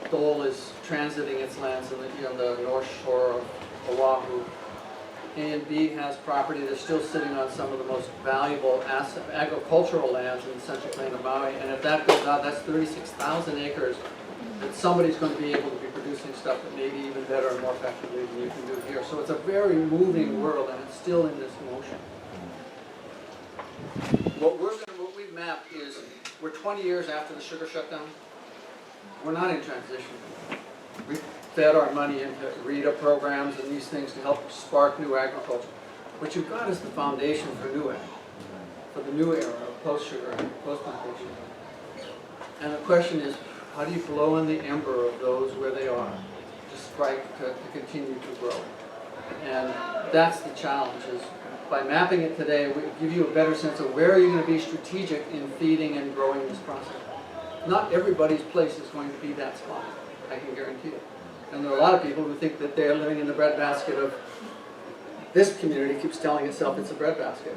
Dole is transiting its lands on the north shore of Oahu. A&B has property that's still sitting on some of the most valuable agricultural lands in the central plain of Maui, and if that goes out, that's 36,000 acres that somebody's going to be able to be producing stuff that may be even better and more effectively than you can do here. So it's a very moving world, and it's still in this motion. What we've mapped is we're 20 years after the sugar shutdown. We're not in transition. We fed our money into RETA programs and these things to help spark new agriculture. What you've got is the foundation for the new era of post-sugar and post-plantation. And the question is, how do you blow in the ember of those where they are to continue to grow? And that's the challenge, is by mapping it today, we give you a better sense of where are you going to be strategic in feeding and growing this process. Not everybody's place is going to be that spot, I can guarantee it. And there are a lot of people who think that they're living in the breadbasket of, this community keeps telling itself it's a breadbasket.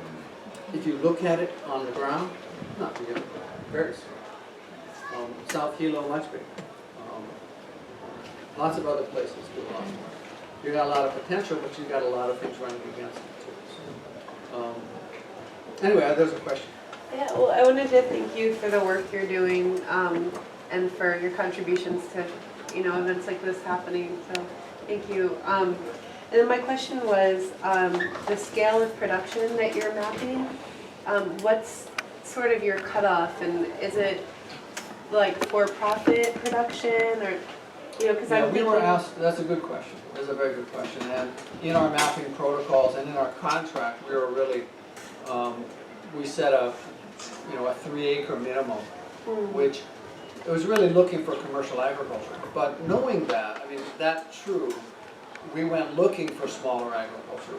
If you look at it on the ground, not really, very small. South Hilo, much bigger. Lots of other places do a lot more. You got a lot of potential, but you got a lot of things running against it too. So, anyway, there's a question. Yeah, well, I wanted to thank you for the work you're doing, and for your contributions to, events like this happening, so thank you. And then my question was, the scale of production that you're mapping, what's sort of your cutoff, and is it like for-profit production, or, because Yeah, I'm we were thinking. asked, that's a good question, that's a very good question, and in our mapping protocols and in our contract, we were really, we set a 3-acre minimum, which it was really looking for commercial agriculture. But knowing that, I mean, that's true, we went looking for smaller agriculture.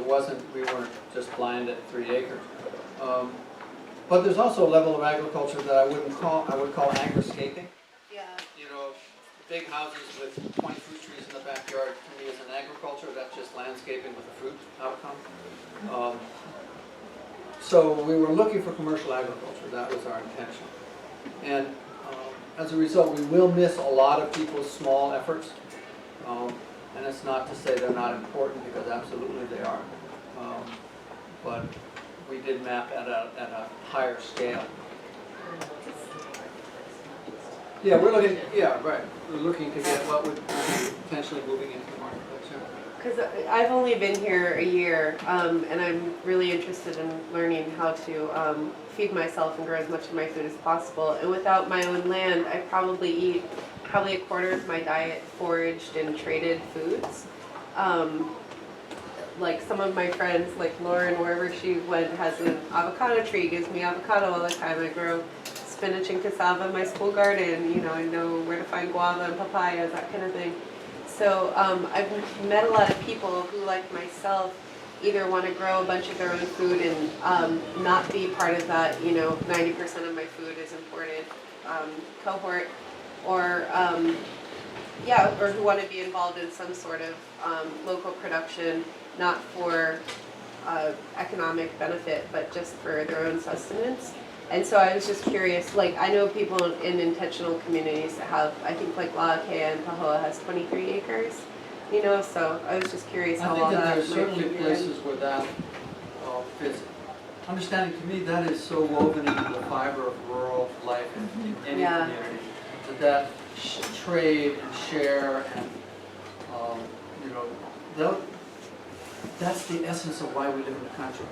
We weren't just blind at 3 acres. But there's also a level of agriculture that I would call agriscaping. Yeah. Big houses with 20 fruit trees in the backyard, to me, is an agriculture. That's just landscaping with a fruit outcome. So we were looking for commercial agriculture. That was our intention. And as a result, we will miss a lot of people's small efforts. And it's not to say they're not important, because absolutely they are. But we did map at a higher scale. Yeah, we're looking. Yeah, right. We're looking to get what would be potentially moving into the marketplace. Yeah. Because I've only been here a year, and I'm really interested in learning how to feed myself and grow as much of my food as possible. And without my own land, I probably eat a quarter of my diet foraged and traded foods. Like some of my friends, like Lauren, wherever she went, has an avocado tree, gives me avocado all the time. I grow spinach and cassava in my school garden. I know where to find guava and papayas, that kind of thing. So I've met a lot of people who, like myself, either want to grow a bunch of their own food and not be part of that, 90% of my food is imported cohort, or or who want to be involved in some sort of local production, not for economic benefit, but just for their own sustenance. And so I was just curious, like, I know people in intentional communities that have, I think like La'akea and Kohala has 23 acres, so I was just curious how all that I think that there are might certainly figure in. places where that fits. Understanding, to me, that is so woven into the fiber of rural life in any community. That trade and share and, that's the essence of why we live in the country.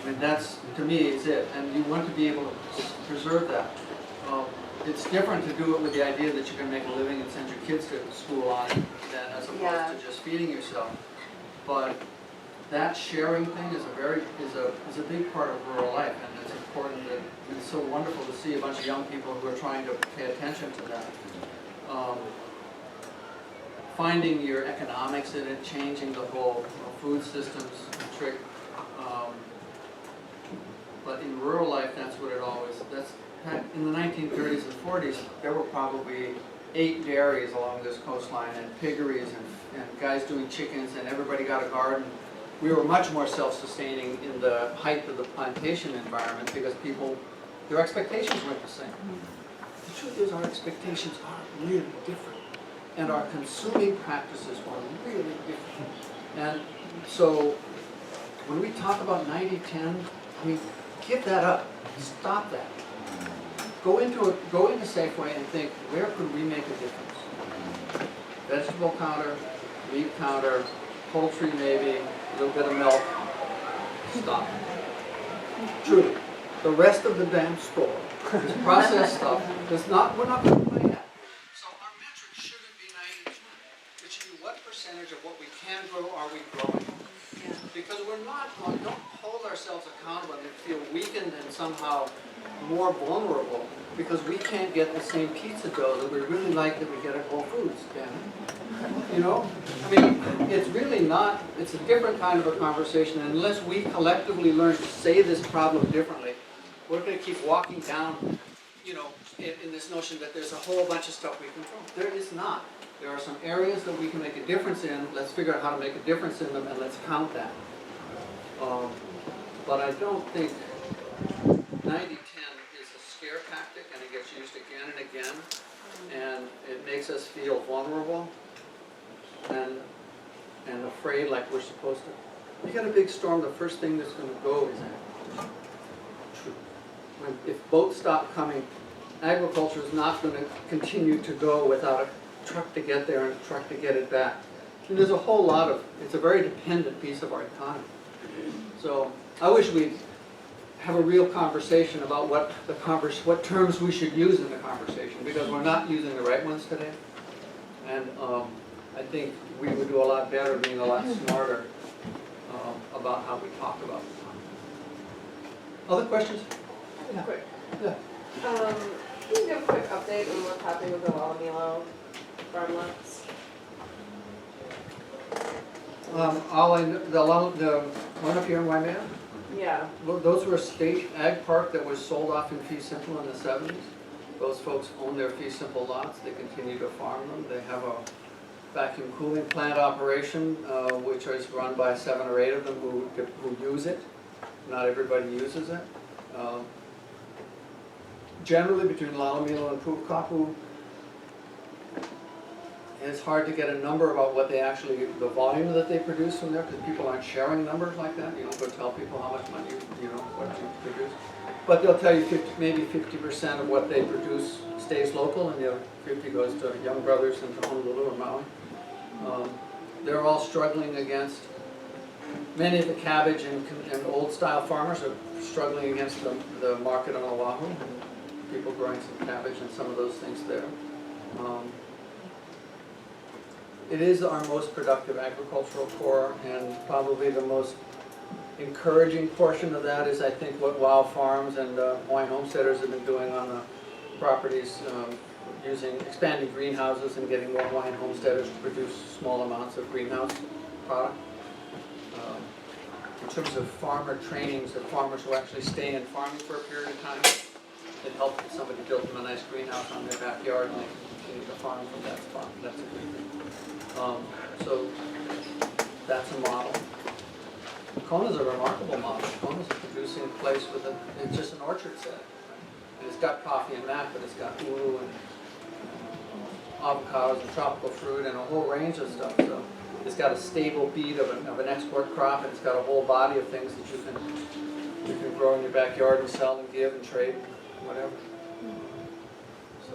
I mean, that's, to me, is it. And you want to be able to preserve that. It's different to do it with the idea that you can make a living and send your kids to school on it, than as opposed to just feeding yourself. But that sharing thing is a big part of rural life, and it's important that it's so wonderful to see a bunch of young people who are trying to pay attention to that. Finding your economics in it, changing the whole food systems trick. But in rural life, that's what it always, in the 1930s and 40s, there were probably 8 dairies along this coastline, and piggeries, and guys doing chickens, and everybody got a garden. We were much more self-sustaining in the height of the plantation environment, because their expectations weren't the same. The truth is, our expectations are really different, and our consuming practices are really different. And so, when we talk about 90-10, I mean, give that up. Stop that. Go into Safeway and think, where could we make a difference? Vegetable counter, meat counter, poultry maybe, a little bit of milk. Stop. Truly. The rest of the damn store, this processed stuff, we're not going to play that. So our metric shouldn't be 90-10. It should be what percentage of what we can grow are we growing? Yeah. Because don't hold ourselves accountable and feel weakened and somehow more vulnerable because we can't get the same pizza dough that we really like that we get at Whole Foods, damn it. I mean, it's really not, it's a different kind of a conversation, and unless we collectively learn to say this problem differently, we're going to keep walking down, in this notion that there's a whole bunch of stuff we control. There is not. There are some areas that we can make a difference in. Let's figure out how to make a difference in them, and let's count that. But I don't think 90-10 is a scare tactic, and it gets used again and again, and it makes us feel vulnerable. and afraid like we're supposed to. You got a big storm, the first thing that's gonna go is if boats stop coming, agriculture is not gonna continue to go without a truck to get there and a truck to get it back. And there's a whole lot of, it's a very dependent piece of our economy. So I wish we'd have a real conversation about what terms we should use in the conversation, because we're not using the right ones today. And I think we would do a lot better being a lot smarter about how we talk about the topic. Other questions? Yeah. Quick. Yeah. Can you give a quick update on what's happening with the Walamilo farm lots? The one up here in Waimea, Yeah. those were a state ag park that was sold off in fee simple in the 70s. Those folks own their fee simple lots, they continue to farm them. They have a vacuum cooling plant operation, which is run by 7 or 8 of them who use it. Not everybody uses it. Generally, between Lalomilo and Pukapu, it's hard to get a number about what they actually, the volume that they produce from there, because people aren't sharing numbers like that. You don't go tell people how much money what you produce. But they'll tell you maybe 50% of what they produce stays local, and the other 50 goes to young brothers in Honolulu or Maui. They're all struggling against, many of the cabbage and old style farmers are struggling against the market on Oahu, and people growing some cabbage and some of those things there. It is our most productive agricultural core, and probably the most encouraging portion of that is, I think, what Wow Farms and Hawaiian Homesteaders have been doing on the properties, expanding greenhouses and getting more Hawaiian Homesteaders to produce small amounts of greenhouse product. In terms of farmer trainings, the farmers who actually stay in farming for a period of time, it helps if somebody built them a nice greenhouse on their backyard and they continue to farm from that spot. That's a good thing. So that's a model. Kona's a remarkable model. Kona's a producing place with it's just an orchard set. Right? And it's got coffee and mac, but it's got ulu and avocados and tropical fruit and a whole range of stuff. So it's got a stable beat of an export crop, and it's got a whole body of things that you can grow in your backyard and sell and give and trade, whatever. So,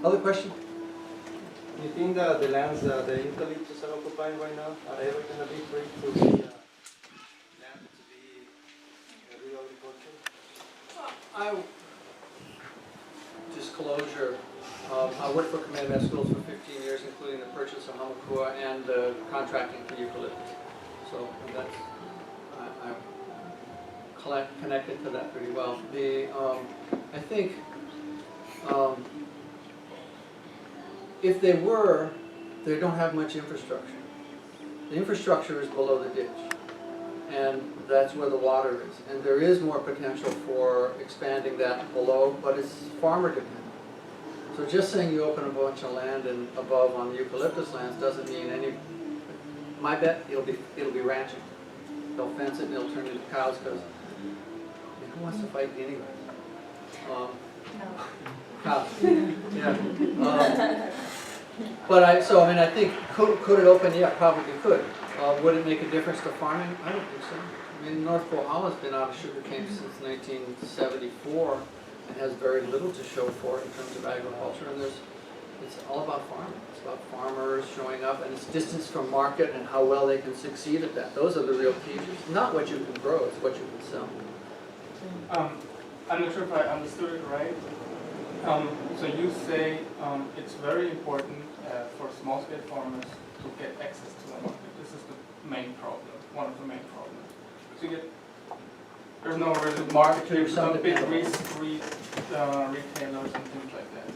other question? You think that the lands that the eucalyptus are occupying right now are ever going to be free to be land to be real agriculture? Disclosure, I worked for Kamehameha Schools for 15 years, including the purchase of Hamakua and contracting for eucalyptus. So that's, I'm connected to that pretty well. I think, if they don't have much infrastructure. The infrastructure is below the ditch, and that's where the water is. And there is more potential for expanding that below, but it's farmer dependent. So just saying you open a bunch of land and above on the eucalyptus lands doesn't mean any. My bet it'll be ranching. They'll fence it and it'll turn into cows because who wants to fight anyway? Cows. Yeah. But I think, could it open? Yeah, probably could. Would it make a difference to farming? I don't think so. I mean, North Kohala's been out of sugarcane since 1974 and has very little to show for it in terms of agriculture. And it's all about farming. It's about farmers showing up, and it's distance from market and how well they can succeed at that. Those are the real keys. Not what you can grow, it's what you can sell. I'm not sure if I understood it right. So you say it's very important for small-scale farmers to get access to the market. This is the main problem, one of the main problems. So there's no real market to some big retailers and things like that,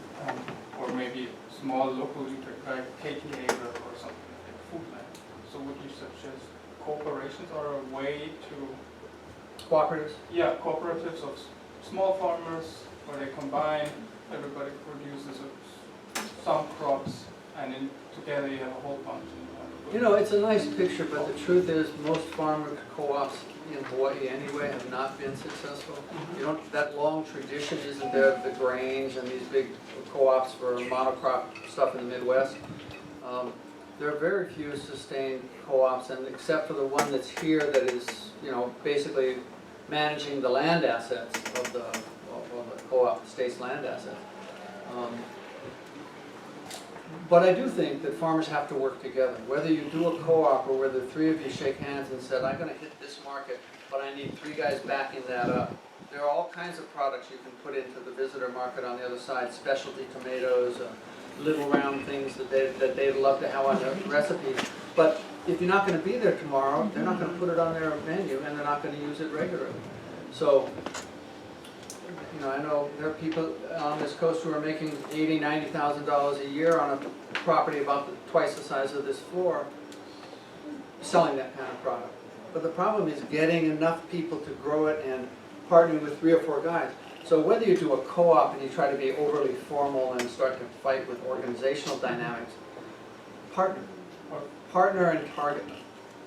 or maybe small local like KTA or something like Foodland. So would you suggest corporations are a way to cooperatives? Yeah, cooperatives of small farmers where they combine. Everybody produces some crops, and then together you have a whole bunch. You know, it's a nice picture, but the truth is most farmer co-ops in Hawaii anyway have not been successful. You know, that long tradition isn't there of the Grange and these big co-ops for monocrop stuff in the Midwest. there are very few sustained co-ops, and except for the one that's here that is, you know, basically managing the land assets of the co-op, the state's land assets. But I do think that farmers have to work together. Whether you do a co-op or whether three of you shake hands and said, I'm gonna hit this market, but I need three guys backing that up. There are all kinds of products you can put into the visitor market on the other side, specialty tomatoes, little round things that they'd love to have on their recipes. But if you're not gonna be there tomorrow, they're not gonna put it on their menu and they're not gonna use it regularly. So, you know, I know there are people on this coast who are making $80,000, $90,000 a year on a property about twice the size of this floor, selling that kind of product. But the problem is getting enough people to grow it and partnering with 3 or 4 guys. So whether you do a co-op and you try to be overly formal and start to fight with organizational dynamics, partner and target,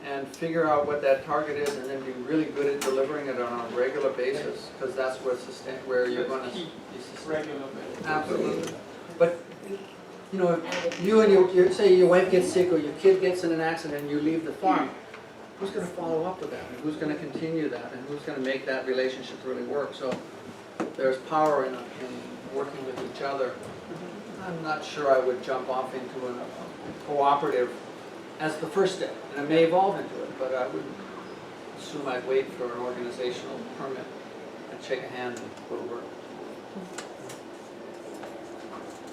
and figure out what that target is, and then be really good at delivering it on a regular basis, because that's where you're going to be sustained. Regular basis. Absolutely. But you know, if you and say your wife gets sick or your kid gets in an accident and you leave the farm, who's going to follow up with that? And who's going to continue that? And who's going to make that relationship really work? So there's power in working with each other. I'm not sure I would jump off into a cooperative as the first step. And it may evolve into it, but I wouldn't assume I'd wait for an organizational permit and shake a hand and go to work.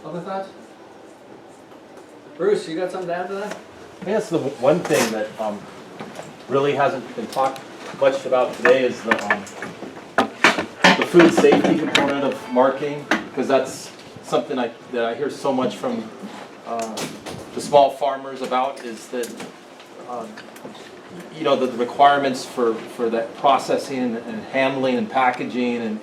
Other thoughts? Bruce, you got something to add to that? I guess the one thing that really hasn't been talked much about today is the food safety component of marketing, because that's something that I hear so much from the small farmers about, is that you know, the requirements for that processing and handling and packaging,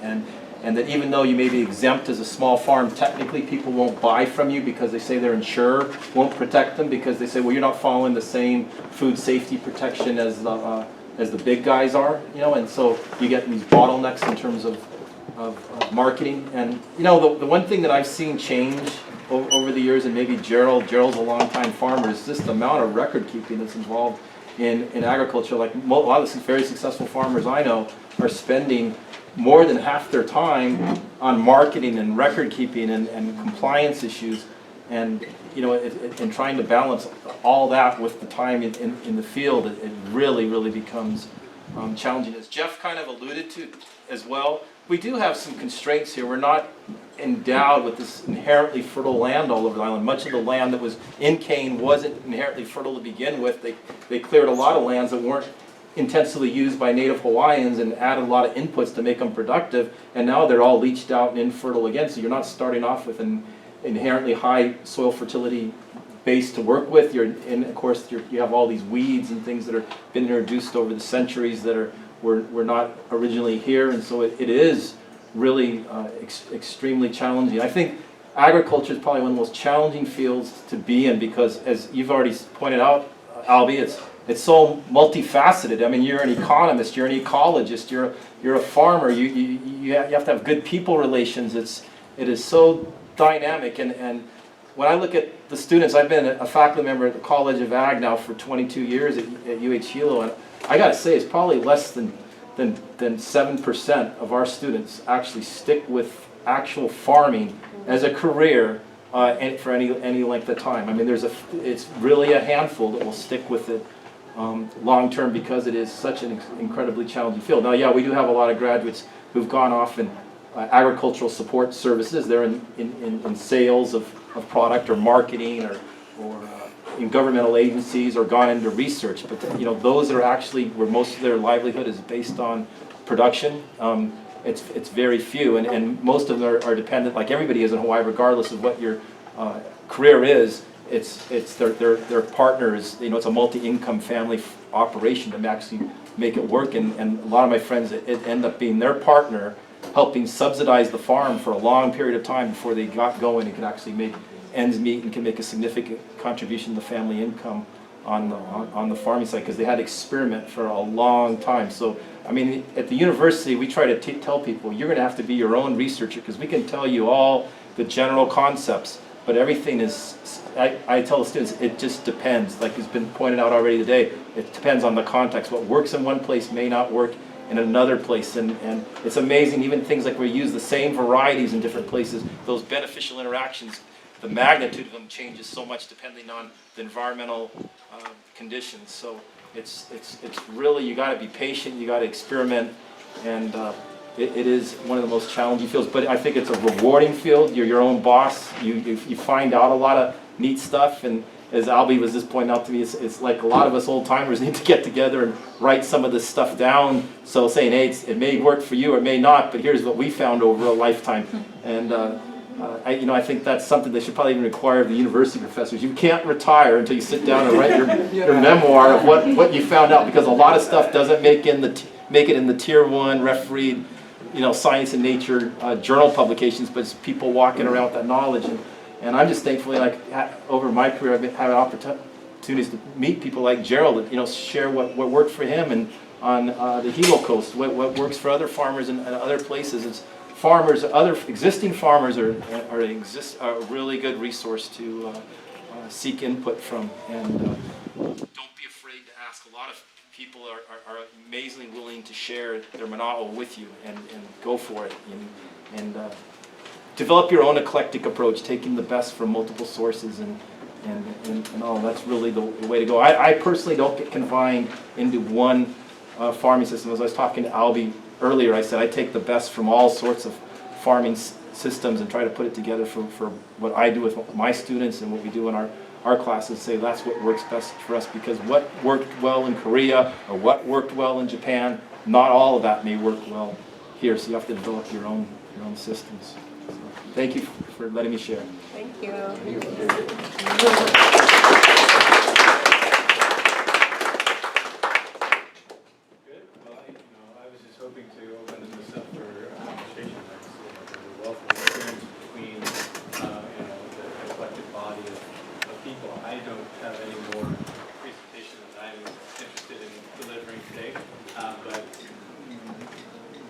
and that even though you may be exempt as a small farm, technically people won't buy from you because they say their insurer won't protect them, because they say, well, you're not following the same food safety protection as the big guys are, you know, and so you get these bottlenecks in terms of marketing. And you know, the one thing that I've seen change over the years, and maybe Gerald's a long-time farmer, is just the amount of record keeping that's involved in agriculture. Like a lot of the very successful farmers I know are spending more than half their time on marketing and record keeping and compliance issues, and you know, in trying to balance all that with the time in the field, it really becomes challenging. As Jeff kind of alluded to as well, we do have some constraints here. We're not endowed with this inherently fertile land all over the island. Much of the land that was in Kane wasn't inherently fertile to begin with. They cleared a lot of lands that weren't intensively used by native Hawaiians and added a lot of inputs to make them productive, and now they're all leached out and infertile again. So you're not starting off with an inherently high soil fertility base to work with. Of course, you have all these weeds and things that have been introduced over the centuries that were not originally here, and so it is really extremely challenging. I think agriculture is probably one of the most challenging fields to be in, because as you've already pointed out, Albie, it's so multifaceted. I mean, you're an economist, you're an ecologist, you're a farmer. You have to have good people relations. It is so dynamic. And when I look at the students, I've been a faculty member at the College of Ag now for 22 years at UH Hilo, and I got to say, it's probably less than 7% of our students actually stick with actual farming as a career and for any length of time. I mean, it's really a handful that will stick with it long term, because it is such an incredibly challenging field. Now, yeah, we do have a lot of graduates who've gone off in agricultural support services. They're in sales of product or marketing or in governmental agencies, or gone into research. But you know, those are actually where most of their livelihood is based on production. It's very few, and most of them are dependent, like everybody is in Hawaii, regardless of what your career is. It's their partners. You know, it's a multi-income family operation to actually make it work. And a lot of my friends, it end up being their partner helping subsidize the farm for a long period of time before they got going and could actually make ends meet and can make a significant contribution to the family income on the farming side, because they had to experiment for a long time. So I mean, at the university, we try to tell people, you're going to have to be your own researcher, because we can tell you all the general concepts, but everything is, I tell the students, it just depends. Like it's been pointed out already today, it depends on the context. What works in one place may not work in another place, and it's amazing, even things like we use the same varieties in different places, those beneficial interactions, the magnitude of them changes so much depending on the environmental conditions. So it's really, you got to be patient, you got to experiment, and it is one of the most challenging fields, but I think it's a rewarding field. You're your own boss. You find out a lot of neat stuff, and as Albie was just pointing out to me, it's like a lot of us old timers need to get together and write some of this stuff down. So saying, hey, it may work for you or it may not, but here's what we found over a lifetime. And I think that's something they should probably even require of the university professors. You can't retire until you sit down and write your memoir of what you found out, because a lot of stuff doesn't make it in the tier 1 refereed, science and nature journal publications, but it's people walking around with that knowledge. And I'm just thankfully, like, over my career, I've had opportunities to meet people like Gerald that, share what worked for him and on the Hilo Coast, what works for other farmers in other places. It's farmers, other existing farmers are a really good resource to seek input from. And don't be afraid to ask. A lot of people are amazingly willing to share their mana'o with you and go for it. And develop your own eclectic approach, taking the best from multiple sources and all. That's really the way to go. I personally don't get confined into one farming system. As I was talking to Albie earlier, I said I take the best from all sorts of farming systems and try to put it together for what I do with my students and what we do in our classes. Say that's what works best for us, because what worked well in Korea or what worked well in Japan, not all of that may work well here. So you have to develop your own systems. So, thank you for letting me share. Thank you. Good. Well, I was just hoping to open this up for conversation. There's a wealth of experience between, the collective body of people. I don't have any more presentation that I'm interested in delivering today, but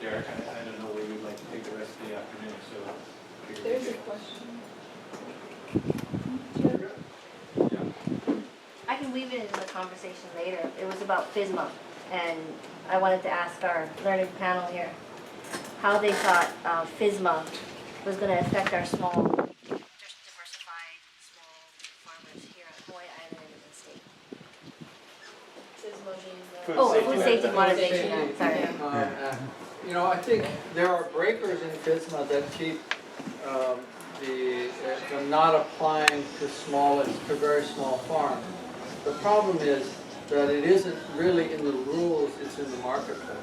Derek, I don't know where you'd like to take the rest of the afternoon, so. There's a question. I can weave it into the conversation later. It was about FSMA, and I wanted to ask our learning panel here how they thought FSMA was going to affect our small, just diversified small farmers here on Hawaii Island and in the state. Food safety monitoring. Sorry. I think there are breakers in FSMA that keep them not applying to very small farms. The problem is that it isn't really in the rules, it's in the marketplace.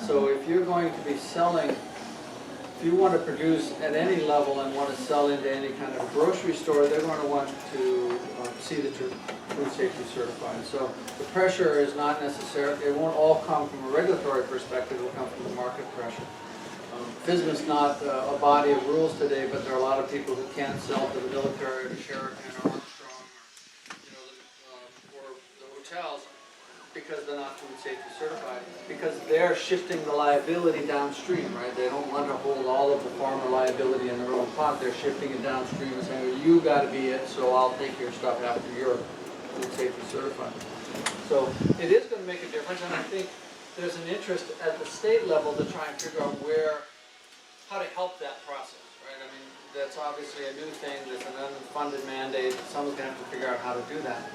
So if you're going to be selling, if you want to produce at any level and want to sell into any kind of grocery store, they're going to want to see that you're food safety certified. So the pressure is not necessarily, it won't all come from a regulatory perspective, it will come from the market pressure. FSMA is not a body of rules today, but there are a lot of people who can't sell to the military or to Sheraton or Armstrong or the hotels because they're not food safety certified, because they're shifting the liability downstream, right? They don't want to hold all of the farmer liability in their own pot. They're shifting it downstream and saying, well, you got to be it, so I'll take your stuff after you're food safety certified. So it is going to make a difference, and I think there's an interest at the state level to try and figure out how to help that process, right? I mean, that's obviously a new thing. There's an unfunded mandate. Someone's going to have to figure out how to do that.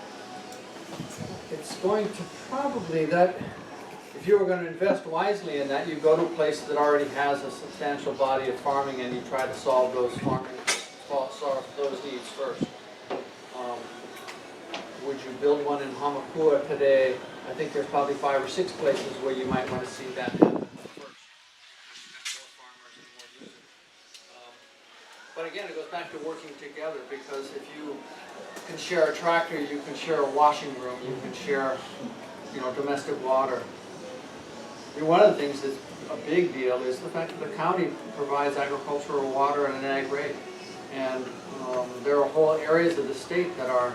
It's going to probably, if you were going to invest wisely in that, you go to a place that already has a substantial body of farming and you try to solve those needs first. Would you build one in Hamakua today? I think there's probably 5 or 6 places where you might want to see that happen first. More farmers and more users. But again, it goes back to working together, because if you can share a tractor, you can share a washing room, you can share, domestic water. I mean, one of the things that's a big deal is the fact that the county provides agricultural water and an ag rate, and there are whole areas of the state that are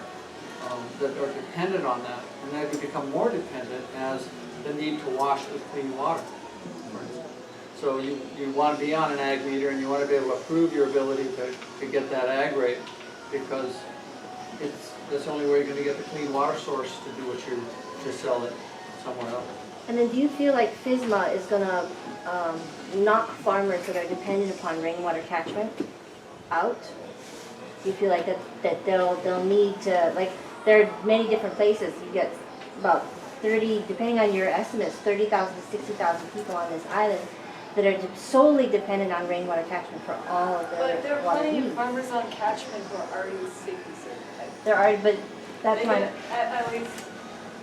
dependent on that, and they become more dependent as the need to wash with clean water. So you want to be on an ag meter, and you want to be able to prove your ability to get that ag rate. because that's the only way you're gonna get the clean water source to do what to sell it somewhere else. And then do you feel like FSMA is gonna knock farmers that are dependent upon rainwater catchment out? Do you feel like that they'll need to, like, there are many different places, you get about 30, depending on your estimates, 30,000 to 60,000 people on this island that are solely dependent on rainwater catchment for all of their But there are water plenty of needs. farmers on catchment who are already safety certified. There are, but that's They my, get, at least,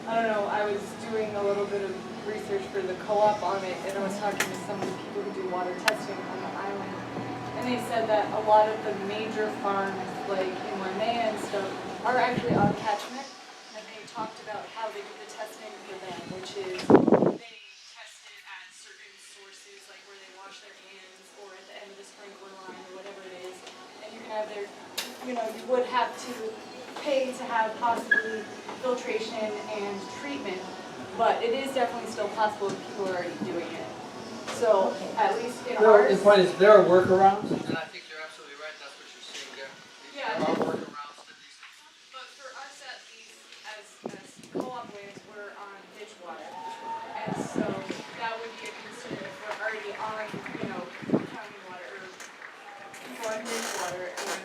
I don't know, I was doing a little bit of research for the co-op on it, and I was talking to some of the people who do water testing on the island. And they said that a lot of the major farms, like in Waimea and stuff, are actually on catchment. And they talked about how they do the testing for them, which is they test it at certain sources, like where they wash their hands, or at the end of the sprinkler line, or whatever it is. And you can have their, you know, you would have to pay to have possibly filtration and treatment, but it is definitely still possible if people are already doing it. So at least in ours. The point is, there are workarounds, and I think you're absolutely right, that's what you're seeing there. Yeah. There are workarounds to these things. But for us at least, as co-op lands, we're on ditch water. And so that would be a concern if we're already on, you know, county water or people on ditch water, and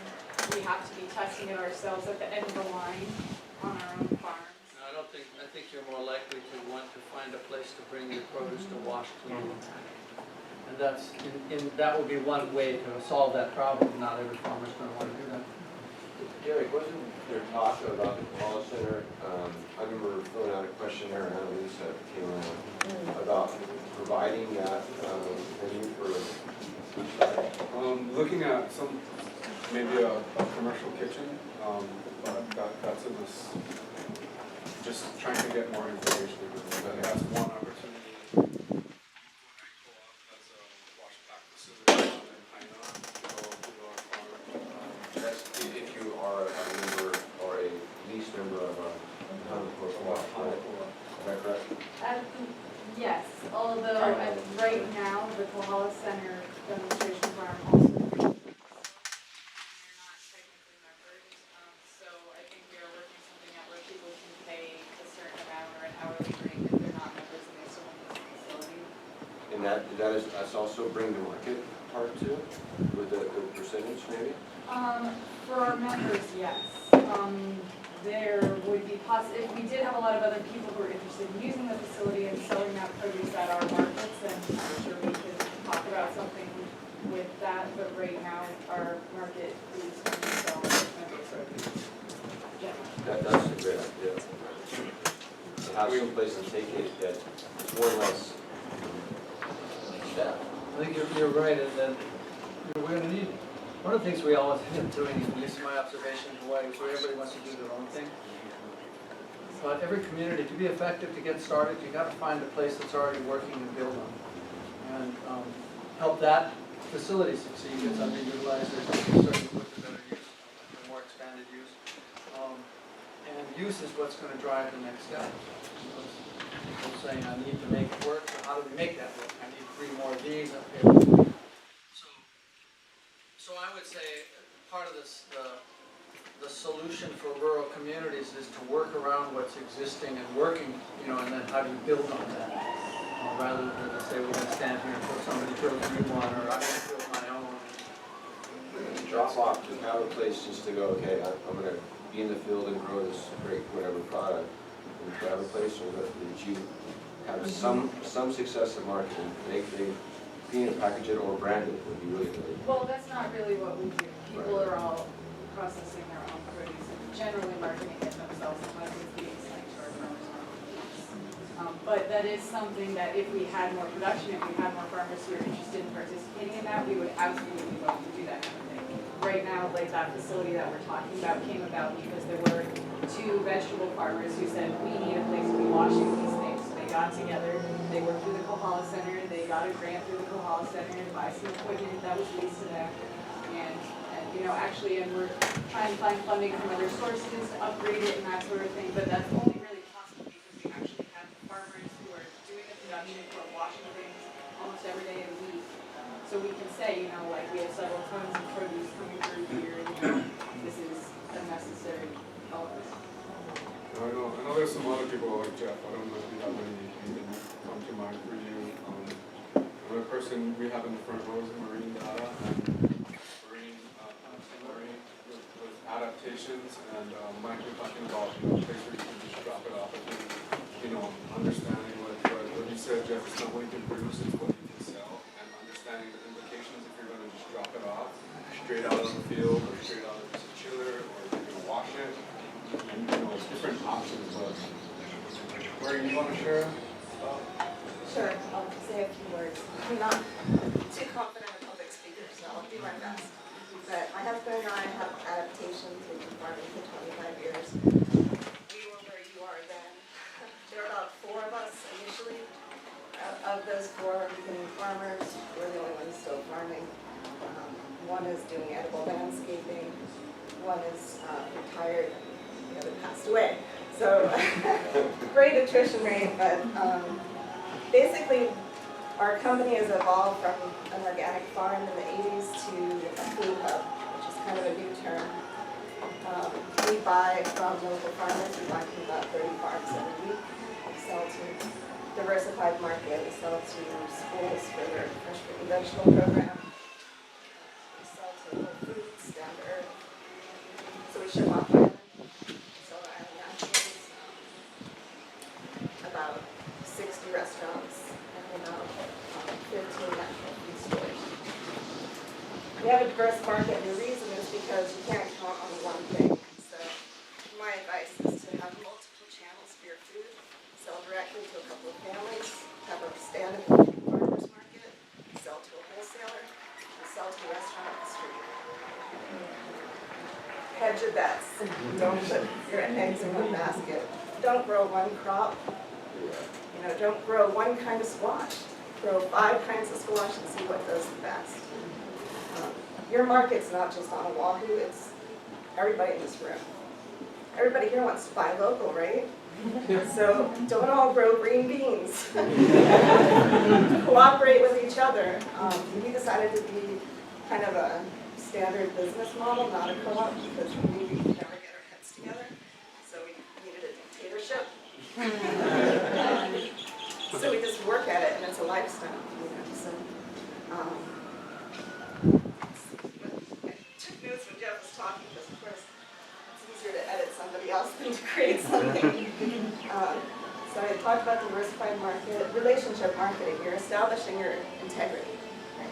we have to be testing it ourselves at the end of the line on our own farms. No, I think you're more likely to want to find a place to bring your produce to wash clean. And that would be one way to solve that problem. Not every farmer's going to want to do that. Derek, wasn't there talk about the Kohala Center? I remember filling out a questionnaire, and Annalisa came around about providing that venue for. Looking at maybe a commercial kitchen, but that's in this, just trying to get more information. But that's one opportunity. That's a wash pack facility in Haina, That's if you are a member or a lease member of a Honokaʻa, is that correct? Yes, although right now, the Kohala Center demonstration farm also. They're not technically members, so I think we are working something out where people can pay a certain amount or an hourly rate if they're not members and they still want this facility. And that's also bring the market part too, with the percentage maybe? For our members, yes. There would be if we did have a lot of other people who are interested in using the facility and selling that produce at our markets, then I'm sure we could talk about something with that, but right now, our market is going to sell members produce. That's a great idea. To have some place to take it that's more or less staff. I think you're right, and then we're going to need. One of the things we always end up doing, at least in my observation in Hawaii, is where everybody wants to do their own thing. But every community, to be effective, to get started, you got to find a place that's already working and build on, and help that facility succeed. It's underutilized. There's certainly put to better use, more expanded use, and use is what's going to drive the next step. People saying, I need to make it work. So how do we make that work? I need 3 more of these. Okay. So I would say part of this, the solution for rural communities is to work around what's existing and working, you know, and then how do you build on that? Rather than to say we're going to stand here until somebody builds a new one, or I'm going to build my own. Drop off to have a place just to go, okay, I'm going to be in the field and grow this great whatever product. And to have a place so that you have some success in marketing. They being package it or brand it would be really good. Well, that's not really what we do. People are all processing their own produce and generally marketing it themselves unless it's being sent to our farmers markets. But that is something that if we had more production, if we had more farmers who are interested in participating in that, we would absolutely love to do that kind of thing. Right now, like that facility that we're talking about came about because there were 2 vegetable farmers who said, we need a place to be washing these things. So they got together, they worked through the Kohala Center, they got a grant through the Kohala Center to buy some equipment that was leased to them. And you know, actually, and we're trying to find funding from other sources to upgrade it and that sort of thing, but that's only really possible because we actually have farmers who are doing the production, who are washing things almost every day of the week. So we can say, you know, like we have several tons of produce coming through here, and you know, this is or Jeff, I don't know if you have anything that come to mind for you. Another person we have in the front row is Marine Data, and Marine with adaptations, and Mike, you're talking about, you know, place where you can just drop it off. I think, you know, understanding what you said, Jeff, it's not what you can produce, it's what you can sell, and understanding the implications if you're going to just drop it off straight out on the field, or straight out of a chiller, or if you're going to wash it, and, you know, it's different options. But where you want to share? Sure, I'll say a few words. I'm not too confident a public speaker, so I'll do my best. But my husband and I have adaptations. We've been farming for 25 years. We were where you are then. There were about 4 of us initially. Of those 4 beginning farmers, we're the only ones still farming. One is doing edible landscaping. One is retired. The other passed away. So great attrition rate, but basically our company has evolved from an organic farm in the 80s to a food hub, which is kind of a new term. We buy from local farmers. We buy from about 30 farms every week. We sell to diversified market. We sell to schools for their fresh fruit and vegetable program. We sell to Whole Foods down to Earth. So we ship off island. Sell to island naturals. About 60 restaurants and about 15 natural food stores. We have a diverse market, and the reason is because you can't count on one thing. So my advice is to have multiple channels for your food, sell directly to a couple of families, have a stand at the farmer's market, sell to a wholesaler, and sell to a restaurant up the street. Hedge your bets. Don't put your eggs in one basket. Don't grow one crop. You know, don't grow one kind of squash. Grow 5 kinds of squash and see what does the best. Your market's not just on Oahu, it's everybody in this room. Everybody here wants to buy local, right? So don't all grow green beans. Cooperate with each other. We decided to be kind of a standard business model, not a co-op, because we knew we could never get our heads together. So we needed a dictatorship. So we just work at it, and it's a lifestyle, you know. So I took notes when Jeff was talking, because of course it's easier to edit somebody else than to create something. So I talked about diversified market, relationship marketing. You're establishing your integrity. Right?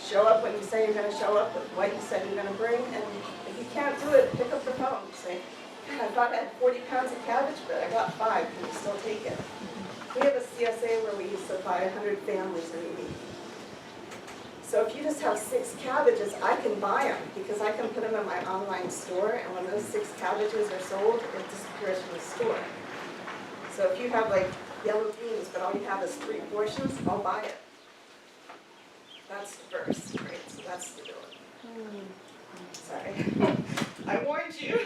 Show up when you say you're going to show up with what you said you're going to bring, and if you can't do it, pick up the phone and say, I thought I had 40 pounds of cabbage, but I got 5. Can you still take it? We have a CSA where we supply 100 families every week. So if you just have 6 cabbages, I can buy them because I can put them in my online store, and when those 6 cabbages are sold, it disappears from the store. So if you have like yellow beans, but all you have is 3 portions, I'll buy it. That's diverse, right? So that's stability. Sorry. I warned you.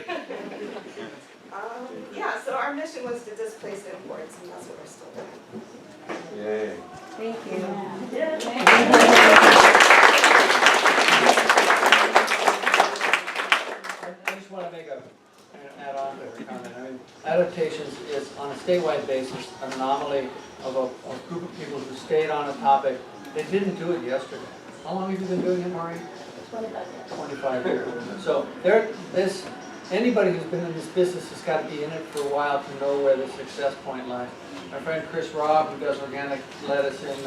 Yeah, so our mission was to displace imports, and that's what we're still doing. Yay. Thank you. Yeah. I just want to make an add-on to her comment. I mean, adaptations is on a statewide basis an anomaly of a group of people who stayed on a topic. They didn't do it yesterday. How long have you been doing it, Maureen? 25 years. So anybody who's been in this business has got to be in it for a while to know where the success point lies. My friend Chris Robb, who does organic lettuce in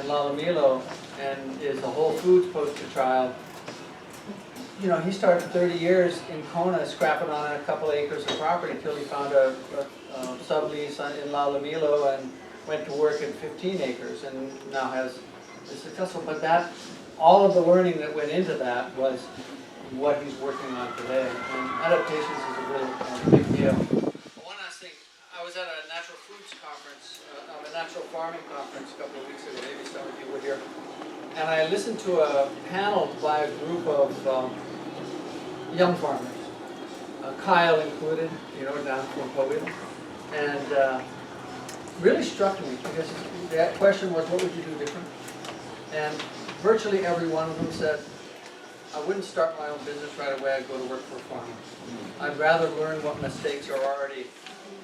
Lalamilo and is a Whole Foods poster child, you know, he started 30 years in Kona scrapping on a couple acres of property until he found a sublease in Lalamilo and went to work at 15 acres and now is successful. But all of the learning that went into that was what he's working on today. And adaptations is a really big deal. One last thing, I was at a natural foods conference, a natural farming conference a couple of weeks ago, maybe some of you were here. And I listened to a panel by a group of young farmers, Kyle included, you know, down from Kohala. And really struck me because that question was, what would you do different? And virtually every one of them said, I wouldn't start my own business right away. I'd go to work for a farmer. I'd rather learn what mistakes are already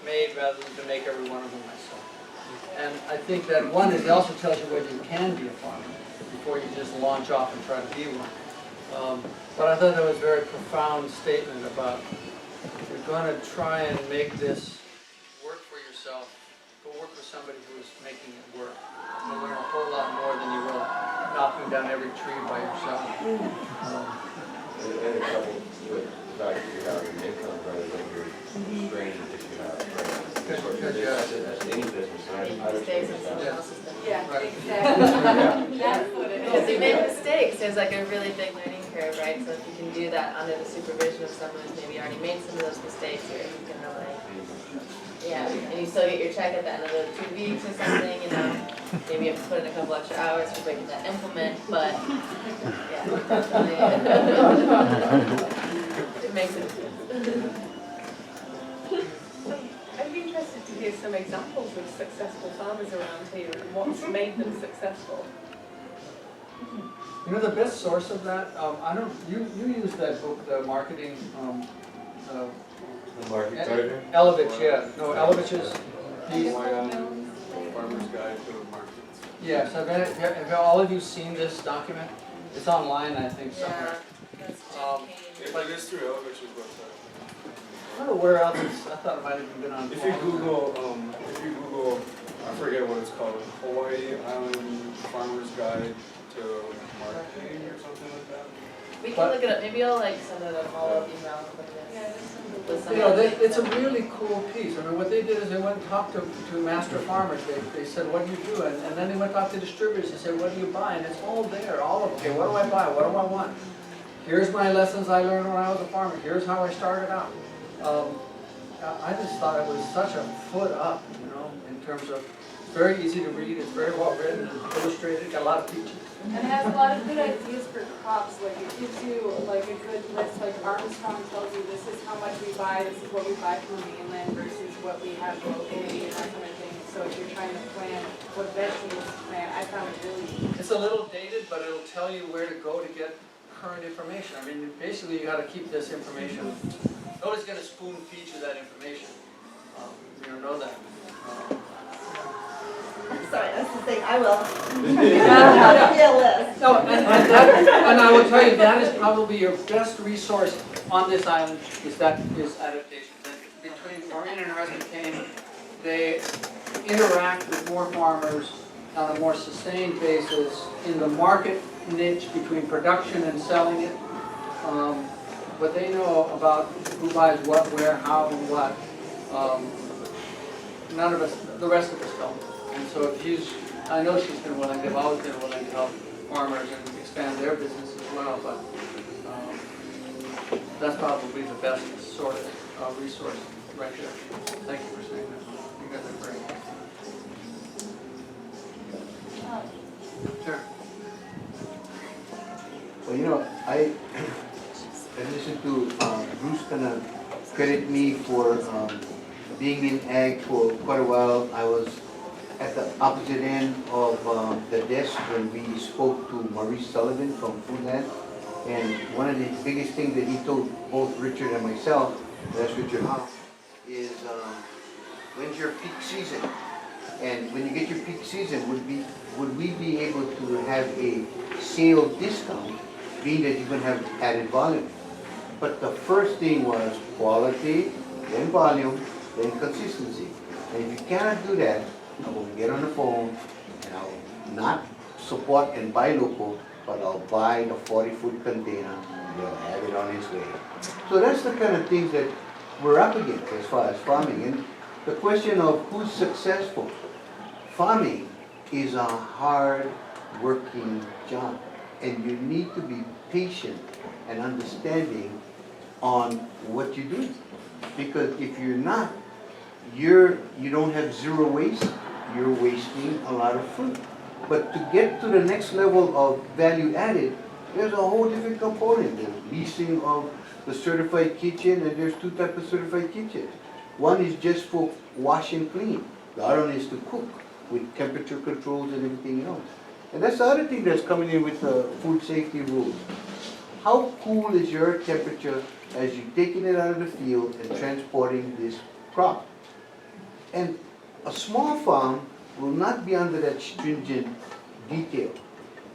made rather than to make every one of them myself. And I think that one is it also tells you whether you can be a farmer before you just launch off and try to be one. But I thought that was a very profound statement about if you're going to try and make this work for yourself, go work with somebody who is making it work. You'll learn a whole lot more than you will knocking down every tree by yourself. And a couple with the fact that you have an income rather than your strain that you have. That's any business. Mistakes in someone else's business. Yeah, Right. exactly. That's what it Because you is. make mistakes, there's like a really big learning curve, right? So if you can do that under the supervision of someone who's maybe already made some of those mistakes, or you can like, yeah, and you still get your check at the end of the 2 weeks or something, you know. Maybe you have to put in a couple extra hours for breaking that implement, but yeah, definitely. It makes it. I'd be interested to hear some examples of successful farmers around here and what's made them successful. You know the best source of that? You use that book, the marketing. The market gardener? Elevich, yeah. No, Elevich's. Farmer's Guide to Markets. Yes, have all of you seen this document? It's online, I think, somewhere. Yeah, that's It is through Elvich's website. I don't know where else it's, I thought it might have even been on. If you Google, I forget what it's called, Hawaii Island Farmer's Guide to Marketing or something like that. We can look it up. Maybe I'll like send it a follow-up email with this. You know, it's a really cool piece. I mean, what they did is they went and talked to master farmers. They said, what do you do? And then they went and talked to distributors and said, what do you buy? And it's all there, all of it. Okay, what do I buy? What do I want? Here's my lessons I learned when I was a farmer. Here's how I started out. I just thought it was such a foot up, you know, in terms of, it's very easy to read, it's very well written and illustrated, got a lot of features. And it has a lot of good ideas for crops, like it gives you like a good list, like Armstrong tells you this is how much we buy, this is what we buy from the mainland versus what we have locally and that kind of thing. So if you're trying to plan what vegetables to plant, I found it really. It's a little dated, but it'll tell you where to go to get current information. I mean, basically you gotta keep this information. Nobody's gonna spoon feed you that information. You know that. Sorry, that's the thing, I will. No, and I will tell you, that is probably your best resource on this island, is adaptation. Between Maureen and her husband came, they interact with more farmers on a more sustained basis in the market niche between production and selling it. What they know about who buys what, where, how, and what, none of us, the rest of us don't. And so if I know she's been willing, they've always been willing to help farmers and expand their business as well, but that's probably the best sort of resource right there. Thank you for saying that. You guys are great. Sure. Well, you know, I listened to Bruce kind of credit me for being in ag for quite a while. I was at the opposite end of the desk when we spoke to Maurice Sullivan from Foodland. And one of the biggest things that he told both Richard and myself, that's Richard Hoff, is when's your peak season? And when you get your peak season, would we be able to have a sale discount, being that you're going to have added volume? But the first thing was quality, then volume, then consistency. And if you cannot do that, I will get on the phone and I'll not support and buy local, but I'll buy the 40-foot container and they'll have it on its way. So that's the kind of things that we're up against as far as farming. And the question of who's successful. Farming is a hard working job and you need to be patient and understanding on what you do. Because if you're not, you don't have zero waste, you're wasting a lot of food. But to get to the next level of value added, there's a whole different component. There's leasing of the certified kitchen, and there's two types of certified kitchens. One is just for wash and clean. The other one is to cook with temperature controls and everything else. And that's the other thing that's coming in with the food safety rules. how cool is your temperature as you're taking it out of the field and transporting this crop? And a small farm will not be under that stringent detail.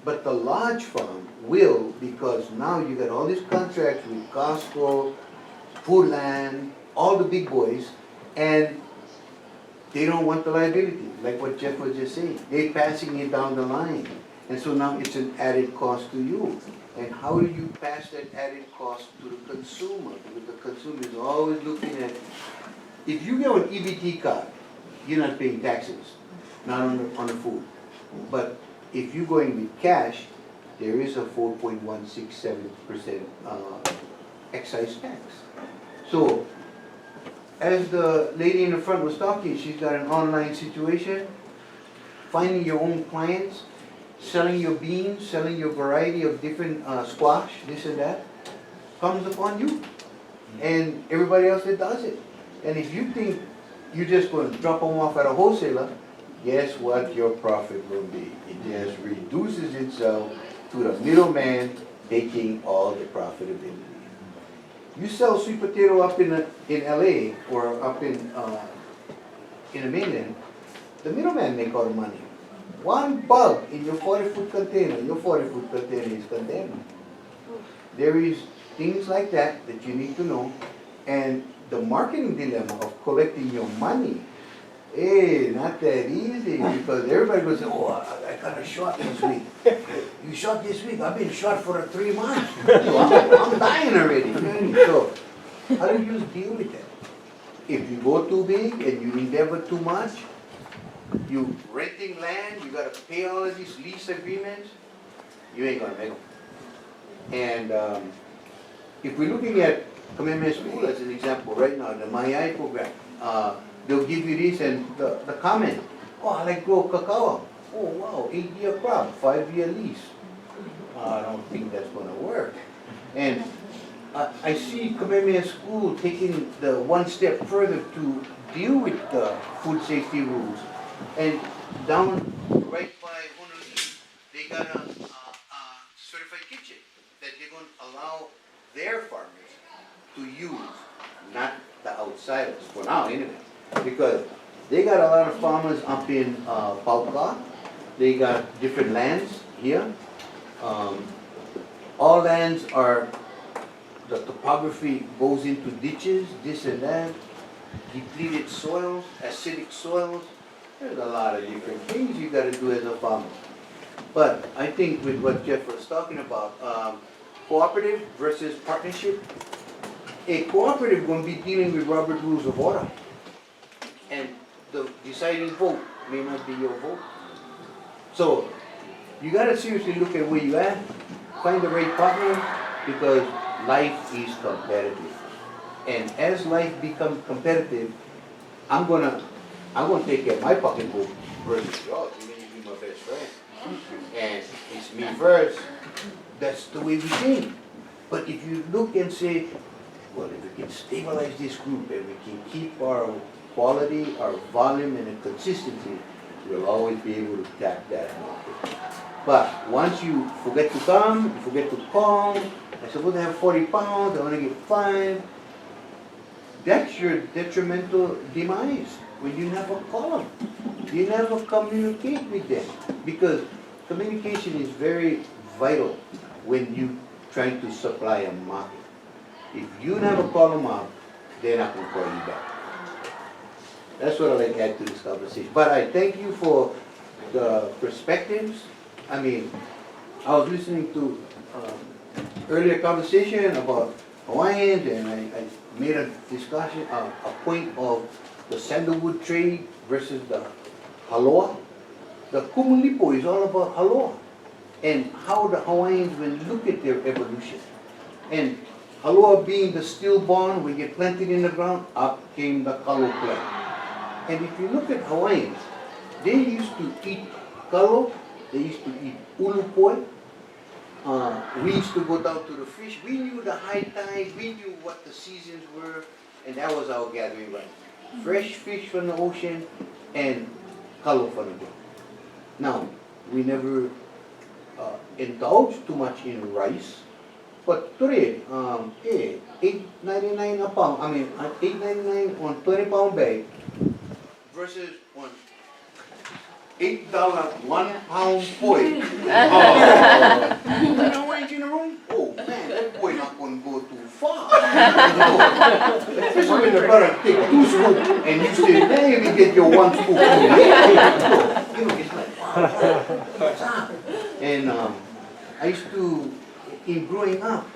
But the large farm will, because now you got all these contracts with Costco, Foodland, all the big boys, and they don't want the liability, like what Jeff was just saying. They're passing it down the line. And so now it's an added cost to you. And how do you pass that added cost to the consumer? Because the consumer is always looking at, if you get an EBT card, you're not paying taxes, not on the food. But if you're going with cash, there is a 4.167% excise tax. So, as the lady in the front was talking, she's got an online situation, finding your own clients, selling your beans, selling your variety of different squash, this and that, comes upon you. And everybody else that does it. And if you think you're just going to drop them off at a wholesaler, guess what your profit will be? It just reduces itself to the middleman taking all the profitability. You sell sweet potato up in LA or up in the mainland, the middleman make all the money. One bug in your 40-foot container, your 40-foot container is condemned. There is things like that that you need to know, and the marketing dilemma of collecting your money, not that easy, because everybody goes, oh, I got a shot this week. You shot this week? I've been shot for 3 months. So I'm dying already. So how do you deal with that? If you go too big and you endeavor too much, you renting land, you got to pay all of these lease agreements, you ain't going to make them. And if we're looking at Kamehameha School as an example right now, the MyI program, they'll give you this and the comment, oh, I like grow cacao. Oh, wow, 8-year crop, 5-year lease. I don't think that's going to work. And I see Kamehameha School taking the one step further to deal with the food safety rules. And down right by Honolulu, they got a certified kitchen that they're going to allow their farmers to use, not the outsiders, for now anyway. Because they got a lot of farmers up in Pauka. They got different lands here. All lands are, the topography goes into ditches, this and that, depleted soils, acidic soils. There's a lot of different things you got to do as a farmer. But I think with what Jeff was talking about, cooperative versus partnership, a cooperative going to be dealing with Robert Rules of Order. And the deciding vote may not be your vote. So you got to seriously look at where you at, find the right partner, because life is competitive. And as life becomes competitive, I'm gonna take care of my pocketbook versus yours. You're gonna be my best friend. And it's me first. That's the way we think. But if you look and say, well, if we can stabilize this group and we can keep our quality, our volume, and the consistency, we'll always be able to tap that market. But once you forget to come, you forget to call, I'm supposed to have 40 pounds, I want to get 5, that's your detrimental demise when you never call them. You never communicate with them. Because communication is very vital when you trying to supply a market. If you never call them up, they're not going to call you back. That's what I'd like to add to this conversation. But I thank you for the perspectives. I mean, I was listening to earlier conversation about Hawaiians, and I made a discussion, a point of the sandalwood trade versus the haloa. The kumulipo is all about haloa, and how the Hawaiians will look at their evolution. And haloa being the stillborn, when you plant it in the ground, up came the kalo plant. And if you look at Hawaiians, they used to eat kalo, they used to eat ulupoi. We used to go down to the fish. We knew the high tide, we knew what the seasons were, and that was our gathering right. Fresh fish from the ocean and kalo from the ground. Now, we never indulged too much in rice, But today, $8.99 a pound, $8.99 on 20-pound bag versus on $8 1-pound foil. You know range in the room? Oh man, that boy not gonna go too far. Especially when the brother take 2 scoops and you say, now you can get your 1 scoop. You know, it's like, wow. And I used to, in growing up,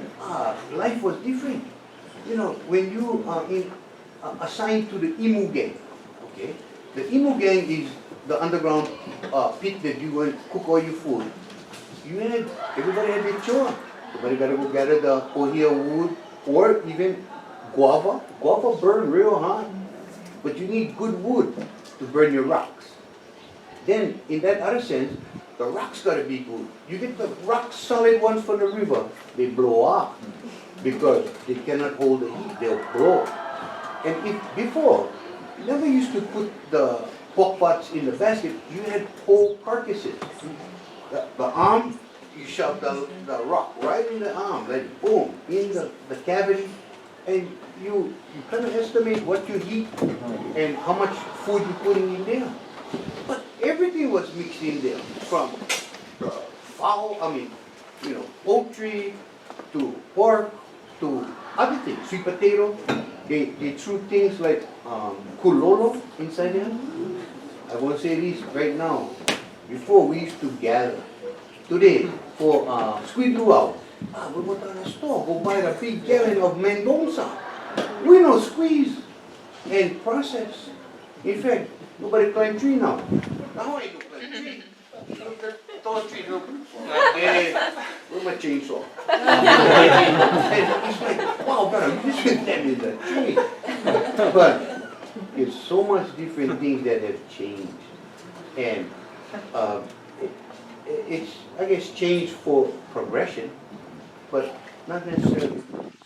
life was different. You know, when you are assigned to the Imu gang, okay? The Imu gang is the underground pit that you will cook all your food. Everybody had their chore. Everybody got to go gather the ohia wood or even guava. Guava burn real hot, but you need good wood to burn your rocks. Then, in that other sense, the rocks got to be good. You get the rock solid ones from the river, they blow up because they cannot hold the heat, they'll blow. And if before, you never used to put the pork pots in the basket, you had whole carcasses. The arm, you shove the rock right in the arm, like boom, in the cavity, and you kind of estimate what you heat and how much food you're putting in there. But everything was mixed in there, from fowl, poultry, to pork, to other things, sweet potato. They threw things like kulolo inside there. I won't say this right now. Before we used to gather. Today, for squid luau, we go to the store, go buy a big gallon of Mendoza. We know squeeze and process. In fact, nobody climb tree now. Now I do climb tree. Tall tree, with my chainsaw. And it's like, wow, brother, you just hit them in the tree. But there's so much different things that have changed. And it's, I guess, changed for progression, but not necessarily for goodness.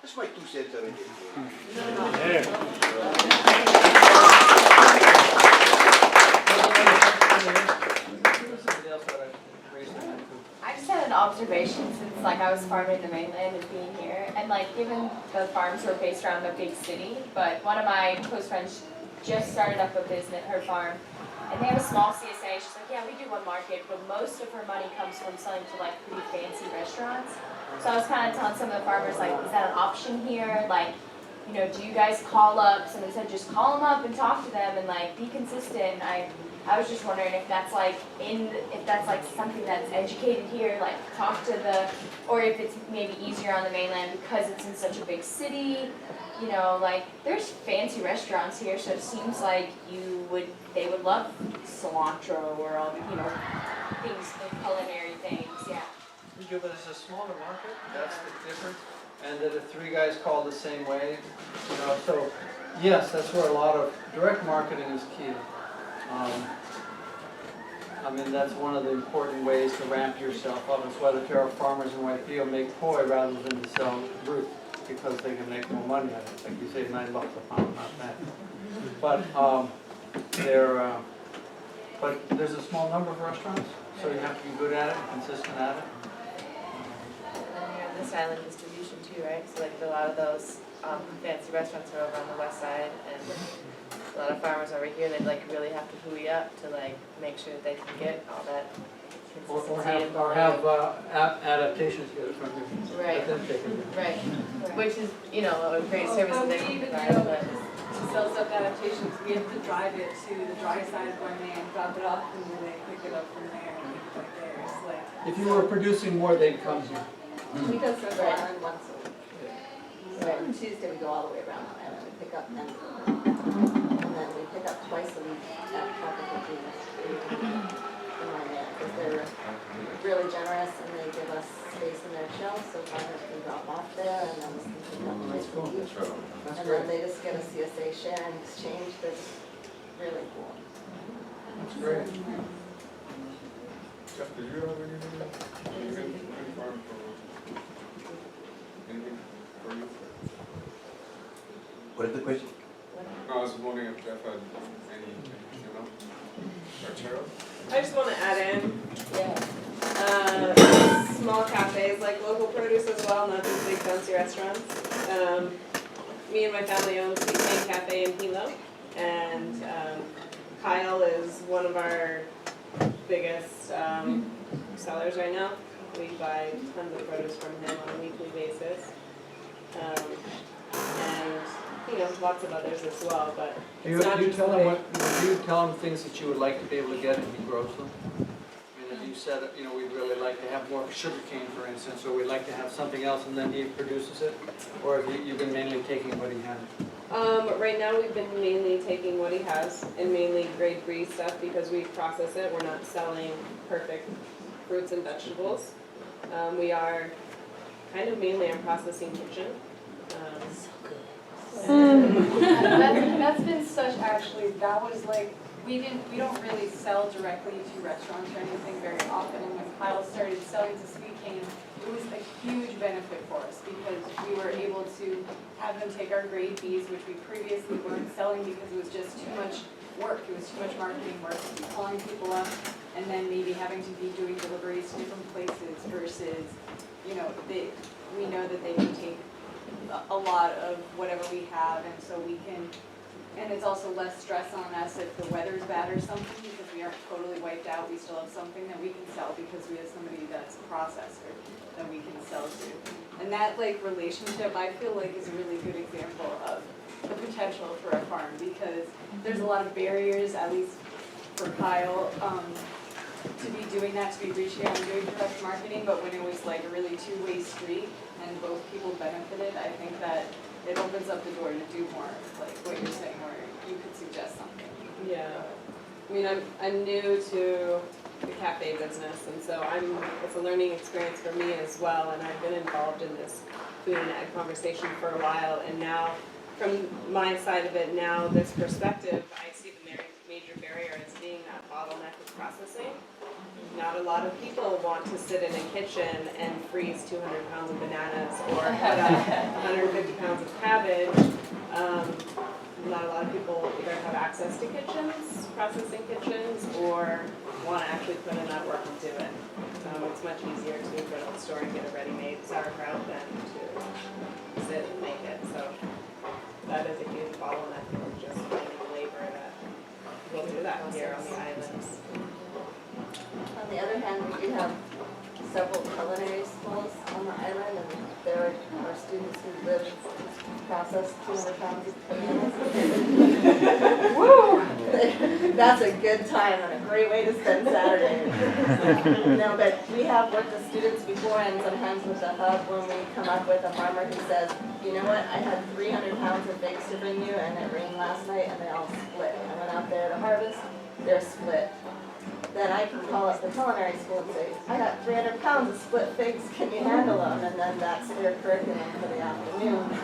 That's my 2 cents of it. I just had an observation since I was farming the mainland and being here, and given the farms were based around a big city, but one of my close friends just started up a business, her farm, and they have a small CSA. She's like, yeah, we do one market, but most of her money comes from selling to pretty fancy restaurants. So I was kind of telling some of the farmers, is that an option here? Do you guys call up? Someone said just call them up and talk to them and be consistent. I was just wondering if that's something that's educated here, talk to or if it's maybe easier on the mainland because it's in such a big city. There's fancy restaurants here, so it seems like they would love cilantro or all the, things, the culinary things, yeah. Yeah, but it's a smaller market, that's the difference. And that the 3 guys call the same way, so yes, that's where a lot of direct marketing is key. That's one of the important ways to ramp yourself up. It's why the Terra farmers in Waipio make poi rather than to sell root, because they can make more money at it. Like you say, $9 a pound, not bad. But but there's a small number of restaurants, so you have to be good at it, consistent at it. And you're on this island distribution too, right? So a lot of those fancy restaurants are over on the west side, and a lot of farmers over here, they really have to hooey up to make sure that they can get all that consistency. Or have adaptations get it from you. Right. Let them take it. Right. Which is, a great service that they can provide, but. To sell stuff adaptations, we have to drive it to the dry side of our man, drop it off, and then they pick it up from there and keep it there. It's If you were producing more, they'd come here. We go Central Island once a week. So on Tuesday, we go all the way around the island, we pick up them. And then we pick up twice a week at Tropical Dreams. Because they're really generous and they give us space in their shelves so farmers can drop off there and then we can pick up twice a week. And then they just get a CSA share and exchange that's really cool. That's great. Jeff, did you have anything farm for anything for you? What is the question? No, I was wondering if Jeff had any, Arturo? I just want to add in, Small cafes like local produce as well, not these big fancy restaurants. Me and my family own Sweet Cane Cafe in Hilo, and Kyle is one of our biggest sellers right now. We buy tons of produce from him on a weekly basis. And lots of others as well, but Do you tell him things that you would like to be able to get and he grows them? I mean, if you said, we'd really like to have more sugar cane, for instance, or we'd like to have something else, and then he produces it? Or have you've been mainly taking what he has? Right now we've been mainly taking what he has, and mainly grade B stuff because we process it. We're not selling perfect fruits and vegetables. We are kind of mainly a processing kitchen. That's been such, actually, that was like, we don't really sell directly to restaurants or anything very often, and when Kyle started selling to Sweet Cane, it was a huge benefit for us because we were able to have them take our grade Bs, which we previously weren't selling because it was just too much work, it was too much marketing work, calling people up, and then maybe having to be doing deliveries to different places versus, we know that they can take a lot of whatever we have, and so we can, and it's also less stress on us if the weather's bad or something, because we aren't totally wiped out. We still have something that we can sell because we have somebody that's a processor that we can sell to. And that relationship, I feel like, is a really good example of the potential for a farm, because there's a lot of barriers, at least for Kyle, to be doing that, to be reaching out and doing direct marketing, but when it was a really two-way street and both people benefited, I think that it opens up the door to do more, like what you're saying, where you could suggest something. Yeah. I mean, I'm new to the cafe business, and so it's a learning experience for me as well, and I've been involved in this food and ag conversation for a while, and now, from my side of it now, this perspective, I see the major barrier as being that bottleneck of processing. Not a lot of people want to sit in a kitchen and freeze 200 pounds of bananas or cut up 150 pounds of cabbage. Not a lot of people either have access to kitchens, processing kitchens, or want to actually put in that work and do it. It's much easier to go to the store and get a ready-made sauerkraut than to sit and make it. So that is a huge bottleneck of just finding labor that will do that here on the islands. On the other hand, we do have several culinary schools on the island, and there are students who live and process 200 pounds of bananas. Woo! That's a good time and a great way to spend Saturday. No, but we have worked with students before, and sometimes with the hub, when we come up with a farmer who says, you know what, I had 300 pounds of figs to bring you, and it rained last night, and they all split. I went out there to harvest, they're split. Then I can call up the culinary school and say, I got 300 pounds of split figs, can you handle them? And then that's their curriculum for the afternoon. Have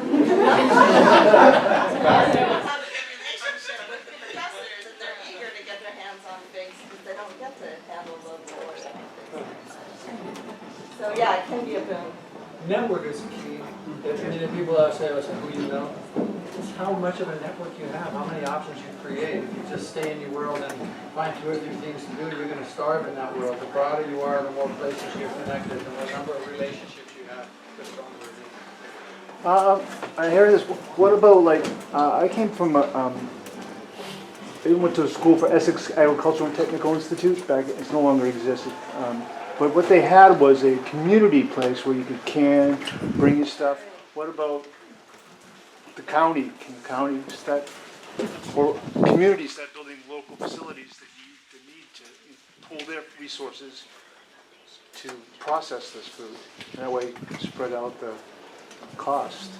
a good relationship with the professors, and they're eager to get their hands on figs because they don't get to handle local organic figs. So yeah, it can be a boon. Network is key. If people say, who you know, it's how much of a network you have, how many options you create. If you just stay in your world and find 2 or 3 things to do, you're going to starve in that world. The broader you are, the more places you're connected, and the number of relationships you have, the stronger it is. I hear this. What about I came from I went to a school for Essex Agricultural and Technical Institute. It no longer exists. But what they had was a community place where you could bring your stuff. What about the county? Can the county start, or communities start building local facilities that need to pool their resources to process this food? And that way spread out the cost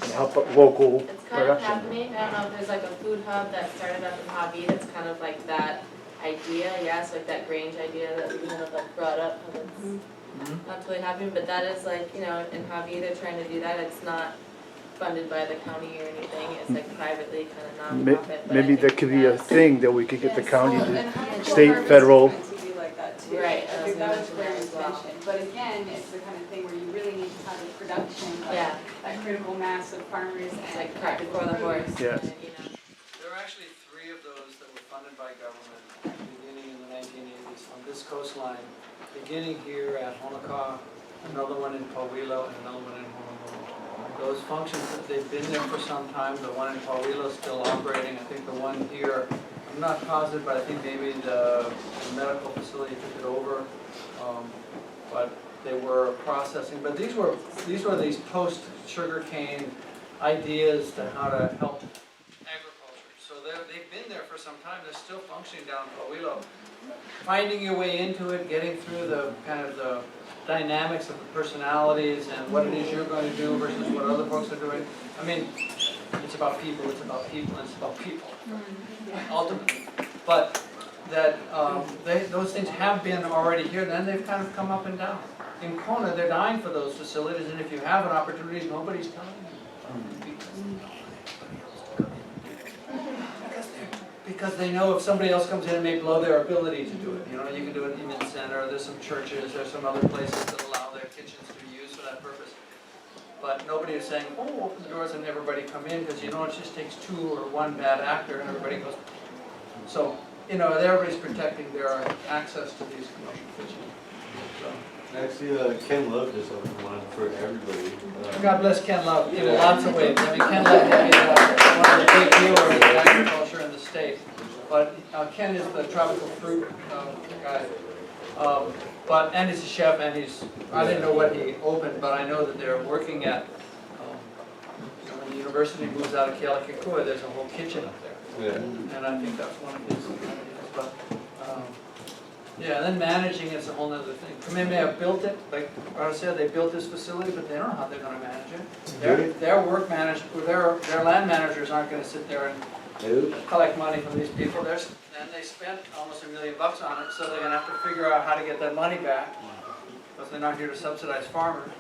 and help up local It's kind of production. happening. I don't know if there's a food hub that started up in Hawai that's kind of like that idea, yes, like that Grange idea that we kind of brought up. It's not totally happening, but that is in Hawai they're trying to do that. It's not funded by the county or anything. It's privately kind of nonprofit. Maybe that could be a thing that we could get the county And to, state, federal. to be like that too. Right, I think that was their intention. But again, it's the kind of thing where you really need to have a production, that critical mass of farmers and like cart before the horse. Yeah. There were actually 3 of those that were funded by government beginning in the 1980s. this coastline, beginning here at Honokaʻa, another one in Kohala, and another one in Honolulu. Those functions, they've been there for some time. The one in Kohala is still operating. I think the one here, I'm not positive, but I think maybe the medical facility took it over. But they were processing. But these were these post-sugarcane ideas to how to help agriculture. So they've been there for some time. They're still functioning down in Kohala. Finding your way into it, getting through the kind of the dynamics of the personalities and what it is you're going to do versus what other folks are doing. I mean, it's about people, it's about people, and it's about people, ultimately. But that those things have been already here, then they've kind of come up and down. In Kona, they're dying for those facilities, and if you have an opportunity, nobody's telling you. Because they know if somebody else comes in, it may blow their ability to do it. You know, you can do it in the center, there's some churches, there's some other places that allow their kitchens to be used for that purpose. But nobody is saying, oh, open the doors and everybody come in, because you know it just takes two or one bad actor and everybody goes. So, you know, everybody's protecting their access to these commercial kitchens. So. Actually, Ken Love just opened one for everybody. God bless Ken Love in lots of ways. I mean, Ken Love is one of the big dealers in agriculture in the state. But Ken is the tropical fruit guy. And he's a chef, and I didn't know what he opened, but I know that they're working at, when the university moves out of Kealakekua, there's a whole kitchen up there. Yeah. And I think that's one of his ideas. But, yeah, and then managing is a whole other thing. Kamehameha built it, like I said, they built this facility, but they don't know how they're going to manage it. Their work manager, their land managers aren't going to sit there and collect money from these people. And they spent almost $1 million on it, so they're going to have to figure out how to get that money back, because they're not here to subsidize farmers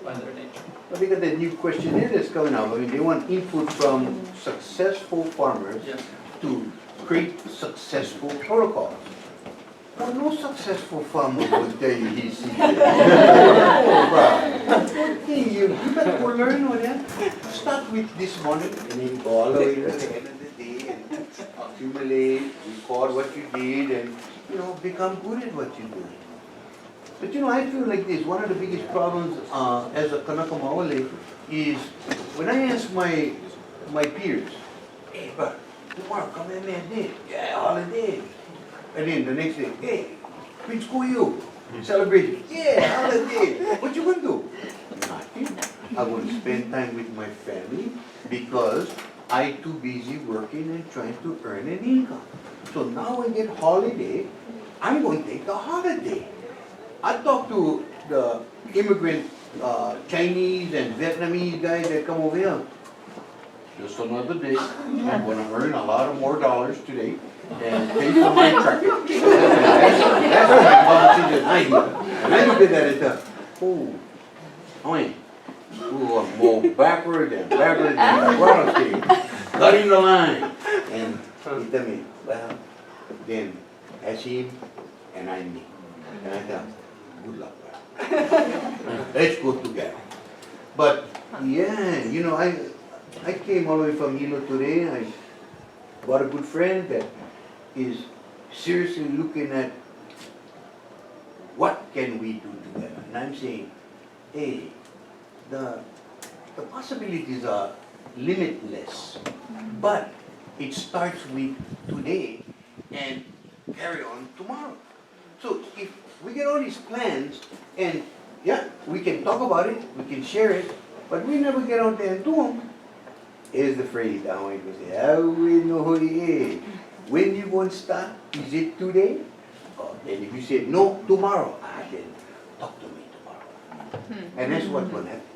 by their nature. But look at the new questionnaire that's coming out. I mean, they want input from successful farmers to create successful protocols. Well, no successful farmer will tell you he's secret. You better go learn with that. Start with this morning and then go all the way to the end of the day and accumulate, record what you did, and become good at what you do. But I feel like this. One of the biggest problems as a Kanaka Maoli is when I ask my peers, hey, bro, tomorrow come in man day. Yeah, holiday. And then the next day, hey, Prince Kuyu, celebration. Yeah, holiday. What you gonna do? Nothing. I want to spend time with my family because I'm too busy working and trying to earn an income. So now when I get holiday, I'm going to take a holiday. I talked to the immigrant Chinese and Vietnamese guys that come over here. Just another day. I'm going to earn a lot of more dollars today and pay for my tractor. That's my policy that I do. And I look at that and think, I'm more backward and cutting the line. And he tell me, well, then that's him and I'm me. And I thought, good luck, bro. Let's go together. But yeah, I came all the way from Hilo today. I got a good friend that is seriously looking at what can we do together. And I'm saying, hey, the possibilities are limitless, but it starts with today and carry on tomorrow. So if we get all these plans and yeah, we can talk about it, we can share it, but we never get out there and do them, here's the phrase I want to say, how we know who he is. When you going to start? Is it today? Oh, then if you say no, tomorrow, then talk to me tomorrow. And that's what's going to happen.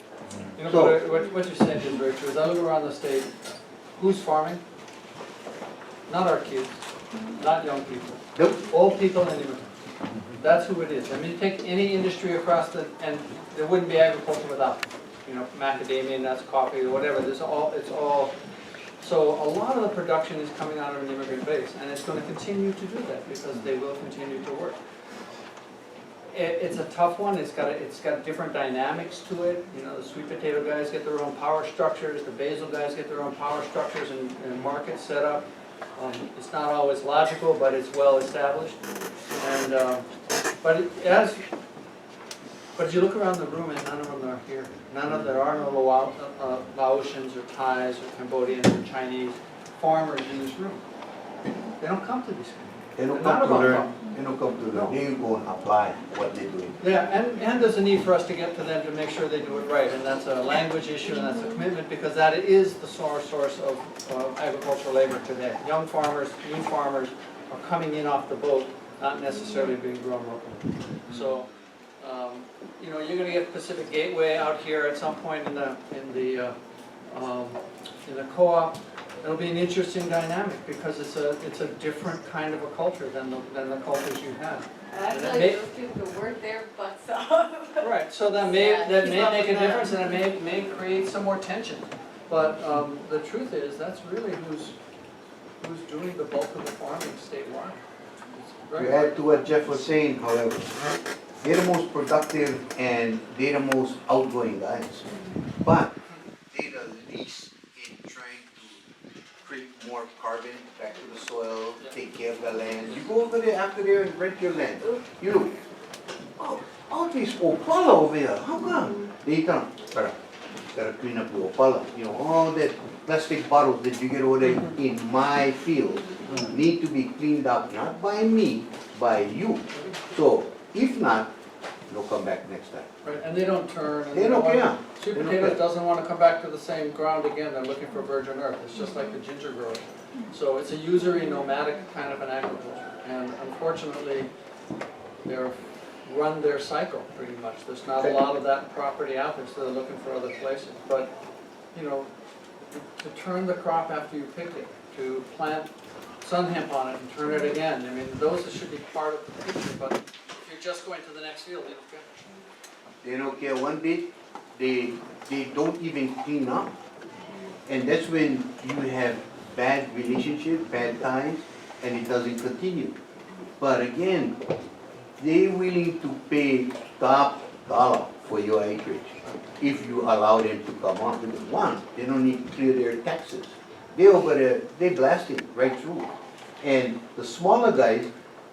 So, what you're saying is very true. As I look around the state, who's farming? Not our kids, not young people. Nope. Old people and immigrants. That's who it is. I mean, you take any industry across and there wouldn't be agriculture without, macadamia nuts, coffee, or whatever. It's all. So a lot of the production is coming out of an immigrant base, and it's going to continue to do that because they will continue to work. It's a tough one. It's got different dynamics to it. The sweet potato guys get their own power structures. The basil guys get their own power structures and markets set up. It's not always logical, but it's well established. And But as you look around the room, and none of them are here. There are no Laotians or Thais or Cambodians or Chinese farmers in this room. They don't come to these countries. They don't None come of to them learn, come. they don't come to No. learn, they go and apply what they're doing. Yeah, and there's a need for us to get to them to make sure they do it right, and that's a language issue, and that's a commitment, because that is the source of agricultural labor today. Young farmers, new farmers are coming in off the boat, not necessarily being grown locally. So, you know, you're gonna get Pacific Gateway out here at some point in the co-op. It'll be an interesting dynamic, because it's a different kind of a culture than the cultures you have. And I And feel it like may- those people could work their butts off. Right, so that may make a difference, and it may create some more tension. But the truth is, that's really who's doing the bulk of the farming statewide. It's very To add to what Jeff was saying, however, they're the most productive and they're the most outgoing guys. But they're the least in trying to create more carbon back to the soil, take care of the land. You go over there after there and rent your land. You look, oh, all these opala over here, how come? They come, gotta clean up the opala. You know, all that plastic bottles that you get over there in my field need to be cleaned up, not by me, by you. So, if not, they'll come back next time. Right, and they don't turn. And They don't care. Sweet They don't potatoes care. doesn't want to come back to the same ground again, they're looking for virgin earth. It's just like the ginger growers. So it's a usury nomadic kind of an agriculture. And unfortunately, they're run their cycle pretty much. There's not a lot of that property out there, so they're looking for other places. But, you know, to turn the crop after you pick it, to plant sun hemp on it and turn it again, I mean, those should be part of the picture, but if you're just going to the next field, they don't care. They don't care one bit, they don't even clean up. And that's when you have bad relationship, bad times, and it doesn't continue. But again, they're willing to pay top dollar for your acreage if you allow them to come on. Because one, they don't need to clear their taxes. They over there, they blast it right through. And the smaller guys,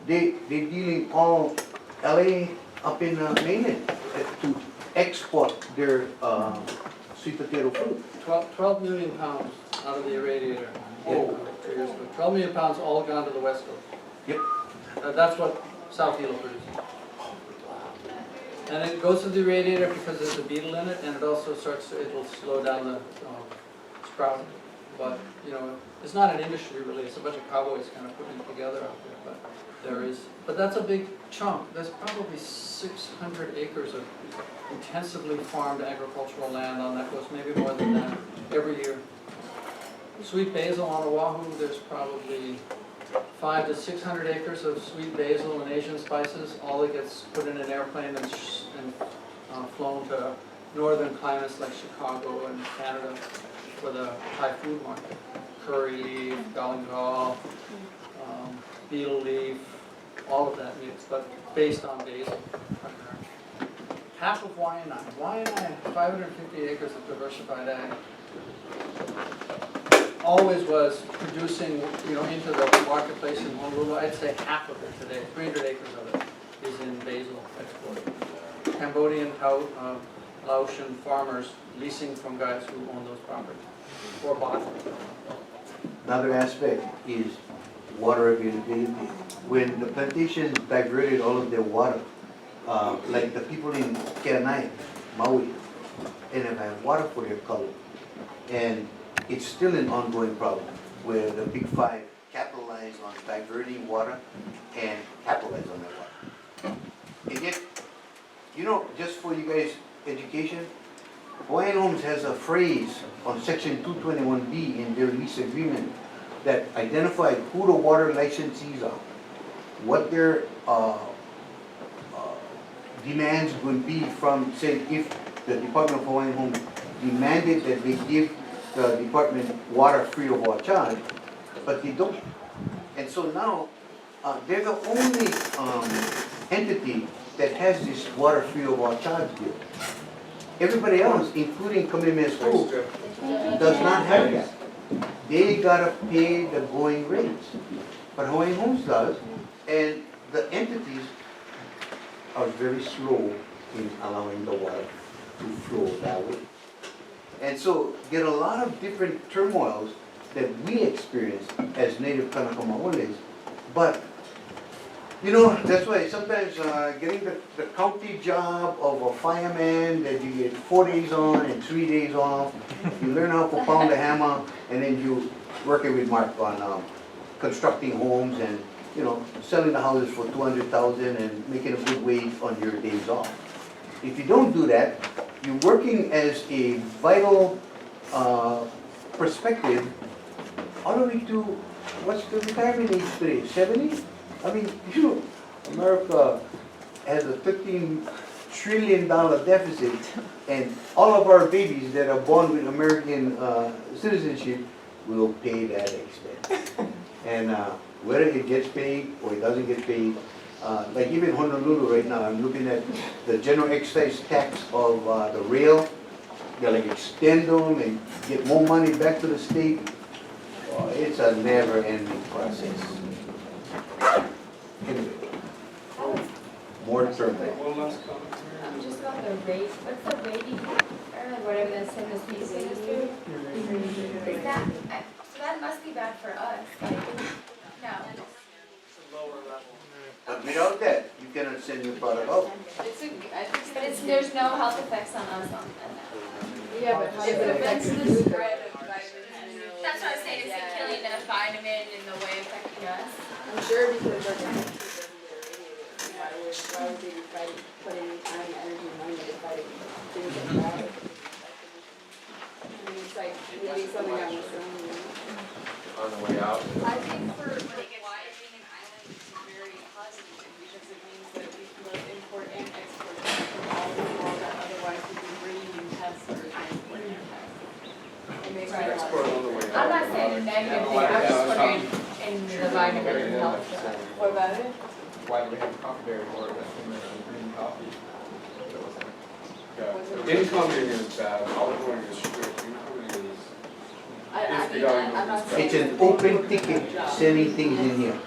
they're dealing all LA up in the mainland to export their sweet potato fruit. 12 million pounds out of the irradiator. Oh. 2 years ago. 12 million pounds all gone to the West Coast. Yep. That's what South Hilo produces. And it goes to the irradiator because there's a beetle in it, and it also it'll slow down the sprouting. But, you know, it's not an industry really, it's a bunch of cowboys kind of putting it together out there. But that's a big chunk. There's probably 600 acres of intensively farmed agricultural land on that coast, maybe more than that, every year. Sweet basil on Oahu, there's probably 500 to 600 acres of sweet basil and Asian spices. All that gets put in an airplane and flown to northern climates like Chicago and Canada for the Thai food market. Curry leaf, galangal, beetle leaf, all of that mix, but based on basil primarily. Half of Waianae. Waianae, 550 acres of diversified ag. Always was producing, you know, into the marketplace in Honolulu. I'd say half of it today, 300 acres of it, is in basil export. Cambodian, Laotian farmers leasing from guys who own those properties or bought them. Another aspect is water availability. When the plantations diverted all of their water, like the people in Keranai, Maui, they never had water for their color. And it's still an ongoing problem where the Big Five capitalize on diverting water and capitalize on that water. And yet, you know, just for you guys' education, Hawaiian Homes has a phrase on section 221B in their lease agreement that identified who the water licensees are, what their demands would be from, say, if the Department of Hawaiian Homes demanded that they give the department water free of all charge, but they don't. And so now, they're the only entity that has this water free of all charge deal. Everybody else, including Kamehameha School, does not have that. They gotta pay the going rates. But Hawaiian Homes does, and the entities are very slow in allowing the water to flow that way. And so get a lot of different turmoils that we experience as native Kanaka Maoles. But, you know, that's why sometimes getting the county job of a fireman that you get 4 days on and 3 days off, you learn how to pound a hammer, and then you working with Mark on constructing homes and, you know, selling the houses for $200,000 and making a good wage on your days off. If you don't do that, you're working as a vital perspective all the way to, what's the retirement age today, 70? I mean, you know, America has a $15 trillion deficit, and all of our babies that are born with American citizenship will pay that expense. And whether it gets paid or it doesn't get paid, like even Honolulu right now, I'm looking at the general excise tax of the rail. They like extend them and get more money back to the state. It's a never-ending process. Anyway, more term. Just about the rate, what's the rating, or whatever the semester is through? Is that, so that must be bad for us, like, no. But without that, you cannot send your product out. But it's, there's no health effects on us on that. Yeah, but how does it affect the spread of vitamins? That's what I'm saying, is it killing the vitamin in the way affecting us? I'm sure because organic food doesn't get irradiated. Why would they be fighting, put any time, energy, and money into fighting things like that? I mean, it's like leaving something out in the sun, you know? On the way out. I think for Hawaii being an island, it's very positive because it means that we can both import and export from all over the world that otherwise would be bringing in pests or transporting pests. It makes it a lot. I'm not saying a negative thing, I'm just wondering in the vitamin and health. What about it? Why do we have coffee berry for it in the green coffee? Yeah. Incoming is bad, outgoing is strict, incoming is. I'm not saying. It's an open ticket sending things in here.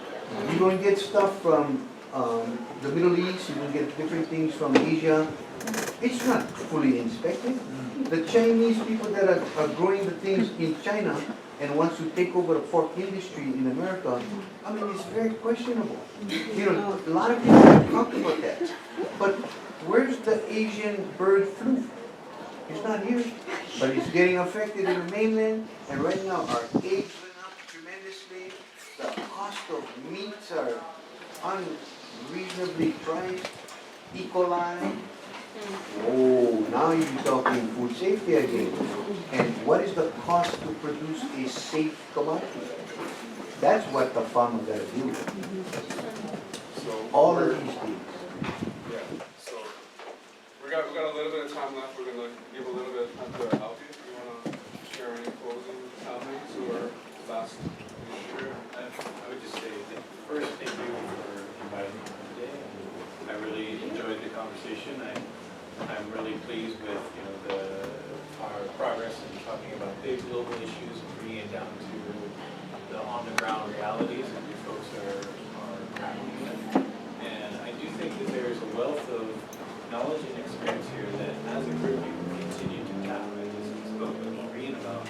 You're going to get stuff from the Middle East, you're going to get different things from Asia. It's not fully inspected. The Chinese people that are growing the things in China and wants to take over the pork industry in America, I mean, it's very questionable. You know, a lot of people have talked about that. But where's the Asian bird flu? It's not here, but it's getting affected in the mainland. And right now, our eggs went up tremendously. The cost of meats are unreasonably priced. E. coli. Oh, now you're talking food safety again. And what is the cost to produce a safe commodity? That's what the farmer got to do. So all of these things. Yeah. So we got a little bit of time left. We're gonna give a little bit of time to Albie. You wanna share any closing comments or last? Sure. I would just say that first, thank you for inviting me today. I really enjoyed the conversation. I'm really pleased with our progress in talking about big global issues and bringing it down to the on-the-ground realities that you folks are grappling with. And I do think that there's a wealth of knowledge and experience here that, as a group, you can continue to tap. I just spoke with Maureen about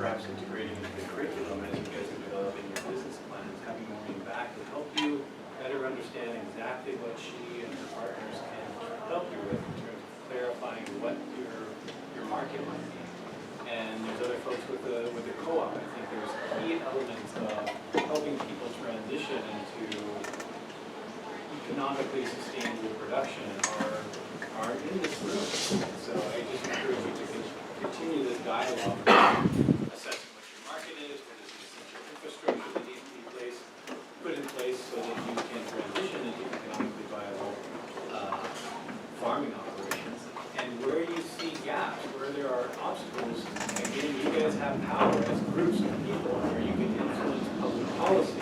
perhaps integrating into the curriculum as you guys are developing your business plans, having Maureen back to help you better understand exactly what she and her partners can help you with in terms of clarifying what your market might be. And there's other folks with the co-op. I think there's key elements of helping people transition into economically sustainable production are in this room. So I just encourage you to continue this dialogue, assessing what your market is, what is the essential infrastructure that needs to be put in place so that you can transition into economically viable farming operations. And where you see gaps, where there are obstacles, again, you guys have power as groups of people where you can influence public policy